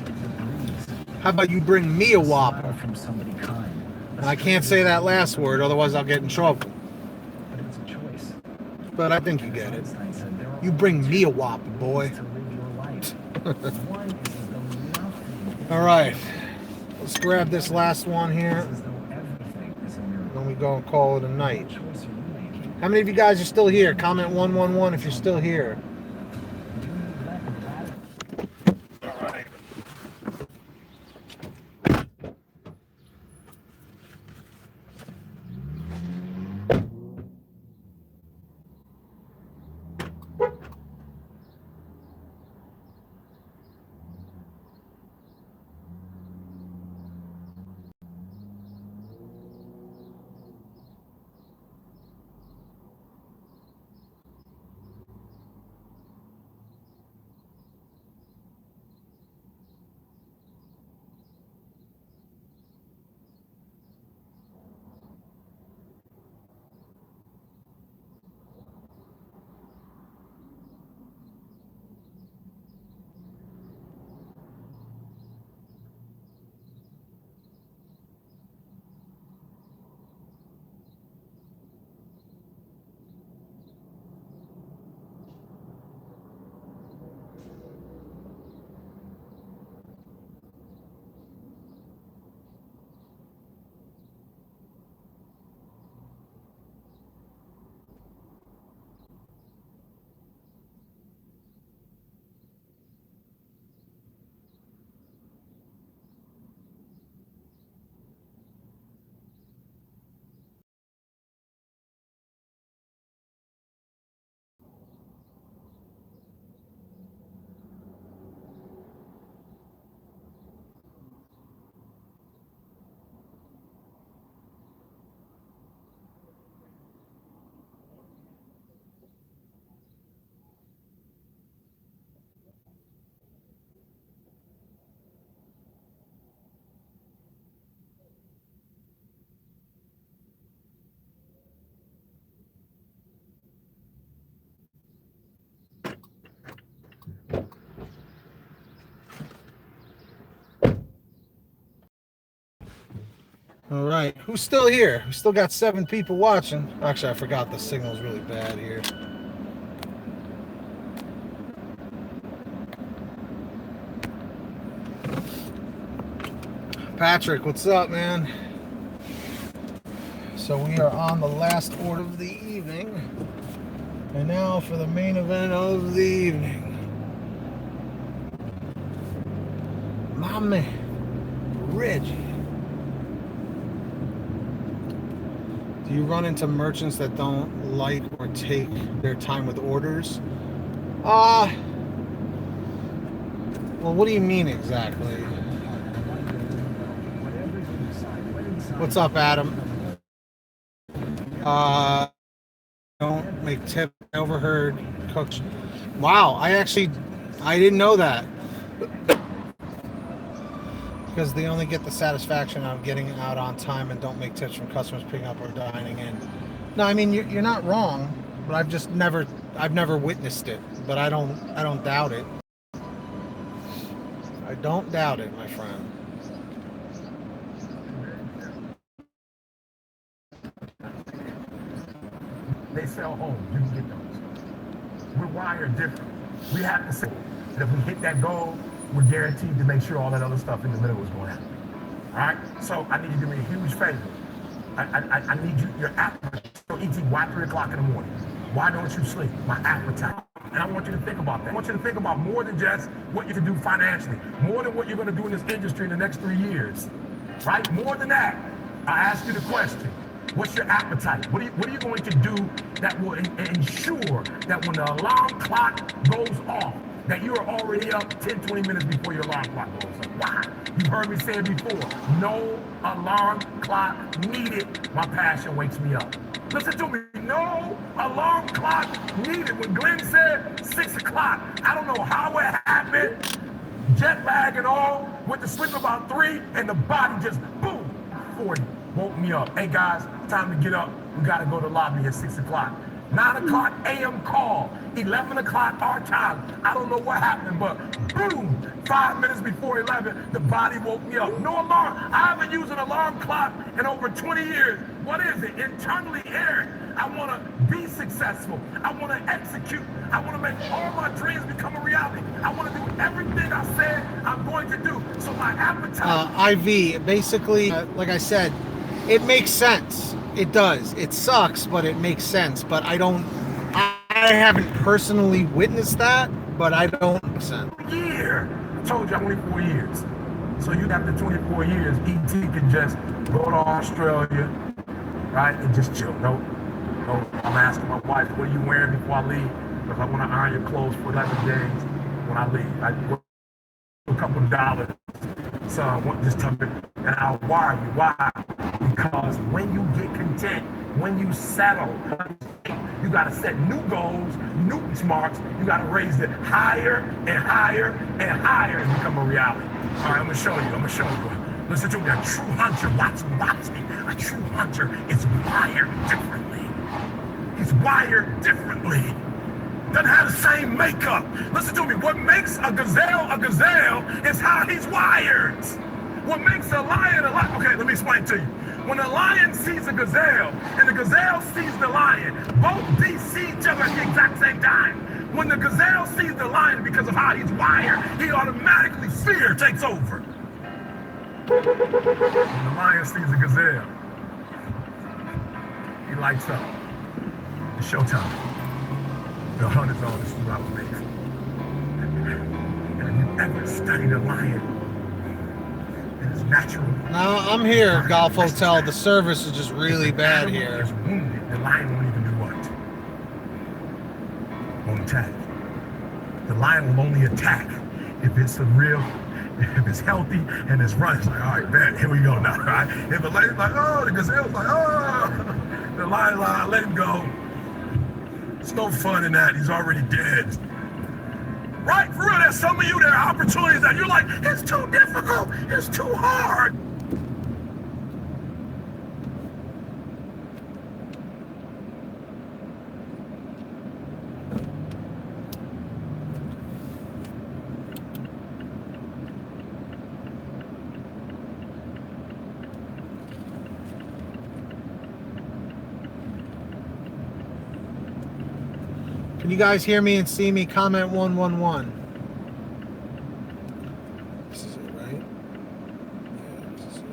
N: The breeze.
A: How about you bring me a Whopper?
N: From somebody kind.
A: And I can't say that last word, otherwise I'll get in trouble.
N: But it's a choice.
A: But I think you get it. You bring me a Whopper, boy. All right. Let's grab this last one here. Then we go and call it a night. How many of you guys are still here? Comment 111 if you're still here. All right, who's still here? We still got 7 people watching. Actually, I forgot the signal's really bad here. Patrick, what's up, man? So we are on the last order of the evening. And now for the main event of the evening. My man, Reggie. Do you run into merchants that don't like or take their time with orders? Well, what do you mean exactly? What's up, Adam? Don't make tip. I overheard Coach. Wow, I didn't know that. Because they only get the satisfaction of getting out on time and don't make tips from customers picking up or dining in. No, I mean you're not wrong, but I've never witnessed it. But I don't doubt it. I don't doubt it, my friend.
I: They sell homes, you can get those. We're wired different. We have to say that if we hit that goal, we're guaranteed to make sure all that other stuff in the middle is going to happen. All right? So I need you to do me a huge favor. I need your appetite. So eating, why 3 o'clock in the morning? Why don't you sleep? My appetite. And I want you to think about that. I want you to think about more than just what you can do financially, more than what you're going to do in this industry in the next 3 years. Right? More than that, I ask you the question. What's your appetite? What are you going to do that will ensure that when the alarm clock goes off, that you are already up 10, 20 minutes before your alarm clock goes off? Why? You've heard me say it before. No alarm clock needed. My passion wakes me up. Listen to me. No alarm clock needed. When Glenn said 6 o'clock, I don't know how it happened. Jet lag and all. Went to sleep about 3, and the body just boom, 40. Woke me up. Hey guys, time to get up. We gotta go to the lobby at 6 o'clock. 9 o'clock a.m. call. 11 o'clock our time. I don't know what happened, but boom, 5 minutes before 11, the body woke me up. No alarm. I haven't used an alarm clock in over 20 years. What is it? Internally aired. I want to be successful. I want to execute. I want to make all my dreams become a reality. I want to do everything I said I'm going to do. So my appetite.
A: IV, basically, like I said, it makes sense. It does. It sucks, but it makes sense. But I haven't personally witnessed that, but I don't make sense.
I: Year. I told you I'm only 4 years. So you after 24 years, ET can just go to Australia, right, and just chill. No, I'm asking my wife, what are you wearing before I leave? Because I want to iron your clothes for 11 days when I leave. I go a couple of dollars. So I want just tell me, and I'll wire you. Why? Because when you get content, when you settle, you got to set new goals, new benchmarks. You got to raise it higher and higher and higher and become a reality. All right, I'm gonna show you. Listen to me. A true hunter, watch me. A true hunter is wired differently. He's wired differently. Doesn't have the same makeup. Listen to me. What makes a gazelle is how he's wired. What makes a lion a lion? Okay, let me explain to you. When a lion sees a gazelle and the gazelle sees the lion, both see each other at the exact same time. When the gazelle sees the lion because of how he's wired, he automatically, fear takes over. When the lion sees a gazelle, he lights up. It's showtime. The hunt is on, this is what I was made. And if you ever studied a lion, it is natural.
A: Now I'm here, Golf Hotel. The service is just really bad here.
I: Is wounded, the lion won't even do what? Won't attack. The lion will only attack if it's if it's healthy and it's running. It's like, all right, man, here we go now, right? If the lion's like, oh, the gazelle's like, oh, the lion's like, let him go. There's no fun in that. He's already dead. Right? For real, there's some of you, there are opportunities that you're like, it's too difficult. It's too hard.
A: Can you guys hear me and see me? Comment 111. This is it, right? Yeah, this is it.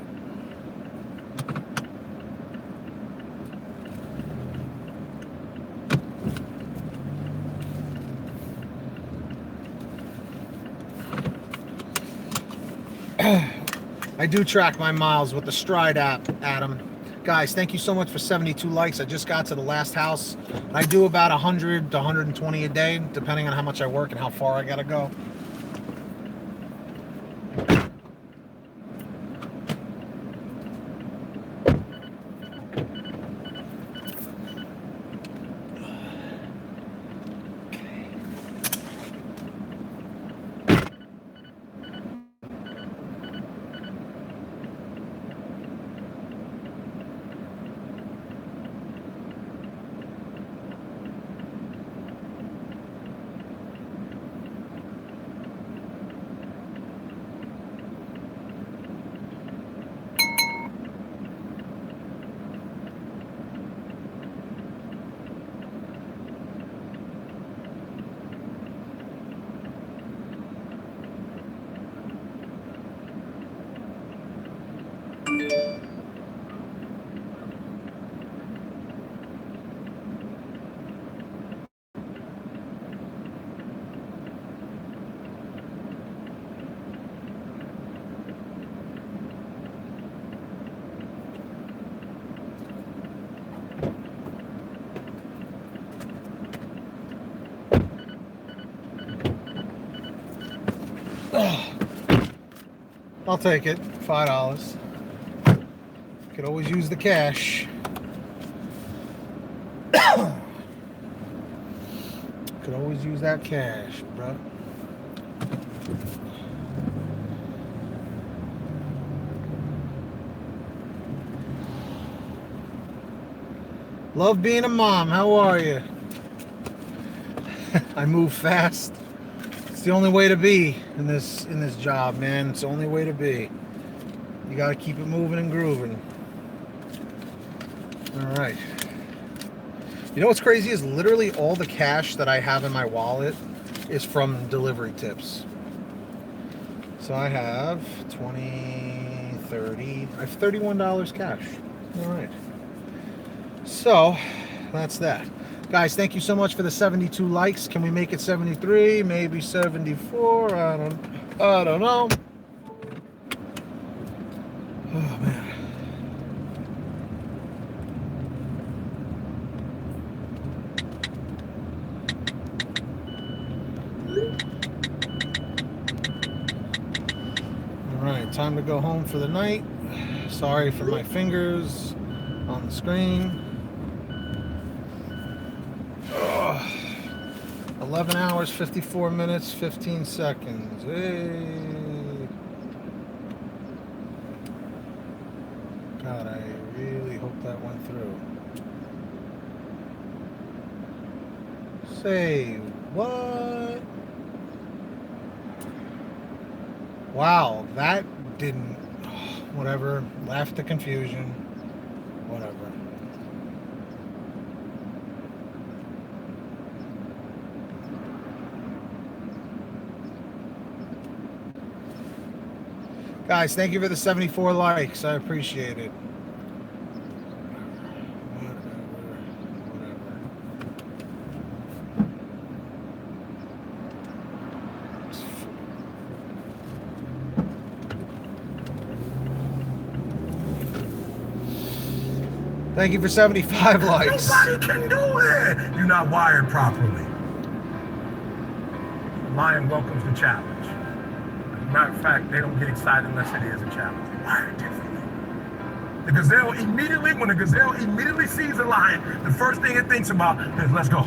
A: I do track my miles with the Stride app, Adam. Guys, thank you so much for 72 likes. I just got to the last house. I do about 100 to 120 a day, depending on how much I work and how far I gotta go. I'll take it. $5. Could always use the cash. Could always use that cash, bro. Love being a mom. How are you? I move fast. It's the only way to be in this job, man. It's the only way to be. You gotta keep it moving and grooving. All right. You know what's crazy is literally all the cash that I have in my wallet is from delivery tips. So I have 20, 30, I have $31 cash. All right. So that's that. Guys, thank you so much for the 72 likes. Can we make it 73? Maybe 74? I don't know. Oh man. All right, time to go home for the night. Sorry for my fingers on the screen. 11 hours, 54 minutes, 15 seconds. Hey. God, I really hope that went through. Say what? Wow, that didn't... Whatever. Laugh the confusion. Whatever. Guys, thank you for the 74 likes. I appreciate it. Thank you for 75 likes.
B: Nobody can do it. You're not wired properly. Lion welcomes the challenge. As a matter of fact, they don't get excited unless it is a challenge. They wire differently. The gazelle immediately, when the gazelle immediately sees a lion, the first thing it thinks about is, let's go.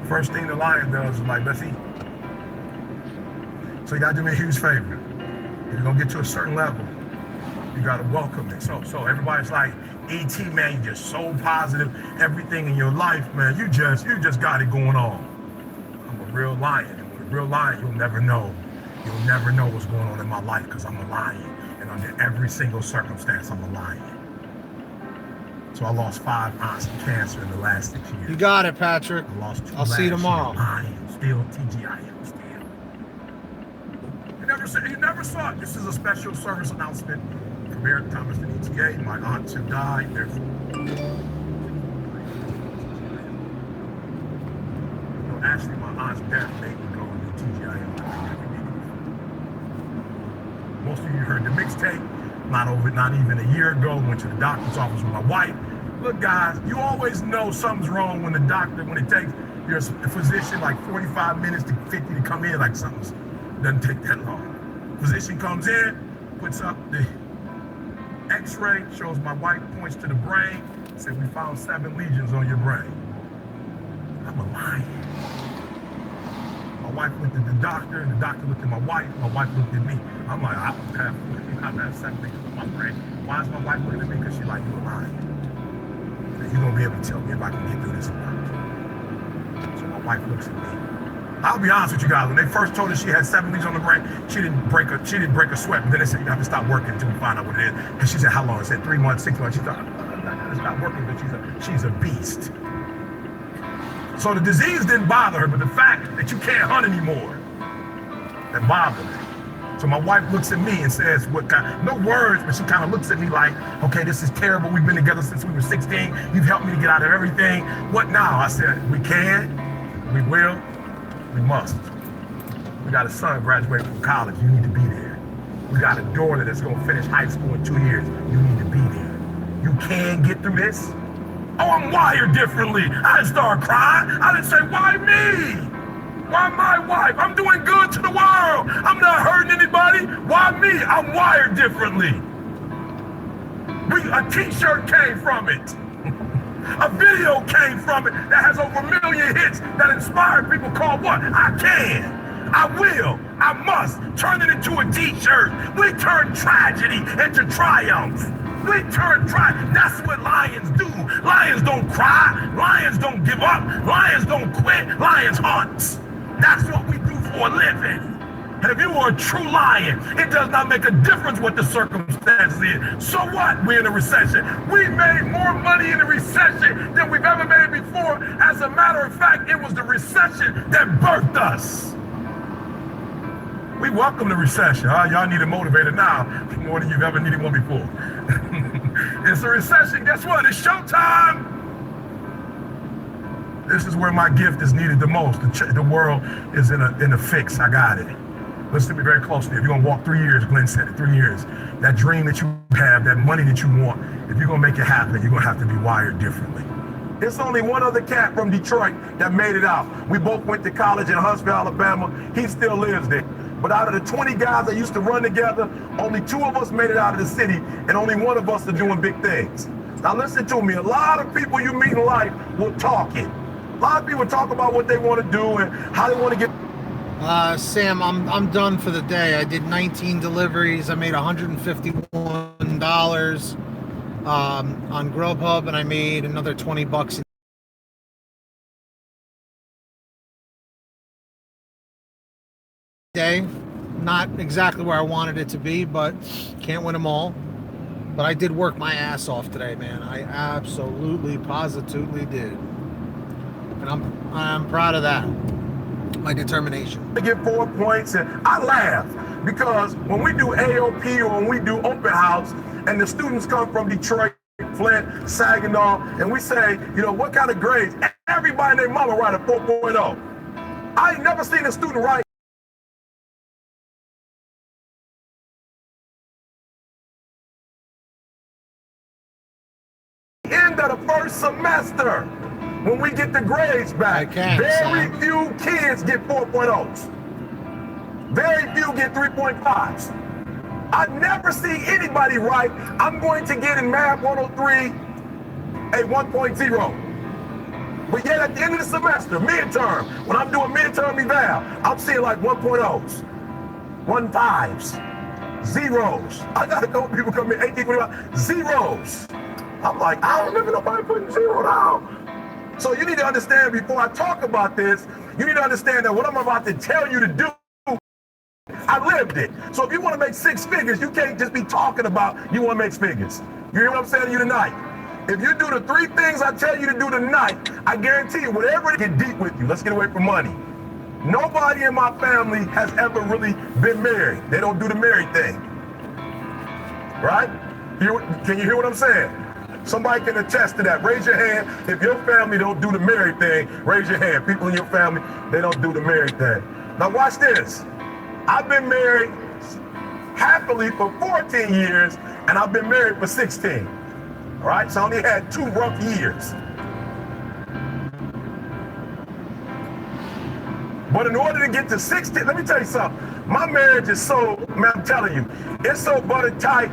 B: First thing the lion does is like, let's eat. So you gotta do me a huge favor. If you're gonna get to a certain level, you gotta welcome it. So everybody's like, ET, man, you're just so positive. Everything in your life, man, you just got it going on. I'm a real lion. And with a real lion, you'll never know. You'll never know what's going on in my life because I'm a lion. And under every single circumstance, I'm a lion.
E: So I lost 5 aunts to cancer in the last 6 years.
A: You got it, Patrick.
E: I lost 2
A: I'll see you tomorrow.
E: Still TGIM, still. You never saw it. This is a special service announcement from Eric Thomas and ETA. My aunts have died. Actually, my aunt's death made me go to TGIM. Most of you heard the mixtape. Not even a year ago, went to the doctor's office with my wife. Look, guys, you always know something's wrong when it takes your physician like 45 minutes to 50 to come in, like doesn't take that long. Physician comes in, puts up the x-ray, shows my wife, points to the brain, said, we found 7 lesions on your brain. I'm a liar. My wife looked at the doctor, and the doctor looked at my wife looked at me. I'm like, I have 7 lesions on my brain. Why is my wife looking at me? Because she's like, you're lying. You're going to be able to tell me if I can get through this or not. So my wife looks at me. I'll be honest with you guys, when they first told her she had 7 lesions on the brain, she didn't break a sweat. But then they said, you have to stop working until we find out what it is. And she said, how long? I said, 3 months, 6 months. She thought, it's not working, but she's a beast. So the disease didn't bother her, but the fact that you can't hunt anymore, that bothered her. So my wife looks at me and says, no words, but she kind of looks at me like, okay, this is terrible. We've been together since we were 16. You've helped me to get out of everything. What now? I said, we can, we will, we must. We got a son graduating from college. You need to be there. We got a daughter that's going to finish high school in 2 years. You need to be there. You can get through this. Oh, I'm wired differently. I didn't start crying. I didn't say, why me? Why my wife? I'm doing good to the world. I'm not hurting anybody. Why me? I'm wired differently. A t-shirt came from it. A video came from it that has over 1 million hits that inspired people called what? I can. I will. I must. Turn it into a t-shirt. We turn tragedy into triumph. We turn That's what lions do. Lions don't cry. Lions don't give up. Lions don't quit. Lions hunt. That's what we do for a living. And if you are a true lion, it does not make a difference what the circumstances is. So what? We're in a recession. We made more money in the recession than we've ever made before. As a matter of fact, it was the recession that birthed us. We welcome the recession. Y'all need a motivator now more than you've ever needed one before. It's a recession. Guess what? It's showtime. This is where my gift is needed the most. The world is in a fix. I got it. Listen to me very closely. If you're going to walk 3 years, Glenn said it, 3 years, that dream that you have, that money that you want, if you're going to make it happen, you're going to have to be wired differently. There's only one other cat from Detroit that made it out. We both went to college in Huntsville, Alabama. He still lives there. But out of the 20 guys that used to run together, only 2 of us made it out of the city, and only 1 of us are doing big things. Now listen to me, a lot of people you meet in life will talk it. A lot of people talk about what they want to do and how they want to get.
A: Sam, I'm done for the day. I did 19 deliveries. I made $151 on GrubHub, and I made another $20 a day. Not exactly where I wanted it to be, but can't win them all. But I did work my ass off today, man. I absolutely, positively did. And I'm proud of that. My determination.
E: I get 4 points, and I laugh because when we do AOP or when we do open house and the students come from Detroit, Flint, Saginaw, and we say, what kind of grades? Everybody and their mama write a 4.0. I ain't never seen a student write end of the first semester. When we get the grades back, very few kids get 4.0s. Very few get 3.5s. I never see anybody write, I'm going to get in Math 103 a 1.0. But yet at the end of the semester, midterm, when I'm doing midterm eval, I'm seeing like 1.0s, 1.5s, zeros. I got a couple people come in, 18, 25, zeros. I'm like, I don't remember nobody putting 0 down. So you need to understand, before I talk about this, you need to understand that what I'm about to tell you to do, I lived it. So if you want to make 6 figures, you can't just be talking about you want to make figures. You hear what I'm saying to you tonight?
B: If you do the 3 things I tell you to do tonight, I guarantee you, whatever it get deep with you, let's get away from money. Nobody in my family has ever really been married. They don't do the married thing. Right? Can you hear what I'm saying? Somebody can attest to that. Raise your hand if your family don't do the married thing. Raise your hand. People in your family, they don't do the married thing. Now watch this. I've been married happily for 14 years, and I've been married for 16. All right, so I only had 2 rough years. But in order to get to 16, let me tell you something. My marriage is so, man, I'm telling you, it's so buttered tight.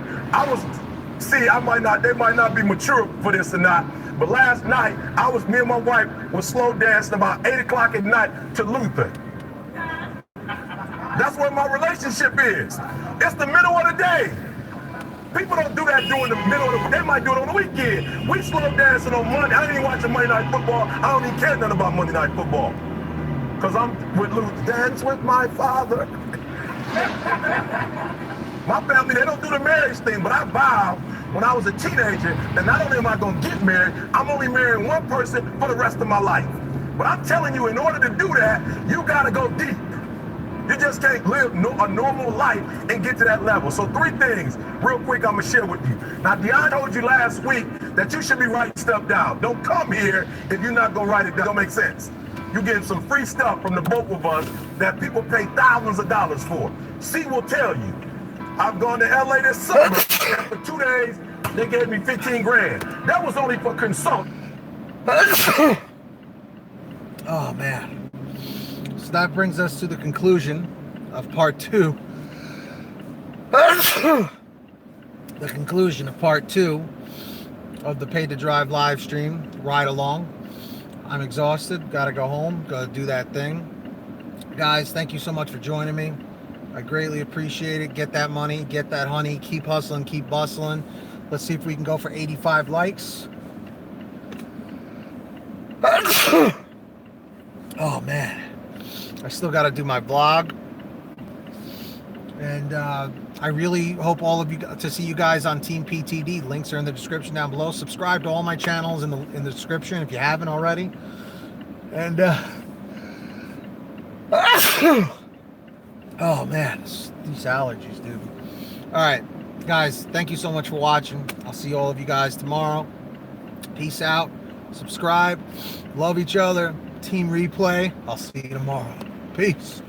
B: They might not be mature for this or not, but last night, me and my wife was slow dancing about 8 o'clock at night to Luther. That's what my relationship is. It's the middle of the day. People don't do that during the middle of the day. They might do it on the weekend. We slow dancing on Monday. I ain't even watching Monday Night Football. I don't even care nothing about Monday Night Football. Because I'm with Luther. Dance with my father. My family, they don't do the marriage thing, but I vowed when I was a teenager that not only am I going to get married, I'm only marrying one person for the rest of my life. But I'm telling you, in order to do that, you got to go deep. You just can't live a normal life and get to that level. So 3 things, real quick, I'm going to share with you. Now, Dion told you last week that you should be writing stuff down. Don't come here if you're not going to write it down. Don't make sense. You get some free stuff from the both of us that people pay thousands of dollars for. C will tell you. I've gone to LA this summer, and for 2 days, they gave me 15 grand. That was only for consulting.
A: Oh, man. So that brings us to the conclusion of part 2. The conclusion of part 2 of the Pay to Drive live stream, Ride Along. I'm exhausted. Got to go home. Got to do that thing. Guys, thank you so much for joining me. I greatly appreciate it. Get that money. Get that honey. Keep hustling. Keep bustling. Let's see if we can go for 85 likes. Oh, man. I still got to do my vlog. And I really hope all of you to see you guys on Team PTD. Links are in the description down below. Subscribe to all my channels in the description if you haven't already. And oh man, these allergies, dude. All right, guys, thank you so much for watching. I'll see all of you guys tomorrow. Peace out. Subscribe. Love each other. Team Replay. I'll see you tomorrow. Peace.